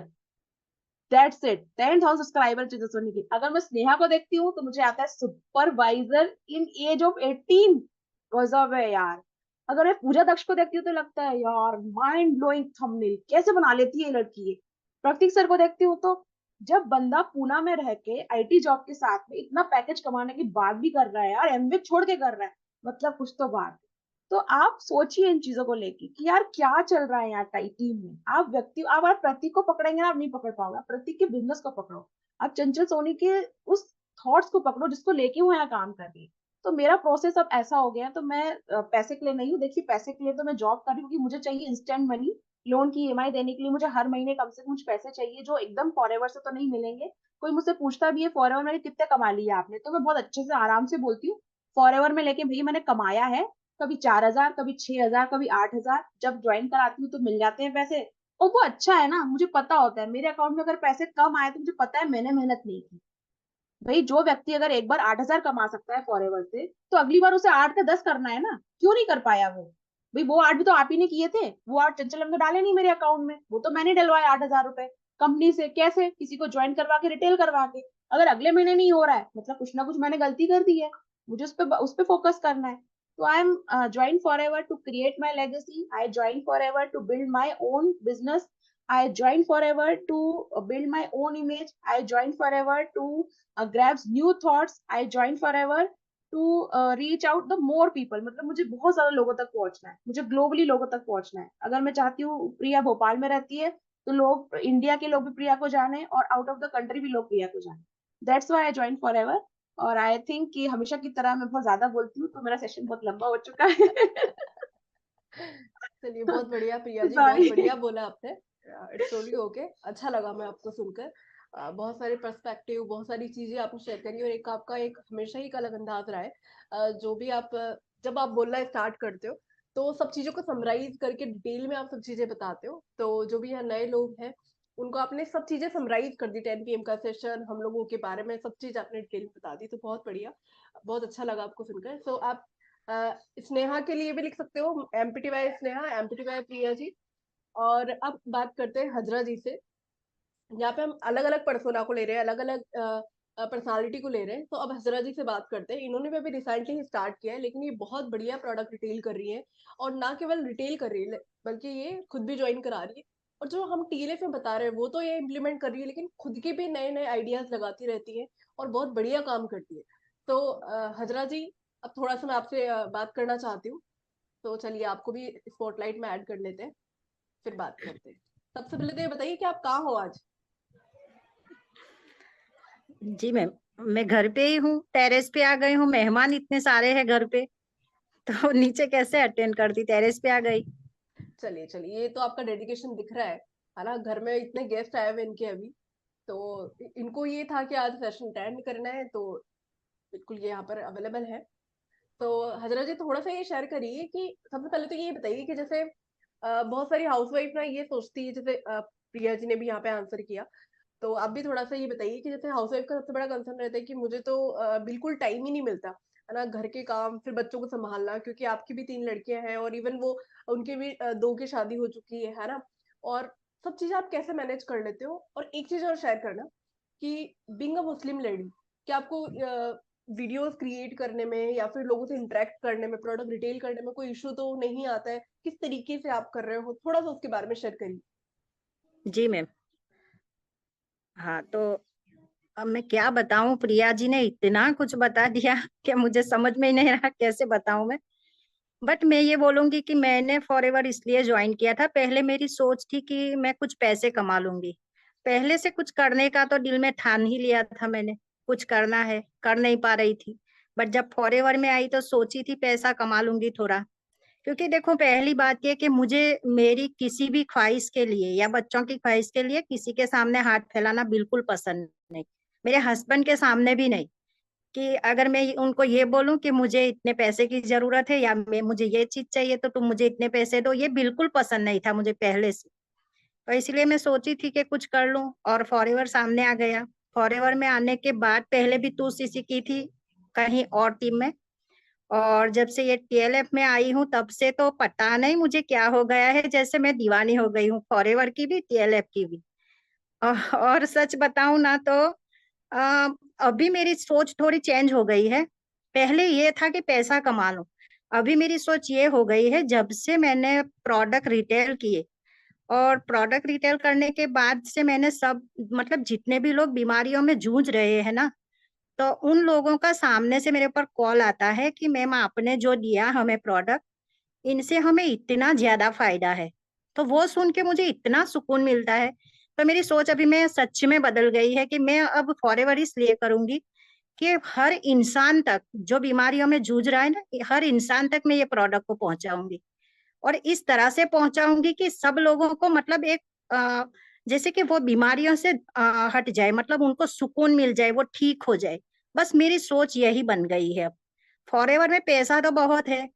दैट्स इट, 10,000 सब्सक्राइबर चंचल सोनी की। अगर मैं स्नेहा को देखती हूँ तो मुझे आता है सुपरवाइजर इन एज ऑफ 18। गजब है यार। अगर मैं पूजा दक्ष को देखती हूँ तो लगता है यार माइंड ब्लोइंग थंबनेल कैसे बना लेती है ये लड़की ये। प्रतीक सर को देखती हूँ तो, जब बंदा पूना में रह के आईटी जॉब के साथ में इतना पैकेज कमाने की बात भी कर रहा है यार, एमबीए छोड़ के कर रहा है, मतलब कुछ तो बात है। तो आप सोचिए इन चीजों को लेके कि यार क्या चल रहा है यहाँ टीम में। आप प्रतीक को पकड़ेंगे ना, आप नहीं पकड़ पाओगे। आप प्रतीक के बिजनेस को पकड़ो, आप चंचल सोनी के उस थॉट्स को पकड़ो जिसको लेके वो यहाँ काम कर रही है। तो मेरा प्रोसेस अब ऐसा हो गया है, तो मैं पैसे के लिए नहीं हूँ। देखिए, पैसे के लिए तो मैं जॉब कर रही हूँ क्योंकि मुझे चाहिए इंस्टेंट मनी। लोन की ईएमआई देने के लिए मुझे हर महीने कम से कम कुछ पैसे चाहिए, जो एकदम फॉरएवर से तो नहीं मिलेंगे। कोई मुझसे पूछता भी है फॉरएवर में कितने कमा लिया आपने, तो मैं बहुत अच्छे से आराम से बोलती हूँ फॉरएवर में लेके, भैया मैंने कमाया है कभी 4,000, कभी 6,000, कभी 8,000। जब ज्वाइन कराती हूँ तो मिल जाते हैं पैसे। और वो अच्छा है ना, मुझे पता होता है मेरे अकाउंट में अगर पैसे कम आए तो मुझे पता है मैंने मेहनत नहीं की। भाई जो व्यक्ति अगर एक बार 8,000 कमा सकता है फॉरएवर से, तो अगली बार उसे 8 का 10 करना है ना, क्यों नहीं कर पाया वो। भाई वो 8 भी तो आप ही ने किए थे, वो 8 चंचल ने डाले नहीं मेरे अकाउंट में, वो तो मैंने डलवाए 8,000 रुपए कंपनी से। कैसे? किसी को ज्वाइन करवा के, रिटेल करवा के। अगर अगले महीने नहीं हो रहा है मतलब कुछ ना कुछ मैंने गलती कर दी है, मुझे उस पे फोकस करना है। तो I am join Forever to create my legacy, I join Forever to build my own business, I joined forever to build my own image. I joined forever to grabs new thoughts. I joined forever to reach out the more people. मतलब मुझे बहुत ज्यादा लोगों तक पहुंचना है, मुझे globally लोगों तक पहुंचना है। अगर मैं चाहती हूँ, प्रिया भोपाल में रहती है तो लोग इंडिया के लोग भी प्रिया को जाने, और आउट ऑफ द कंट्री भी लोग प्रिया को जाने। That's why I join forever. और आई थिंक कि हमेशा की तरह मैं बहुत ज्यादा बोलती हूँ, तो मेरा सेशन बहुत लंबा हो चुका है चलिए, बहुत बढ़िया प्रिया जी, बहुत सॉरी। बढ़िया बोला आपने। इट्स टोटली ओके, अच्छा लगा मैं आपको सुनकर। बहुत सारे पर्सपेक्टिव, बहुत सारी चीजें आपने शेयर करी, और एक आपका एक हमेशा ही एक अलग अंदाज रहा है। जो भी आप जब आप बोलना स्टार्ट करते हो तो सब चीजों को समराइज करके डिटेल में आप सब चीजें बताते हो। तो जो भी यहाँ नए लोग हैं, उनको आपने सब चीजें समराइज कर दी, 10 PM का सेशन, हम लोगों के बारे में सब चीज आपने डिटेल में बता दी, तो बहुत बढ़िया, बहुत अच्छा लगा आपको सुनकर। सो आप स्नेहा के लिए भी लिख सकते हो, MPT Y Sneha, MPT Y Priya ji. और अब बात करते हैं हजरा जी से। यहाँ पे हम अलग अलग पर्सोना को ले रहे हैं, अलग अलग पर्सनालिटी को ले रहे हैं। तो अब हजरा जी से बात करते हैं। इन्होंने भी अभी रिसेंटली ही स्टार्ट किया है, लेकिन ये बहुत बढ़िया प्रोडक्ट रिटेल कर रही है, और ना केवल रिटेल कर रही है बल्कि ये खुद भी ज्वाइन करा रही है। और जो हम टीएलएफ में बता रहे हैं वो तो ये इम्प्लीमेंट कर रही है, लेकिन खुद के भी नए नए आइडियाज लगाती रहती है और बहुत बढ़िया काम करती है। तो हजरा जी, अब थोड़ा सा मैं आपसे बात करना चाहती हूँ, तो चलिए आपको भी स्पॉटलाइट में ऐड कर लेते हैं, फिर बात करते हैं। सबसे पहले तो ये बताइए कि आप कहाँ हो आज? जी मैम, मैं घर पे ही हूँ, टेरेस पे आ गई हूँ, मेहमान इतने सारे हैं घर पे, तो नीचे कैसे अटेंड करती, टेरेस पे आ गई। चलिए चलिए, ये तो आपका डेडिकेशन दिख रहा है ना। घर में इतने गेस्ट आए हुए इनके अभी, तो इनको ये था कि आज सेशन अटेंड करना है, तो बिल्कुल ये यहाँ पर अवेलेबल है। तो हजरा जी, थोड़ा सा ये शेयर करिए कि सबसे पहले तो ये बताइए कि जैसे बहुत सारी हाउसवाइफ ना ये सोचती है, जैसे प्रिया जी ने भी यहाँ पे आंसर किया, तो आप भी थोड़ा सा ये बताइए कि जैसे हाउसवाइफ का सबसे बड़ा कंसर्न रहता है कि मुझे तो बिल्कुल टाइम ही नहीं मिलता, है ना, घर के काम, फिर बच्चों को संभालना, क्योंकि आपकी भी 3 लड़कियां हैं, और इवन वो उनके भी 2 की शादी हो चुकी है ना। और सब चीजें आप कैसे मैनेज कर लेते हो? और एक चीज और शेयर करना कि बीइंग अ मुस्लिम लेडी, क्या आपको वीडियोस क्रिएट करने में या फिर लोगों से इंटरेक्ट करने में, प्रोडक्ट रिटेल करने में कोई इशू तो नहीं आता है? किस तरीके से आप कर रहे हो, थोड़ा सा उसके बारे में शेयर करिए। जी मैम। हाँ, तो अब मैं क्या बताऊं, प्रिया जी ने इतना कुछ बता दिया कि मुझे समझ में ही नहीं रहा कैसे बताऊं मैं। बट मैं ये बोलूंगी कि मैंने फॉरएवर इसलिए ज्वाइन किया था, पहले मेरी सोच थी कि मैं कुछ पैसे कमा लूंगी, पहले से कुछ करने का तो दिल में ठान ही लिया था मैंने, कुछ करना है, कर नहीं पा रही थी। बट जब फॉरएवर में आई तो सोची थी पैसा कमा लूंगी थोड़ा, क्योंकि देखो पहली बात ये कि मुझे मेरी किसी भी ख्वाहिश के लिए या बच्चों की ख्वाहिश के लिए किसी के सामने हाथ फैलाना बिल्कुल पसंद नहीं, मेरे हस्बैंड के सामने भी नहीं। कि अगर मैं उनको ये बोलूं कि मुझे इतने पैसे की जरूरत है या मैं मुझे ये चीज चाहिए तो तुम मुझे इतने पैसे दो, ये बिल्कुल पसंद नहीं था मुझे पहले से। तो इसलिए मैं सोची थी कि कुछ कर लूं, और फॉरएवर सामने आ गया। फॉरएवर में आने के बाद पहले भी 2cc की थी कहीं और टीम में, और जब से ये टीएलएफ में आई हूँ तब से तो पता नहीं मुझे क्या हो गया है, जैसे मैं दीवानी हो गई हूँ फॉरएवर की भी टीएलएफ की भी। और सच बताऊं ना तो अ, अभी मेरी सोच थोड़ी चेंज हो गई है। पहले ये था कि पैसा कमा लो, अभी मेरी सोच ये हो गई है, जब से मैंने प्रोडक्ट रिटेल किए और प्रोडक्ट रिटेल करने के बाद से मैंने सब मतलब जितने भी लोग बीमारियों में जूझ रहे हैं ना, तो उन लोगों का सामने से मेरे ऊपर कॉल आता है कि मैम आपने जो दिया हमें प्रोडक्ट, इनसे हमें इतना ज्यादा फायदा है। तो वो सुन के मुझे इतना सुकून मिलता है। तो मेरी सोच अभी मैं सच में बदल गई है कि मैं अब फॉरएवर इसलिए करूंगी कि हर इंसान तक जो बीमारियों में जूझ रहा है ना, हर इंसान तक मैं ये प्रोडक्ट को पहुंचाऊंगी, और इस तरह से पहुंचाऊंगी कि सब लोगों को मतलब एक अ, जैसे कि वो बीमारियों से हट जाए, मतलब उनको सुकून मिल जाए, वो ठीक हो जाए। बस मेरी सोच यही बन गई है अब। फॉरएवर में पैसा तो बहुत है,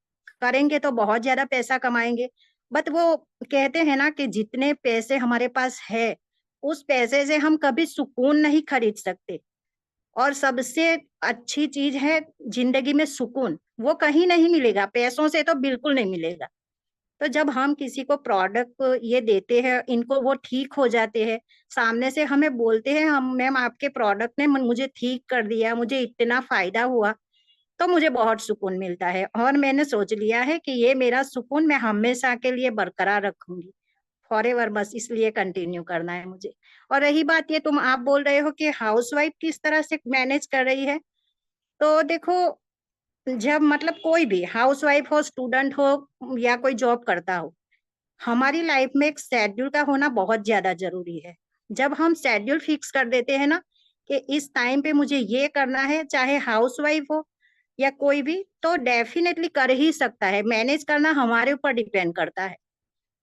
करेंगे तो बहुत ज्यादा पैसा कमाएंगे, बट वो कहते हैं ना कि जितने पैसे हमारे पास है उस पैसे से हम कभी सुकून नहीं खरीद सकते। और सबसे अच्छी चीज है जिंदगी में सुकून, वो कहीं नहीं मिलेगा, पैसों से तो बिल्कुल नहीं मिलेगा। तो जब हम किसी को प्रोडक्ट ये देते हैं, इनको वो ठीक हो जाते हैं, सामने से हमें बोलते हैं हम मैम आपके प्रोडक्ट ने मुझे ठीक कर दिया, मुझे इतना फायदा हुआ, तो मुझे बहुत सुकून मिलता है। और मैंने सोच लिया है कि ये मेरा सुकून मैं हमेशा के लिए बरकरार रखूंगी, फॉरएवर, बस इसलिए कंटिन्यू करना है मुझे। और रही बात ये तुम आप बोल रहे हो कि हाउसवाइफ किस तरह से मैनेज कर रही है, तो देखो जब मतलब कोई भी हाउसवाइफ हो, स्टूडेंट हो या कोई जॉब करता हो, हमारी लाइफ में एक शेड्यूल का होना बहुत ज्यादा जरूरी है। जब हम शेड्यूल फिक्स कर देते हैं ना कि इस टाइम पे मुझे ये करना है, चाहे हाउसवाइफ हो या कोई भी, तो डेफिनेटली कर ही सकता है। मैनेज करना हमारे ऊपर डिपेंड करता है,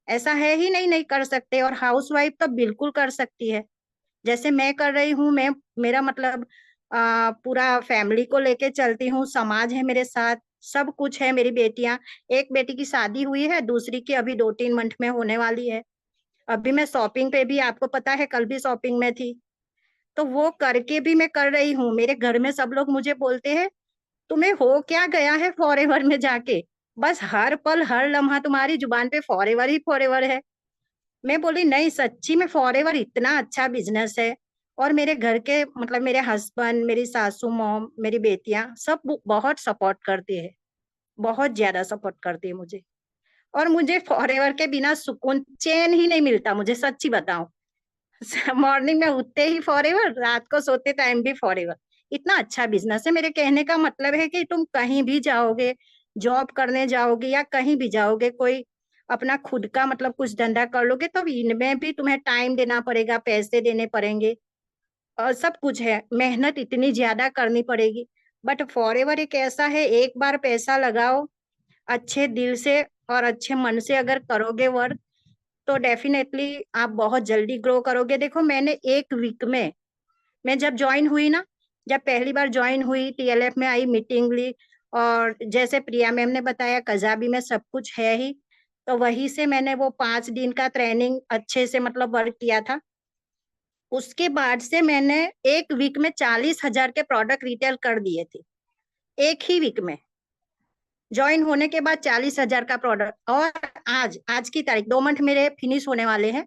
ऐसा है ही नहीं नहीं कर सकते, और हाउसवाइफ तो बिल्कुल कर सकती है। जैसे मैं कर रही हूँ, मैं मेरा मतलब पूरा फैमिली को लेके चलती हूँ, समाज है मेरे साथ, सब कुछ है, मेरी बेटियां, एक बेटी की शादी हुई है, दूसरी की अभी 2-3 मंथ में होने वाली है। अभी मैं शॉपिंग पे भी, आपको पता है कल भी शॉपिंग में थी, तो वो करके भी मैं कर रही हूँ। मेरे घर में सब लोग मुझे बोलते हैं तुम्हें हो क्या गया है फॉरेवर में जाके, बस हर पल हर लम्हा तुम्हारी जुबान पे फॉरेवर ही फॉरेवर है। मैं बोली नहीं, सच्ची में फॉरेवर इतना अच्छा बिजनेस है। और मेरे घर के मतलब मेरे हस्बैंड, मेरी सासू मॉम, मेरी बेटियां सब बहुत सपोर्ट करते हैं, बहुत ज्यादा सपोर्ट करती है मुझे। और मुझे फॉरेवर के बिना सुकून चैन ही नहीं मिलता, मुझे सच्ची बताऊं। मॉर्निंग में उठते ही फॉरेवर, रात को सोते टाइम भी फॉरेवर। इतना अच्छा बिजनेस है। मेरे कहने का मतलब है कि तुम कहीं भी जाओगे, जॉब करने जाओगे या कहीं भी जाओगे, कोई अपना खुद का मतलब कुछ धंधा कर लोगे, तो इनमें भी तुम्हें टाइम देना पड़ेगा, पैसे देने पड़ेंगे, और सब कुछ है, मेहनत इतनी ज्यादा करनी पड़ेगी। बट फॉरेवर एक ऐसा है, एक बार पैसा लगाओ अच्छे दिल से और अच्छे मन से अगर करोगे वर्क, तो डेफिनेटली आप बहुत जल्दी ग्रो करोगे। देखो मैंने एक वीक में, मैं जब ज्वाइन हुई ना, जब पहली बार ज्वाइन हुई, टीएलएफ में आई, मीटिंग ली, और जैसे प्रिया मैम ने बताया कजाबी में सब कुछ है ही, तो वहीं से मैंने वो 5 दिन का ट्रेनिंग अच्छे से मतलब वर्क किया था। उसके बाद से मैंने एक वीक में 40,000 के प्रोडक्ट रिटेल कर दिए थे, एक ही वीक में। ज्वाइन होने के बाद 40,000 का प्रोडक्ट, और आज आज की तारीख 2 मंथ मेरे फिनिश होने वाले हैं,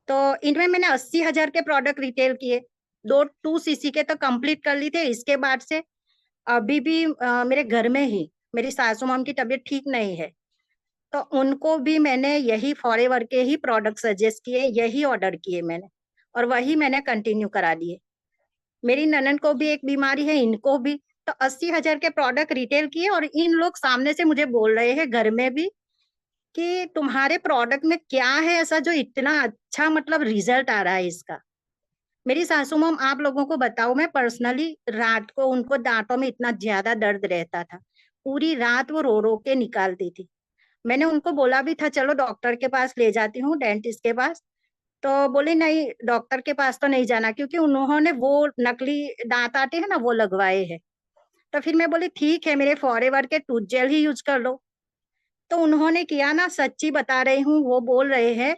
तो इनमें मैंने 80,000 के प्रोडक्ट रिटेल किए। 2 सीसी के तो कंप्लीट कर ली थे। इसके बाद से अभी भी मेरे घर में ही मेरी सासू माम की तबीयत ठीक नहीं है, तो उनको भी मैंने यही फॉरेवर के ही प्रोडक्ट सजेस्ट किए, यही ऑर्डर किए मैंने, और वही मैंने कंटिन्यू करा दिए। मेरी ननद को भी एक बीमारी है, इनको भी, तो 80,000 के प्रोडक्ट रिटेल किए, और इन लोग सामने से मुझे बोल रहे हैं घर में भी कि तुम्हारे प्रोडक्ट में क्या है ऐसा जो इतना अच्छा मतलब रिजल्ट आ रहा है इसका। मेरी सासू मॉम, आप लोगों को बताऊं, मैं पर्सनली रात को उनको दांतों में इतना ज्यादा दर्द रहता था, पूरी रात वो रो रो के निकालती थी। मैंने उनको बोला भी था चलो डॉक्टर के पास ले जाती हूँ, डेंटिस्ट के पास, तो बोले नहीं डॉक्टर के पास तो नहीं जाना, क्योंकि उन्होंने वो नकली दांत आते हैं ना वो लगवाए हैं। तो फिर मैं बोली ठीक है, मेरे फॉरेवर के टूथ जेल ही यूज कर लो। तो उन्होंने किया ना, सच्ची बता रही हूँ, वो बोल रहे हैं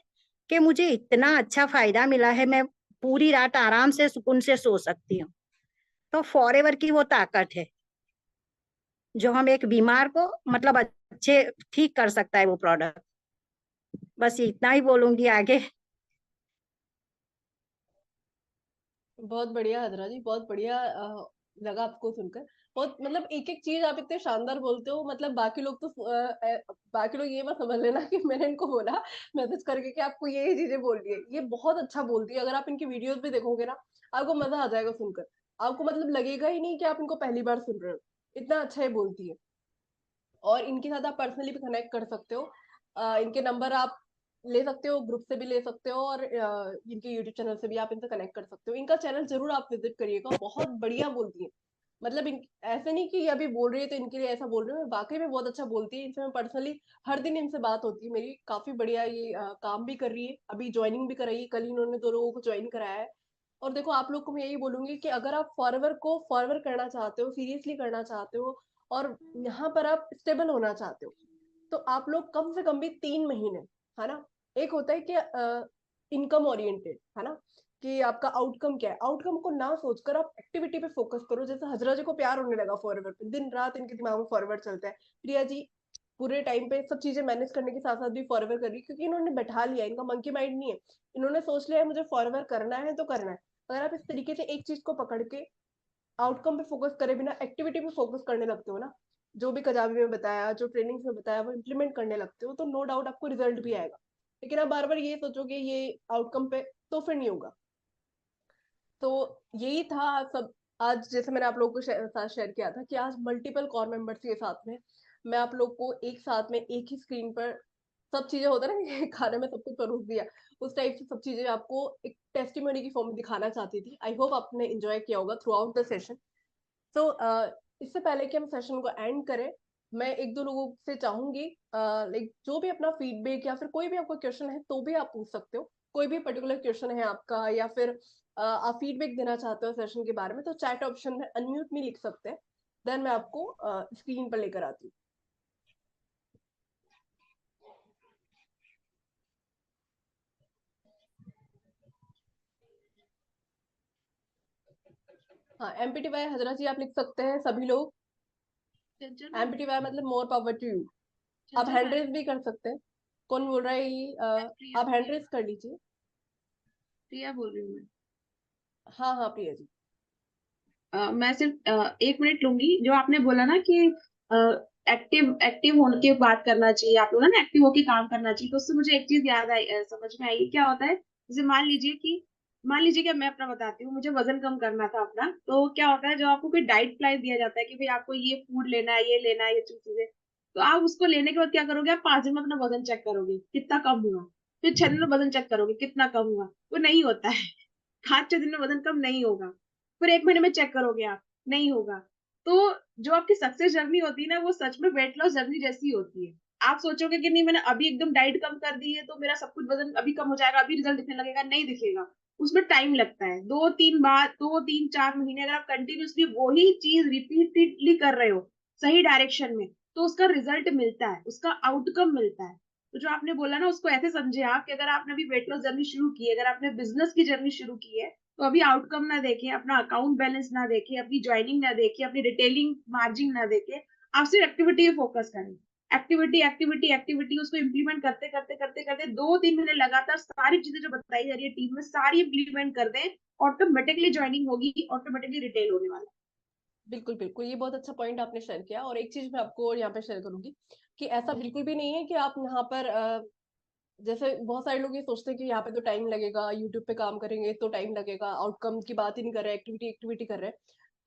कि मुझे इतना अच्छा फायदा मिला है, मैं पूरी रात आराम से सुकून से सो सकती हूँ। तो फॉरेवर की वो ताकत है जो हम एक बीमार को मतलब अच्छे ठीक कर सकता है वो प्रोडक्ट। बस इतना ही बोलूंगी आगे। बहुत बढ़िया हजरा जी, बहुत बढ़िया लगा आपको सुनकर। बहुत मतलब एक एक चीज आप इतने शानदार बोलते हो, मतलब बाकी लोग तो बाकी लोग ये मत समझ लेना कि मैंने इनको बोला मैसेज करके कि आपको ये चीजें बोल रही है। ये बहुत अच्छा बोलती है, अगर आप इनकी वीडियोस भी देखोगे ना, आपको मजा आ जाएगा सुनकर। आपको मतलब लगेगा ही नहीं कि आप इनको पहली बार सुन रहे हो, इतना अच्छा ये बोलती है। और इनके साथ आप पर्सनली भी कनेक्ट कर सकते हो। इनके नंबर आप ले सकते हो, ग्रुप से भी ले सकते हो, और इनके यूट्यूब चैनल से भी आप इनसे कनेक्ट कर सकते हो। इनका चैनल जरूर आप विजिट करिएगा, बहुत बढ़िया बोलती है। मतलब ऐसे नहीं कि अभी बोल रही है तो इनके लिए ऐसा बोल रही हूँ, वाकई में बहुत अच्छा बोलती है। इनसे मैं पर्सनली हर दिन इनसे बात होती है मेरी, काफी बढ़िया ये काम भी कर रही है, अभी ज्वाइनिंग भी कराई है, कल इन्होंने 2 लोगों को ज्वाइन कराया है। और देखो आप लोग को मैं यही बोलूंगी कि अगर आप फॉरवर को फॉरवर करना चाहते हो, सीरियसली करना चाहते हो, और यहाँ पर आप स्टेबल होना चाहते हो, तो आप लोग कम से कम भी 3 महीने, है ना, एक होता है कि इनकम ओरिएंटेड, है ना, कि आपका आउटकम क्या है, आउटकम को ना सोचकर आप एक्टिविटी पे फोकस करो। जैसे हजरा जी को प्यार होने लगा फॉरवर्ड पे, दिन रात इनके दिमाग में फॉरवर्ड चलता है। प्रिया जी पूरे टाइम पे सब चीजें मैनेज करने के साथ साथ भी फॉरवर्ड कर रही है, क्योंकि इन्होंने बैठा लिया, इनका मंकी माइंड नहीं है। इन्होंने सोच लिया है मुझे फॉरवर्ड करना है तो करना है। अगर आप इस तरीके से एक चीज को पकड़ के आउटकम पे फोकस करे बिना एक्टिविटी पे फोकस करने लगते हो ना, जो भी कजाबी में बताया, जो ट्रेनिंग्स में बताया, वो इम्प्लीमेंट करने लगते हो, तो नो डाउट आपको रिजल्ट भी आएगा। लेकिन आप बार बार ये सोचोगे ये आउटकम पे, तो फिर नहीं होगा। तो यही था सब। आज जैसे मैंने आप लोगों को साथ शेयर किया था कि आज मल्टीपल कोर मेंबर्स के साथ में मैं आप लोग को एक साथ में एक ही स्क्रीन पर सब चीजें होता है ना खाने में सब कुछ परोस दिया, उस टाइप से सब चीजें आपको एक टेस्टिमोनी की फॉर्म में दिखाना चाहती थी। आई होप आपने एंजॉय किया होगा थ्रू आउट द सेशन। तो इससे पहले कि हम सेशन को एंड करें, मैं एक दो लोगों से चाहूंगी, लाइक जो भी अपना फीडबैक या फिर कोई भी आपका क्वेश्चन है तो भी आप पूछ सकते हो। कोई भी पर्टिकुलर क्वेश्चन है आपका, या फिर आप फीडबैक देना चाहते हो सेशन के बारे में, तो चैट ऑप्शन में अनम्यूट में लिख सकते हैं। देन मैं आपको स्क्रीन पर लेकर आती हूँ। हाँ, MPTY हजरा जी आप लिख सकते हैं सभी लोग। MPTY मतलब मोर पावर टू यू। आप हैंड रेज भी कर सकते हैं। कौन बोल रहा है ये? आप हैंड रेज कर लीजिए। प्रिया बोल रही हूँ मैं। हाँ हाँ प्रिया जी। मैं सिर्फ 1 मिनट लूंगी। जो आपने बोला ना कि एक्टिव एक्टिव होने की बात करना चाहिए, आप बोला ना एक्टिव होके काम करना चाहिए, तो उससे मुझे एक चीज याद आई, समझ में आई। क्या होता है, जैसे मान लीजिए कि मैं अपना बताती हूँ, मुझे वजन कम करना था अपना। तो क्या होता है, जब आपको कोई डाइट प्लान दिया जाता है कि भाई आपको ये फूड लेना है, ये लेना है, ये चीजें, तो आप उसको लेने के बाद क्या करोगे, आप 5 दिन में अपना वजन चेक करोगे कितना कम हुआ। फिर 6 दिन में वजन चेक करोगे कितना कम हुआ। वो नहीं होता है। 5-6 दिन में वजन कम नहीं होगा। फिर 1 महीने में चेक करोगे आप, नहीं होगा। तो जो आपकी सक्सेस जर्नी होती है ना, वो सच में वेट लॉस जर्नी जैसी होती है। आप सोचोगे कि नहीं, मैंने अभी एकदम डाइट कम कर दी है तो मेरा सब कुछ वजन अभी कम हो जाएगा, अभी रिजल्ट दिखने लगेगा, नहीं दिखेगा। उसमें टाइम लगता है, 2-3 4 महीने अगर आप कंटिन्यूसली वही चीज रिपीटेडली कर रहे हो सही डायरेक्शन में, तो उसका रिजल्ट मिलता है, उसका आउटकम मिलता है। तो जो आपने बोला ना, उसको ऐसे समझे आप कि अगर आपने अभी वेट लॉस जर्नी शुरू की है, अगर आपने बिजनेस की जर्नी शुरू की है, तो अभी आउटकम ना देखें, अपना अकाउंट बैलेंस ना देखें, अपनी ज्वाइनिंग ना देखें, अपनी रिटेलिंग मार्जिन ना देखें। आप सिर्फ एक्टिविटी पे फोकस करें। एक्टिविटी एक्टिविटी एक्टिविटी, उसको इम्प्लीमेंट करते करते करते करते 2-3 महीने लगातार सारी चीजें जो बताई जा रही है टीम में सारी इम्प्लीमेंट कर दें, ऑटोमेटिकली ज्वाइनिंग होगी, ऑटोमेटिकली रिटेल होने वाला बिल्कुल बिल्कुल, ये बहुत अच्छा पॉइंट आपने शेयर किया। और एक चीज मैं आपको और यहाँ पे शेयर करूंगी कि ऐसा बिल्कुल भी नहीं है कि आप यहाँ पर जैसे बहुत सारे लोग ये सोचते हैं कि यहाँ पे तो टाइम लगेगा, यूट्यूब पे काम करेंगे तो टाइम लगेगा, आउटकम की बात ही नहीं कर रहे, एक्टिविटी एक्टिविटी कर रहे हैं।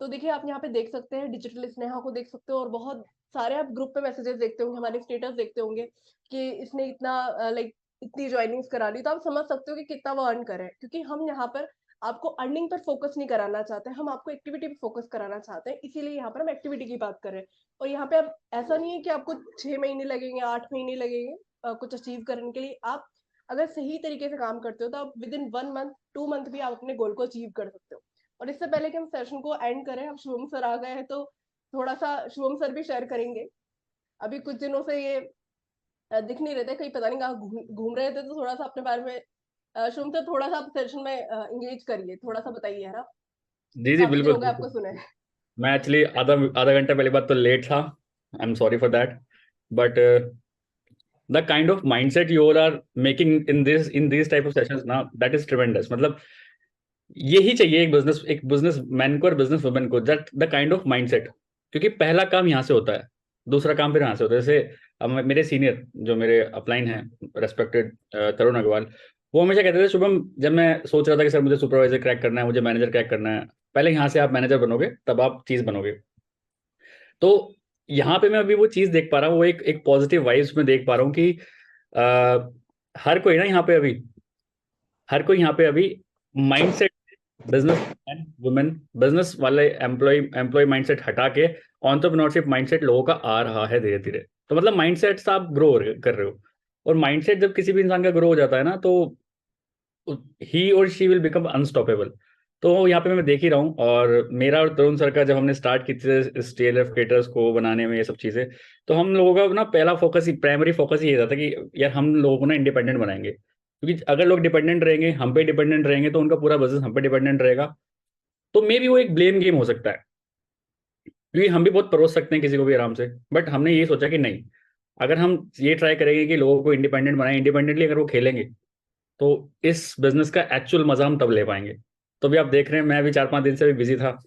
तो देखिए आप यहाँ पे देख सकते हैं, डिजिटल स्नेहा को देख सकते हो, और बहुत सारे आप ग्रुप पे मैसेजेस देखते होंगे, हमारे स्टेटस देखते होंगे कि इसने इतना लाइक इतनी ज्वाइनिंग्स करा ली, तो आप समझ सकते हो कि कितना वो अर्न कर रहे हैं। क्योंकि हम यहाँ पर आपको अर्निंग पर फोकस नहीं कराना चाहते, हम आपको एक्टिविटी पे फोकस कराना चाहते हैं, इसीलिए यहाँ पर हम एक्टिविटी की बात कर रहे हैं। और यहाँ पे अब ऐसा नहीं है कि आपको 6 महीने लगेंगे, 8 महीने लगेंगे कुछ अचीव करने के लिए। आप अगर सही तरीके से काम करते हो तो आप विद इन 1 मंथ 2 मंथ भी आप अपने गोल को अचीव कर सकते हो। और इससे पहले कि हम सेशन को एंड करें, अब शुभम सर आ गए हैं, तो थोड़ा सा शुभम सर भी शेयर करेंगे। अभी कुछ दिनों से ये दिख नहीं रहे थे, कहीं पता नहीं कहाँ घूम रहे थे, तो थोड़ा सा अपने बारे में शुभम सर थोड़ा सा आप सेशन में इंगेज करिए, थोड़ा सा बताइए, है ना। जी जी काफी दिन बिल्कुल हो गए बिल्कुल। आपको सुने। मैं एक्चुअली आधा आधा घंटा पहले बात तो लेट था, I am sorry for that, but the kind of mindset you all are making in this type of sessions ना, दैट इज ट्रिमेंडस। मतलब यही चाहिए एक बिजनेस मैन को और बिजनेस वुमेन को, that the kind of mindset. क्योंकि पहला काम यहाँ से होता है, दूसरा काम फिर यहाँ से होता है। जैसे अब मेरे सीनियर जो मेरे अपलाइन हैं, रेस्पेक्टेड तरुण अग्रवाल, वो हमेशा कहते थे शुभम, जब मैं सोच रहा था कि सर मुझे सुपरवाइजर क्रैक करना है, मुझे मैनेजर क्रैक करना है, पहले यहाँ से आप मैनेजर बनोगे तब आप चीज बनोगे। तो यहाँ पे मैं अभी वो चीज देख पा रहा हूँ, वो एक पॉजिटिव वाइब्स में देख पा रहा हूँ कि अ, हर कोई ना यहाँ पे अभी, हर कोई यहाँ पे अभी mindset, business man women, business वाले एम्प्लॉय माइंडसेट हटा के एंटरप्रेन्योरशिप माइंडसेट लोगों का आ रहा है धीरे धीरे। तो मतलब माइंडसेट से आप ग्रो कर रहे हो, और माइंडसेट जब किसी भी इंसान का ग्रो हो जाता है ना, तो ही और शी विल बिकम अनस्टॉपेबल। तो यहाँ पे मैं देख ही रहा हूँ, और मेरा और तरुण सर का जब हमने स्टार्ट की थी इस TLF क्रिएटर्स को बनाने में ये सब चीज़ें, तो हम लोगों का ना पहला फोकस ही, प्राइमरी फोकस ही ये था कि यार हम लोगों को ना इंडिपेंडेंट बनाएंगे। क्योंकि अगर लोग डिपेंडेंट रहेंगे, हम पे डिपेंडेंट रहेंगे, तो उनका पूरा बिजनेस हम पे डिपेंडेंट रहेगा। तो मे बी वो एक ब्लेम गेम हो सकता है, क्योंकि हम भी बहुत परोस सकते हैं किसी को भी आराम से, बट हमने ये सोचा कि नहीं, अगर हम ये ट्राई करेंगे कि लोगों को इंडिपेंडेंट बनाएं, इंडिपेंडेंटली अगर वो खेलेंगे, तो इस बिजनेस का एक्चुअल मजा हम तब ले पाएंगे। तो भी आप देख रहे हैं, मैं भी 4-5 दिन से भी बिजी था,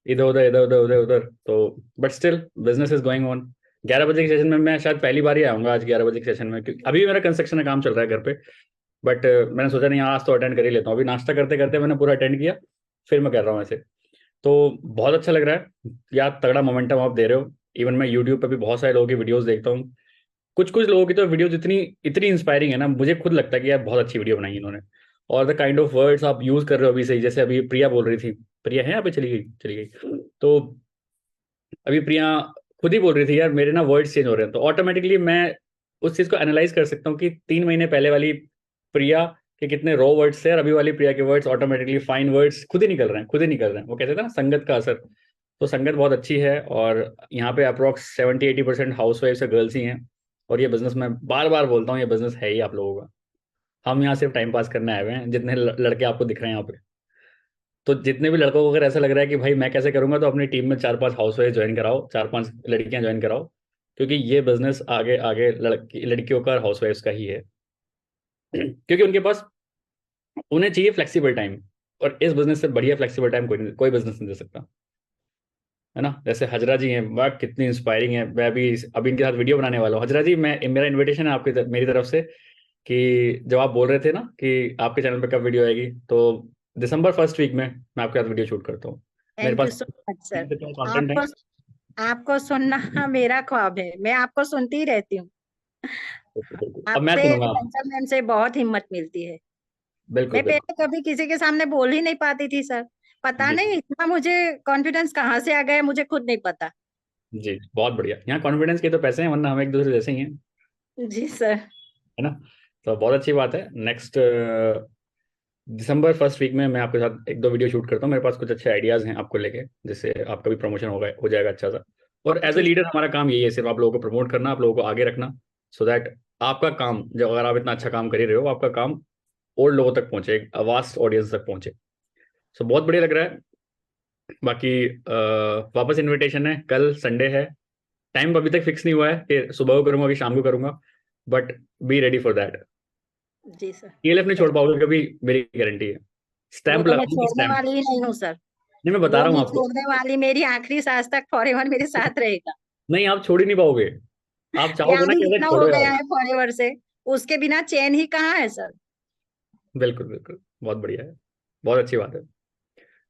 इधर उधर इधर उधर उधर उधर, तो but still business is going on. 11 बजे के सेशन में मैं शायद पहली बार ही आऊँगा, आज 11 बजे के सेशन में, क्योंकि अभी मेरा कंस्ट्रक्शन का काम चल रहा है घर पे। बट मैंने सोचा नहीं, आज तो अटेंड कर ही लेता हूँ। अभी नाश्ता करते करते मैंने पूरा अटेंड किया, फिर मैं कर रहा हूँ ऐसे। तो बहुत अच्छा लग रहा है यार, तगड़ा मोमेंटम आप दे रहे हो। इवन मैं यूट्यूब पे भी बहुत सारे लोगों की वीडियोस देखता हूँ, कुछ कुछ लोगों की तो वीडियोस इतनी इतनी इंस्पायरिंग है ना, मुझे खुद लगता है कि यार बहुत अच्छी वीडियो बनाई इन्होंने। और द काइंड ऑफ वर्ड्स आप यूज कर रहे हो अभी सही, जैसे अभी प्रिया बोल रही थी, प्रिया है यहाँ पे, चली गई। तो अभी प्रिया खुद ही बोल रही थी यार मेरे ना वर्ड्स चेंज हो रहे हैं, तो ऑटोमेटिकली मैं उस चीज को एनालाइज कर सकता हूँ कि 3 महीने पहले वाली प्रिया के कितने रॉ वर्ड्स थे, और अभी वाली प्रिया के वर्ड्स ऑटोमेटिकली फाइन वर्ड्स खुद ही निकल रहे हैं, खुद ही निकल रहे हैं। वो कहते थे ना संगत का असर, तो संगत बहुत अच्छी है। और यहाँ पे अप्रोक्स 70-80% हाउस वाइफ से गर्ल्स ही हैं। और ये बिजनेस, मैं बार बार बोलता हूँ, ये बिजनेस है ही आप लोगों का। हम यहाँ सिर्फ टाइम पास करने आए हुए हैं, जितने लड़के आपको दिख रहे हैं यहाँ पे। तो जितने भी लड़कों को अगर ऐसा लग रहा है कि भाई मैं कैसे करूंगा, तो अपनी टीम में 4-5 हाउसवाइफ ज्वाइन कराओ, 4-5 लड़कियां ज्वाइन कराओ, क्योंकि ये बिजनेस आगे आगे लड़कियों का और हाउसवाइफ्स का ही है। क्योंकि उनके पास, उन्हें चाहिए फ्लेक्सिबल टाइम, और इस बिजनेस से बढ़िया फ्लेक्सिबल टाइम कोई बिजनेस नहीं दे सकता, है ना। जैसे हजरा जी हैं, वाह कितनी इंस्पायरिंग है। मैं अभी इनके साथ वीडियो बनाने वाला हूँ। हजरा जी, मेरा इन्विटेशन है आपकी मेरी तरफ से, कि जब आप बोल रहे थे ना कि आपके चैनल पे कब वीडियो आएगी, तो दिसंबर फर्स्ट वीक में मैं आपके साथ वीडियो शूट करता हूँ। मेरे thank you pass so much sir. Content है। आपको सुनना मेरा ख्वाब है, मैं आपको सुनती ही रहती हूँ। अब मैं आपसे, सुनूंगा। कंचन मैम से बहुत हिम्मत मिलती है। बिल्कुल मैं बिल्कुल। पहले कभी किसी के सामने बोल ही नहीं पाती थी सर, पता जी नहीं इतना मुझे कॉन्फिडेंस कहाँ से आ गया, मुझे खुद नहीं पता। जी, बहुत बढ़िया। यहाँ कॉन्फिडेंस के तो पैसे हैं, वरना हम एक दूसरे जैसे ही हैं, जी सर। है ना। तो बहुत अच्छी बात है। नेक्स्ट दिसंबर फर्स्ट वीक में मैं आपके साथ 1-2 वीडियो शूट करता हूँ। मेरे पास कुछ अच्छे आइडियाज़ हैं आपको लेके, जिससे आपका भी प्रमोशन हो जाएगा अच्छा सा। और एज ए जी लीडर हमारा काम यही है, सिर्फ आप लोगों को प्रमोट करना, आप लोगों को आगे रखना, सो दैट आपका काम, जब अगर आप इतना अच्छा काम कर ही रहे हो, आपका काम और लोगों तक पहुंचे, एक वास्ट ऑडियंस तक पहुंचे। सो बहुत बढ़िया लग रहा है। बाकी वापस इनविटेशन है, कल संडे है। टाइम अभी तक फिक्स नहीं हुआ है कि सुबह को करूंगा कि शाम को करूंगा, but be ready for that. जी सर। टीएलएफ नहीं छोड़ पाओगे कभी, मेरी गारंटी है। वो स्टैंप तो मैं लगाऊंगी, छोड़ने स्टैंप। वाली ही नहीं हूँ सर, नहीं, मैं बता वो रहा हूँ नहीं आपको। छोड़ने वाली, मेरी आखिरी सांस तक फॉरएवर मेरे साथ रहेगा। नहीं, आप छोड़ ही नहीं पाओगे। आप चाहोगे प्यार ना ही कि अगर इतना हो छोड़ो गया यार। है फॉरएवर से, उसके बिना चैन ही कहाँ है सर। बिल्कुल बिल्कुल, बहुत बढ़िया है, बहुत अच्छी बात है।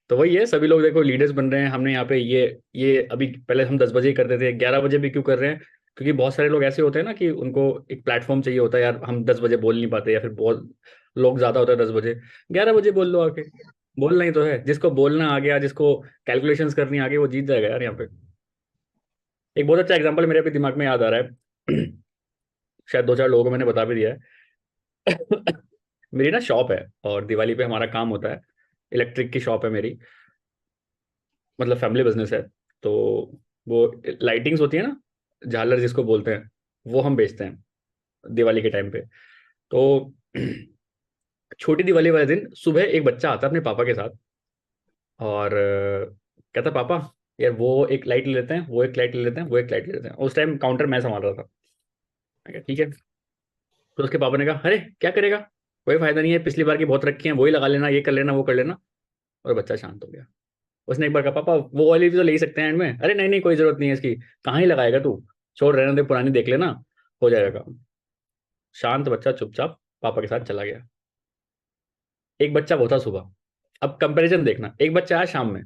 तो वही है, सभी लोग देखो लीडर्स बन रहे हैं। हमने यहाँ पे ये अभी पहले हम 10 बजे ही करते थे, 11 बजे भी क्यों कर रहे हैं? क्योंकि बहुत सारे लोग ऐसे होते हैं ना कि उनको एक प्लेटफॉर्म चाहिए होता है, यार हम 10 बजे बोल नहीं पाते, या फिर बहुत लोग ज्यादा होता है 10 बजे। 11 बजे बोल लो आके। बोलना ही तो है, जिसको बोलना आ गया, जिसको कैलकुलेशंस करनी आ गई, वो जीत जाएगा यार यहाँ पे। एक बहुत अच्छा एग्जाम्पल मेरे अभी दिमाग में याद आ रहा है। शायद 2-4 लोगों को मैंने बता भी दिया है। मेरी ना शॉप है, और दिवाली पे हमारा काम होता है। इलेक्ट्रिक की शॉप है मेरी, मतलब फैमिली बिजनेस है। तो वो लाइटिंग्स होती है ना, झालर जिसको बोलते हैं, वो हम बेचते हैं दिवाली के टाइम पे। तो छोटी दिवाली वाले दिन सुबह एक बच्चा आता है अपने पापा के साथ, और कहता पापा यार वो एक लाइट ले लेते हैं, वो एक लाइट ले लेते हैं, वो एक लाइट ले लेते हैं। उस टाइम काउंटर मैं संभाल रहा था। मैं कहा ठीक है। तो उसके पापा ने कहा अरे क्या करेगा, कोई फायदा नहीं है, पिछली बार की बहुत रखी है, वही लगा लेना, ये कर लेना, वो कर लेना। और बच्चा शांत हो गया। उसने एक बार कहा पापा वो वाली भी तो ले ही सकते हैं एंड में। अरे नहीं नहीं, कोई जरूरत नहीं है इसकी, कहाँ ही लगाएगा तू, छोड़, रहने दे, पुरानी देख लेना, हो जाएगा काम। शांत बच्चा चुपचाप पापा के साथ चला गया। एक बच्चा वो था सुबह। अब कंपैरिजन देखना, एक बच्चा आया शाम में,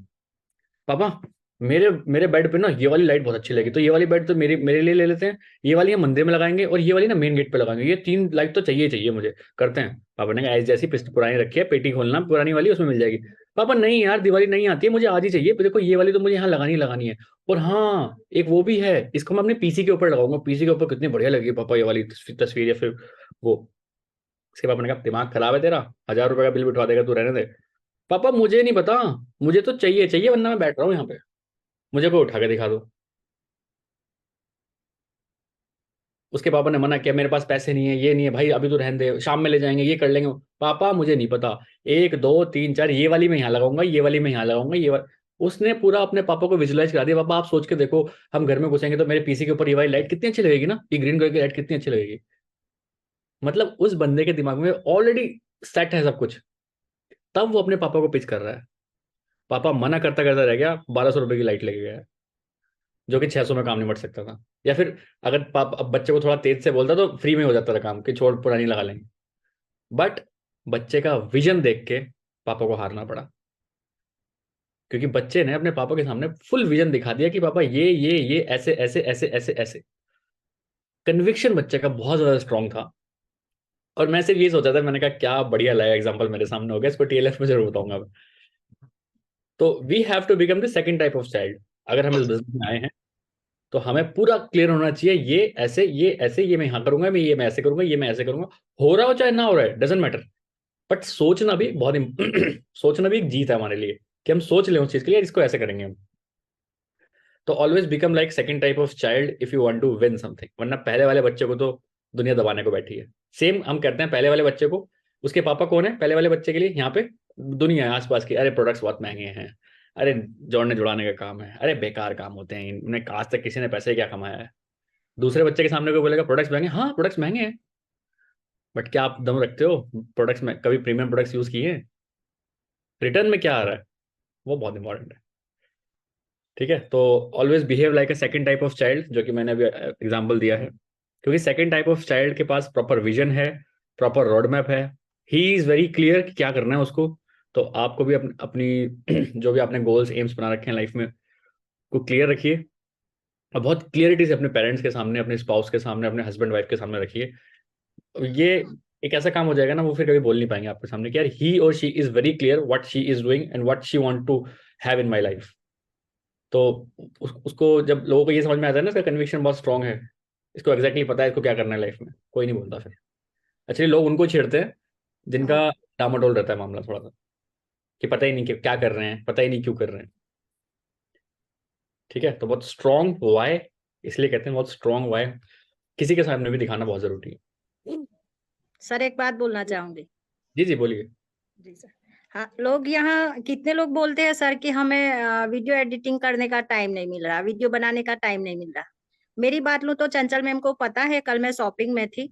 पापा मेरे मेरे बेड पे ना ये वाली लाइट बहुत अच्छी लगी, तो ये वाली बेड तो मेरे मेरे लिए ले लेते हैं, ये वाली हम मंदिर में लगाएंगे, और ये वाली ना मेन गेट पे लगाएंगे, ये 3 लाइट तो चाहिए चाहिए मुझे, करते हैं। पापा ने कहा ऐसी जैसी पुरानी रखी है, पेटी खोलना पुरानी वाली, उसमें मिल जाएगी। पापा नहीं यार, दिवाली नहीं आती है, मुझे आज ही चाहिए, देखो ये वाली तो मुझे यहाँ लगानी लगानी है। और हाँ एक वो भी है, इसको मैं अपने पीसी के ऊपर लगाऊंगा, पीसी के ऊपर कितनी बढ़िया लगेगी पापा ये वाली तस्वीर, या फिर वो। उसके पापा ने कहा दिमाग खराब है तेरा, 1000 रुपए का बिल बिठवा देगा तू, रहने दे। पापा मुझे नहीं पता, मुझे तो चाहिए चाहिए, वरना मैं बैठ रहा हूँ यहाँ पे, मुझे कोई उठा के दिखा दो। उसके पापा ने मना किया, मेरे पास पैसे नहीं है, ये नहीं है भाई, अभी तो रहने दे, शाम में ले जाएंगे, ये कर लेंगे। पापा मुझे नहीं पता, 1 2 3 4, ये वाली मैं यहाँ लगाऊंगा, ये वाली मैं यहाँ लगाऊंगा, उसने पूरा अपने पापा को विजुलाइज करा दिया। पापा आप सोच के देखो, हम घर में घुसेंगे तो मेरे पीसी के ऊपर ये वाली लाइट कितनी अच्छी लगेगी ना, ये ग्रीन कलर की लाइट कितनी अच्छी लगेगी। मतलब उस बंदे के दिमाग में ऑलरेडी सेट है सब कुछ, तब वो अपने पापा को पिच कर रहा है। पापा मना करता करता रह गया, 1200 रुपए की लाइट लेके गया, जो कि 600 में काम निपट सकता था। या फिर अगर पापा अब बच्चे को थोड़ा तेज से बोलता तो फ्री में हो जाता था काम, कि छोड़ पुरानी लगा लेंगे। बट बच्चे का विजन देख के पापा को हारना पड़ा, क्योंकि बच्चे ने अपने पापा के सामने फुल विजन दिखा दिया कि पापा ये ऐसे ऐसे ऐसे ऐसे ऐसे। कन्विक्शन बच्चे का बहुत ज्यादा स्ट्रांग था। और मैं सिर्फ ये सोचा था, मैंने कहा क्या बढ़िया लाया एग्जाम्पल मेरे सामने हो गया, इसको टीएलएफ में जरूर बताऊंगा मैं। तो we have to become the second type of child. अगर हम इस बिजनेस में आए हैं तो हमें पूरा क्लियर होना चाहिए, ये ऐसे ये मैं यहाँ करूंगा, मैं ऐसे करूंगा, ये मैं ऐसे करूंगा। हो रहा हो चाहे ना हो रहा है, डजेंट मैटर। बट सोचना भी बहुत सोचना भी एक जीत है हमारे लिए, कि हम सोच लें उस चीज के लिए, इसको ऐसे करेंगे हम। तो always become like second type of child if you want to win something, वरना पहले वाले बच्चे को तो दुनिया दबाने को बैठी है। सेम हम करते हैं पहले वाले बच्चे को, उसके पापा कौन है पहले वाले बच्चे के लिए यहाँ पे, दुनिया है आसपास की, अरे प्रोडक्ट्स बहुत महंगे हैं, अरे जोड़ने जुड़ाने का काम है, अरे बेकार काम होते हैं, इन्हें आज तक किसी ने पैसे क्या कमाया है। दूसरे बच्चे के सामने कोई बोलेगा प्रोडक्ट्स महंगे, हाँ प्रोडक्ट्स महंगे हैं, बट क्या आप दम रखते हो प्रोडक्ट्स में, कभी प्रीमियम प्रोडक्ट्स यूज किए हैं, रिटर्न में क्या आ रहा है, वो बहुत इंपॉर्टेंट है। ठीक है, तो always behave like a second type of child, जो कि मैंने अभी एग्जांपल दिया है, क्योंकि सेकंड टाइप ऑफ चाइल्ड के पास प्रॉपर विजन है, प्रॉपर रोड मैप है, ही इज वेरी क्लियर कि क्या करना है उसको। तो आपको भी अपनी जो भी आपने गोल्स एम्स बना रखे हैं लाइफ में, को क्लियर रखिए, और बहुत क्लियरिटी से अपने पेरेंट्स के सामने, अपने स्पाउस के सामने, अपने हस्बैंड वाइफ के सामने रखिए। ये एक ऐसा काम हो जाएगा ना, वो फिर कभी बोल नहीं पाएंगे आपके सामने कि यार ही और she is very clear what she is doing and what she want to have in my life. तो उसको जब लोगों को ये समझ में आता है ना, इसका कन्विक्शन बहुत स्ट्रांग है, इसको एग्जैक्टली पता है इसको क्या करना है लाइफ में, कोई नहीं बोलता फिर। एक्चुअली लोग उनको छेड़ते हैं जिनका डामाडोल रहता है मामला थोड़ा सा, कि पता ही नहीं कि क्या कर रहे हैं, पता ही नहीं क्यों कर रहे हैं। ठीक है, तो बहुत स्ट्रांग वाई, इसलिए कहते हैं बहुत स्ट्रांग वाई किसी के सामने भी दिखाना बहुत जरूरी है। सर एक बात बोलना चाहूंगी। जी जी बोलिए। जी सर। हाँ, लोग यहाँ कितने लोग बोलते हैं सर कि हमें वीडियो एडिटिंग करने का टाइम नहीं मिल रहा, वीडियो बनाने का टाइम नहीं मिल रहा। मेरी बात लूं तो चंचल मैम को पता है, कल मैं शॉपिंग में थी,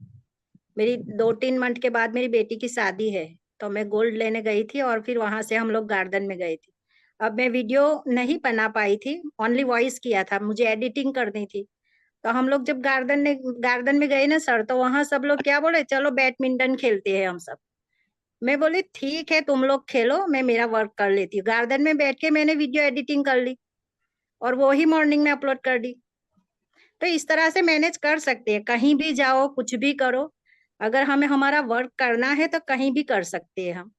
मेरी 2-3 मंथ के बाद मेरी बेटी की शादी है, तो मैं गोल्ड लेने गई थी और फिर वहां से हम लोग गार्डन में गए थे। अब मैं वीडियो नहीं बना पाई थी, ओनली वॉइस किया था, मुझे एडिटिंग करनी थी। तो हम लोग जब गार्डन में गए ना सर, तो वहां सब लोग क्या बोले, चलो बैडमिंटन खेलते हैं हम सब। मैं बोली ठीक है तुम लोग खेलो, मैं मेरा वर्क कर लेती हूँ। गार्डन में बैठ के मैंने वीडियो एडिटिंग कर ली और वो ही मॉर्निंग में अपलोड कर दी। तो इस तरह से मैनेज कर सकते हैं, कहीं भी जाओ कुछ भी करो, अगर हमें हमारा वर्क करना है तो कहीं भी कर सकते हैं हम।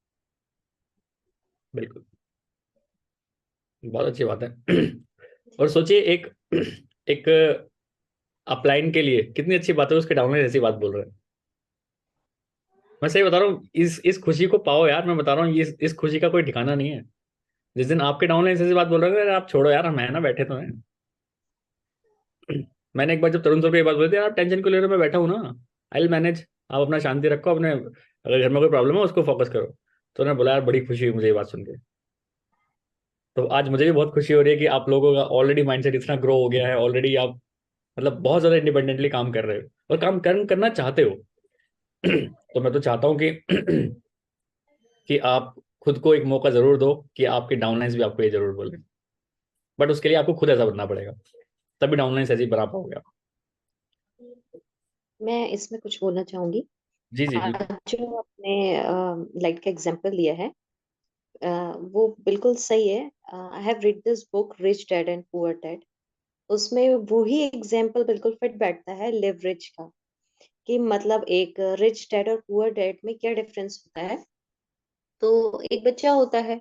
बिल्कुल, बहुत अच्छी बात है। और सोचिए एक एक अपलाइन के लिए कितनी अच्छी बात है, उसके डाउनलाइन ऐसी बात बोल रहे हैं। मैं सही बता रहा हूँ, इस खुशी को पाओ यार, मैं बता रहा हूँ, ये इस खुशी का कोई ठिकाना नहीं है। जिस दिन आपके डाउनलाइन ऐसी बात बोल रहे हैं, आप छोड़ो यार, हम है ना, बैठे तो हैं। मैंने एक बार जब तरुण सर को ये बात बोली थी, आप टेंशन क्यों ले रहे हो, मैं बैठा हूँ ना, आई विल मैनेज, आप अपना शांति रखो, अपने अगर घर में कोई प्रॉब्लम है उसको फोकस करो। तो उन्होंने बोला यार बड़ी खुशी हुई मुझे ये बात सुन के। तो आज मुझे भी बहुत खुशी हो रही है कि आप लोगों का ऑलरेडी माइंडसेट इतना ग्रो हो गया है, ऑलरेडी आप मतलब बहुत ज्यादा इंडिपेंडेंटली काम कर रहे हो और काम करना चाहते हो। तो मैं तो चाहता हूँ कि कि आप खुद को एक मौका जरूर दो कि आपके डाउनलाइंस भी आपको ये जरूर बोले, बट उसके लिए आपको खुद ऐसा बनना पड़ेगा, तभी डाउनलाइंस ऐसे ही बना पाओगे आप। मैं इसमें कुछ बोलना चाहूंगी। जी जी आज बिल्कुल। जो आपने लाइट का एग्जांपल दिया है, वो बिल्कुल सही है। I have read this book rich dad and poor dad, उसमें वही एग्जांपल बिल्कुल फिट बैठता है लिवरेज का, कि मतलब एक रिच डैड और पुअर डैड में क्या डिफरेंस होता है। तो एक बच्चा होता है,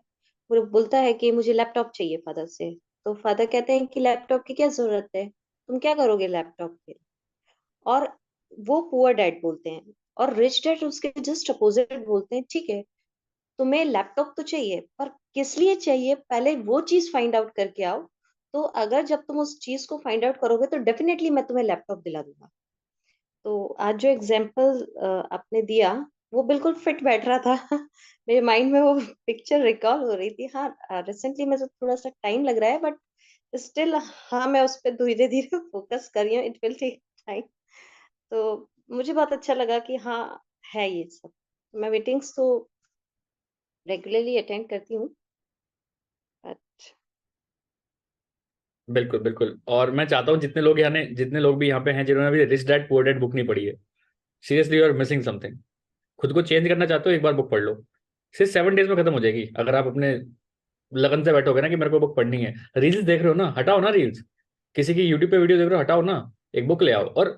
वो बोलता है कि मुझे लैपटॉप चाहिए फादर से। तो फादर कहते हैं कि लैपटॉप की क्या जरूरत है, तुम क्या करोगे लैपटॉप के। और वो पुअर डैड बोलते हैं, और रिच डैड उसके जस्ट अपोजिट बोलते हैं, ठीक है तुम्हें लैपटॉप तो चाहिए, पर किस लिए चाहिए पहले वो चीज फाइंड आउट करके आओ। तो अगर जब तुम उस चीज को फाइंड आउट करोगे तो डेफिनेटली मैं तुम्हें लैपटॉप दिला दूंगा। तो आज जो एग्जाम्पल आपने दिया वो बिल्कुल फिट बैठ रहा था। मेरे माइंड में वो पिक्चर रिकॉल हो रही थी। हाँ, रिसेंटली मुझे थोड़ा सा टाइम लग रहा है, बट स्टिल हाँ मैं उस पर धीरे धीरे फोकस कर रही हूँ, इट विल टेक टाइम। तो मुझे बहुत अच्छा लगा कि हाँ है ये सब। मैं मीटिंग्स तो रेगुलरली अटेंड करती हूँ, बट बिल्कुल बिल्कुल, और मैं चाहता हूँ जितने लोग भी यहाँ पे हैं जिन्होंने अभी rich dad poor dad book नहीं पढ़ी है, seriously you are missing something. खुद को चेंज करना चाहते हो, एक बार बुक पढ़ लो, सिर्फ 7 डेज में खत्म हो जाएगी अगर आप अपने लगन से बैठोगे ना कि मेरे को बुक पढ़नी है। रील्स देख रहे हो ना, हटाओ ना रील्स, किसी की यूट्यूब पे वीडियो देख रहे हो, हटाओ ना, एक बुक ले आओ, और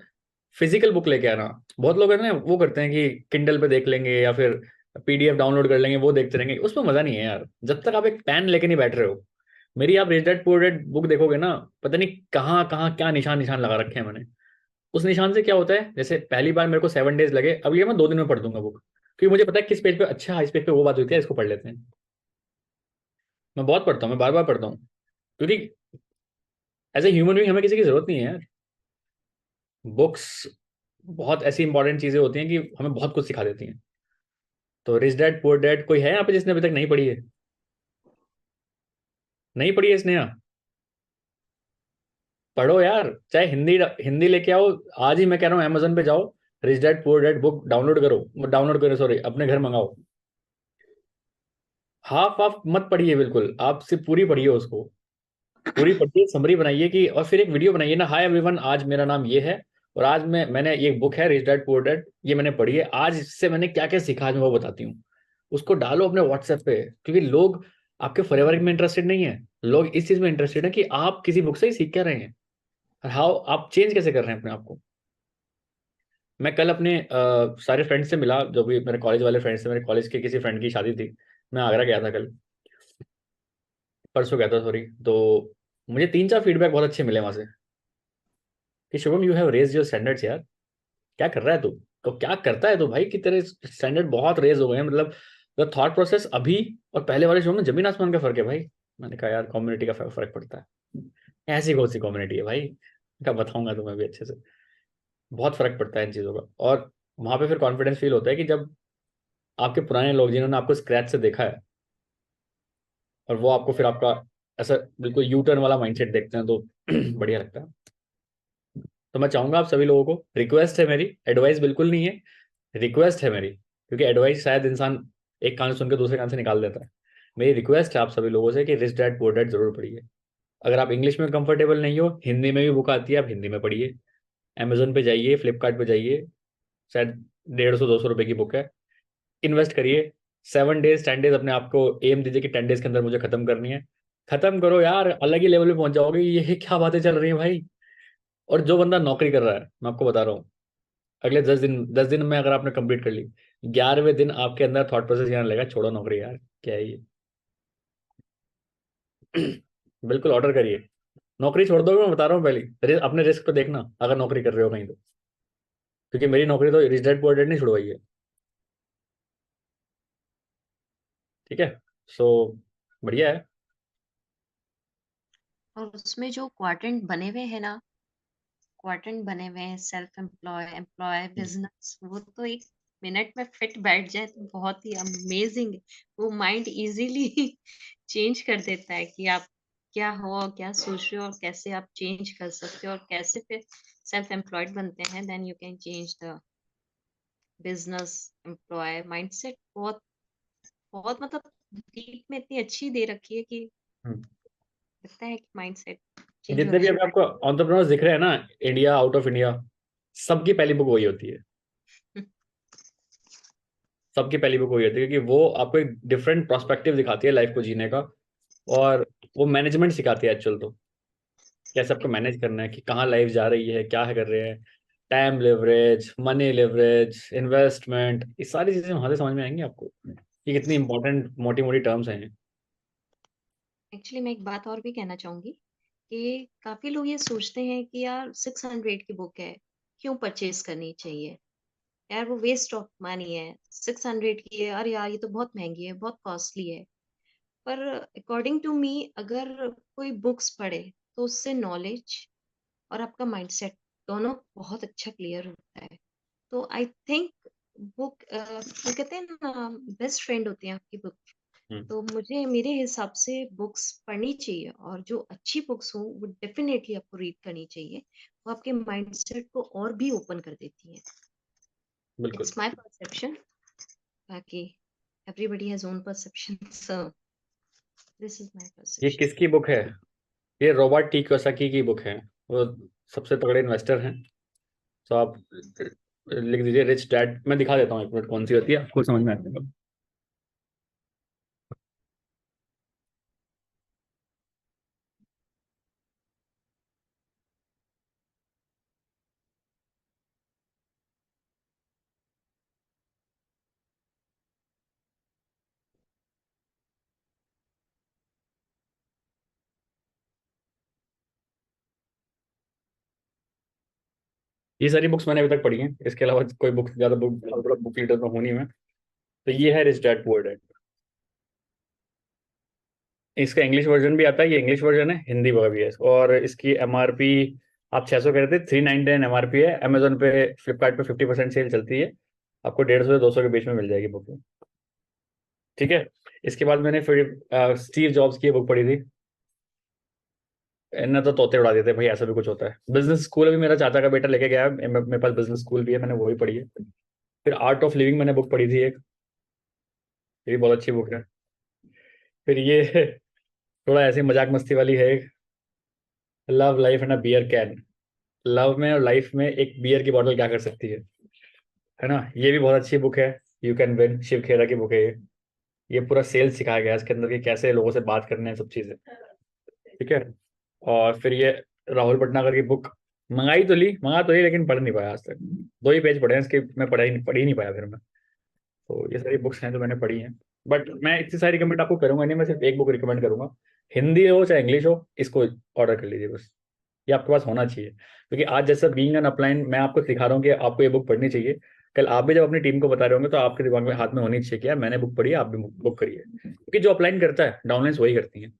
फिजिकल बुक लेके आना। बहुत लोग है ना वो करते हैं कि किंडल पे देख लेंगे या फिर पीडीएफ डाउनलोड कर लेंगे, वो देखते रहेंगे, उसमें मजा नहीं है यार, जब तक आप एक पेन लेके नहीं बैठ रहे हो। मेरी आप rich dad poor dad book देखोगे ना, पता नहीं कहाँ कहाँ क्या निशान निशान लगा रखे हैं मैंने। उस निशान से क्या होता है, जैसे पहली बार मेरे को 7 डेज लगे, अब ये मैं 2 दिन में पढ़ दूंगा बुक, क्योंकि मुझे पता है किस पेज पे अच्छा, इस पेज पे वो बात होती है, इसको पढ़ लेते हैं। मैं बहुत पढ़ता हूँ, मैं बार बार पढ़ता हूँ, क्योंकि एज ए ह्यूमन बीइंग हमें किसी की जरूरत नहीं है यार। बुक्स बहुत ऐसी इंपॉर्टेंट चीजें होती हैं कि हमें बहुत कुछ सिखा देती हैं। तो रिच डैड पुअर डैड कोई है यहाँ पे जिसने अभी तक नहीं पढ़ी है? नहीं पढ़ी है इसने यहाँ? पढ़ो यार, चाहे हिंदी हिंदी लेके आओ। आज ही मैं कह रहा हूँ अमेजोन पे जाओ, rich dad poor dad book download करो, सॉरी, अपने घर मंगाओ। हाफ हाफ मत पढ़िए, बिल्कुल आप सिर्फ पूरी पढ़िए उसको। पूरी पढ़िए, समरी बनाइए कि, और फिर एक वीडियो बनाइए ना, हाय एवरीवन, आज मेरा नाम ये है और आज मैंने ये बुक है रिच डैड पुअर डैड, ये मैंने पढ़ी है, आज इससे मैंने क्या क्या सीखा, आज मैं वो बताती हूँ। उसको डालो अपने व्हाट्सएप पे, क्योंकि लोग आपके फॉरएवर में इंटरेस्टेड नहीं है, लोग इस चीज में इंटरेस्टेड है कि आप किसी बुक से ही सीख क्या रहे हैं, हाउ आप चेंज कैसे कर रहे हैं अपने आप को। मैं कल अपने सारे फ्रेंड्स से मिला, जो भी मेरे कॉलेज वाले फ्रेंड्स थे, मेरे कॉलेज के किसी फ्रेंड की शादी थी, मैं आगरा गया था कल, परसों गया था सॉरी। तो मुझे 3-4 फीडबैक बहुत अच्छे मिले वहां से कि Shubham you have raise your standards यार, क्या कर रहा है तू, तो क्या करता है तू भाई कि तेरे स्टैंडर्ड बहुत रेज हो गए हैं, मतलब द थॉट प्रोसेस अभी और पहले वाले शुभम में जमीन आसमान का फर्क है भाई। मैंने कहा यार कम्युनिटी का फर्क पड़ता है, ऐसी कौन सी कम्युनिटी है भाई, क्या बताऊंगा तुम्हें भी अच्छे से, बहुत फर्क पड़ता है इन चीज़ों का। और वहां पे फिर कॉन्फिडेंस फील होता है कि जब आपके पुराने लोग जिन्होंने आपको स्क्रैच से देखा है और वो आपको फिर आपका ऐसा बिल्कुल यू टर्न वाला माइंडसेट देखते हैं, तो बढ़िया लगता है। तो मैं चाहूंगा आप सभी लोगों को, रिक्वेस्ट है मेरी, एडवाइस बिल्कुल नहीं है, रिक्वेस्ट है मेरी, क्योंकि एडवाइस शायद इंसान एक कान से सुन के दूसरे कान से निकाल देता है। मेरी रिक्वेस्ट है आप सभी लोगों से कि रिच डैड पुअर डैड जरूर पढ़िए। अगर आप इंग्लिश में कंफर्टेबल नहीं हो, हिंदी में भी बुक आती है, आप हिंदी में पढ़िए। अमेजोन पे जाइए, फ्लिपकार्ट पे जाइए, शायद 150-200 रुपए की बुक है, इन्वेस्ट करिए। 7 डेज 10 डेज अपने आप को एम दीजिए कि 10 डेज के अंदर मुझे खत्म करनी है, खत्म करो यार, अलग ही लेवल पे पहुंच जाओगे। ये क्या बातें चल रही हैं भाई। और जो बंदा नौकरी कर रहा है, मैं आपको बता रहा हूँ, अगले 10 दिन में अगर आपने कंप्लीट कर ली, 11वें दिन आपके अंदर थॉट प्रोसेस यहाँ लगेगा, छोड़ो नौकरी यार, क्या है ये। बिल्कुल ऑर्डर करिए, नौकरी छोड़ दोगे, मैं बता रहा हूँ पहले अपने रिस्क पे देखना अगर नौकरी कर रहे हो कहीं तो, क्योंकि मेरी नौकरी तो रिच डैड पुअर डैड नहीं छुड़वाई है। ठीक है, सो बढ़िया है। और उसमें जो क्वाड्रेंट बने हुए हैं ना, क्वाड्रेंट बने हुए हैं, सेल्फ एम्प्लॉय, एम्प्लॉय, बिजनेस, वो तो एक मिनट में फिट बैठ जाए तो बहुत ही अमेजिंग है। वो माइंड इजीली चेंज कर देता है कि आप क्या हो, क्या सोच रहे हो, और कैसे आप चेंज कर सकते हो, और कैसे फिर सेल्फ एम्प्लॉयड बनते हैं। Then you can change the business employ mindset. बहुत बहुत मतलब डीप में इतनी अच्छी दे रखी है कि हम्म। लगता है कि माइंडसेट चेंज हो जितने भी रहा अभी आपको एंटरप्रेन्योर्स दिख रहे हैं ना, इंडिया आउट ऑफ इंडिया, सबकी पहली बुक वही होती है, है। सबकी पहली बुक वही होती है, क्योंकि वो आपको एक डिफरेंट पर्सपेक्टिव दिखाती है लाइफ को जीने का, और वो मैनेजमेंट सिखाती है एक्चुअल तो, कैसे आपको मैनेज करना है, कि कहाँ लाइफ जा रही है, क्या है कर रहे हैं, time leverage, money leverage, investment, ये सारी चीजें वहां से समझ में आएंगी आपको, ये कितनी इंपॉर्टेंट मोटी मोटी टर्म्स हैं। एक्चुअली मैं एक बात और भी कहना चाहूंगी कि काफी लोग ये सोचते हैं कि यार 600 की बुक है, क्यों परचेज करनी चाहिए, यार वो वेस्ट ऑफ मनी है, 600 की है, अरे यार ये तो बहुत महंगी है, बहुत कॉस्टली है। पर अकॉर्डिंग टू मी, अगर कोई बुक्स पढ़े तो उससे नॉलेज और आपका माइंडसेट दोनों बहुत अच्छा क्लियर होता है। तो आई थिंक बुक, वो कहते हैं ना, बेस्ट फ्रेंड होती है आपकी बुक। हम्म, तो मुझे मेरे हिसाब से बुक्स पढ़नी चाहिए, और जो अच्छी बुक्स हो वो डेफिनेटली आपको रीड करनी चाहिए। वो आपके माइंडसेट को और भी ओपन कर देती है। बिल्कुल। It's my perception. बाकी everybody has own perception, so this is my ये परसेप्शन। किसकी बुक है? ये रॉबर्ट टी कियोसाकी की बुक है, वो सबसे तगड़े इन्वेस्टर हैं। तो आप लिख दीजिए रिच डैड, मैं दिखा देता हूँ एक मिनट कौन सी होती है, आपको समझ में आ जाएगा। ये सारी बुक्स मैंने अभी तक पढ़ी हैं, इसके अलावा कोई बुक ज्यादा बुक रीडर तो हूँ नहीं मैं। तो ये है रिच डैड पुअर डैड, इसका इंग्लिश वर्जन भी आता है, ये इंग्लिश वर्जन है, हिंदी वर्जन भी है, और इसकी एमआरपी आप 600 कह रहे थे, 399 एमआरपी है। अमेजोन पे, फ्लिपकार्ट पे 50% सेल चलती है, आपको 150 से 200 के बीच में मिल जाएगी बुक। ठीक है। इसके बाद मैंने फिर स्टीव जॉब्स की बुक पढ़ी थी। इन्हें तो तोते उड़ा देते भाई, ऐसा भी कुछ होता है। बिजनेस स्कूल अभी मेरा चाचा का बेटा लेके गया है, मेरे पास बिजनेस स्कूल भी है, मैंने वही पढ़ी है। फिर आर्ट ऑफ लिविंग मैंने बुक पढ़ी थी एक, ये भी बहुत अच्छी बुक है। फिर ये थोड़ा ऐसे मजाक मस्ती वाली है, love life and a beer can. Love में और लाइफ में एक बियर की बोतल क्या कर सकती है ना। ये भी बहुत अच्छी बुक है, यू कैन विन, शिव खेरा की बुक है ये पूरा सेल्स सिखाया गया है इसके अंदर कि कैसे लोगों से बात करने हैं, सब चीजें। ठीक है। और फिर ये राहुल भटनागर की बुक मंगा तो ली लेकिन पढ़ नहीं पाया आज तक। 2 ही पेज पढ़े हैं इसके, मैं पढ़ ही नहीं पाया फिर मैं। तो ये सारी बुक्स हैं जो मैंने पढ़ी हैं, बट मैं इतनी सारी रिकमेंड आपको करूंगा नहीं, मैं सिर्फ एक बुक रिकमेंड करूंगा। हिंदी हो चाहे इंग्लिश हो, इसको ऑर्डर कर लीजिए बस, ये आपके पास होना चाहिए। क्योंकि आज जैसा बीइंग एन अपलाइन मैं आपको सिखा रहा हूँ कि आपको ये बुक पढ़नी चाहिए, कल आप भी जब अपनी टीम को बता रहे होंगे तो आपके दिमाग में हाथ में होनी चाहिए कि यार मैंने बुक पढ़ी है, आप भी बुक करिए। क्योंकि जो अपलाइन करता है डाउनलाइंस वही करती हैं।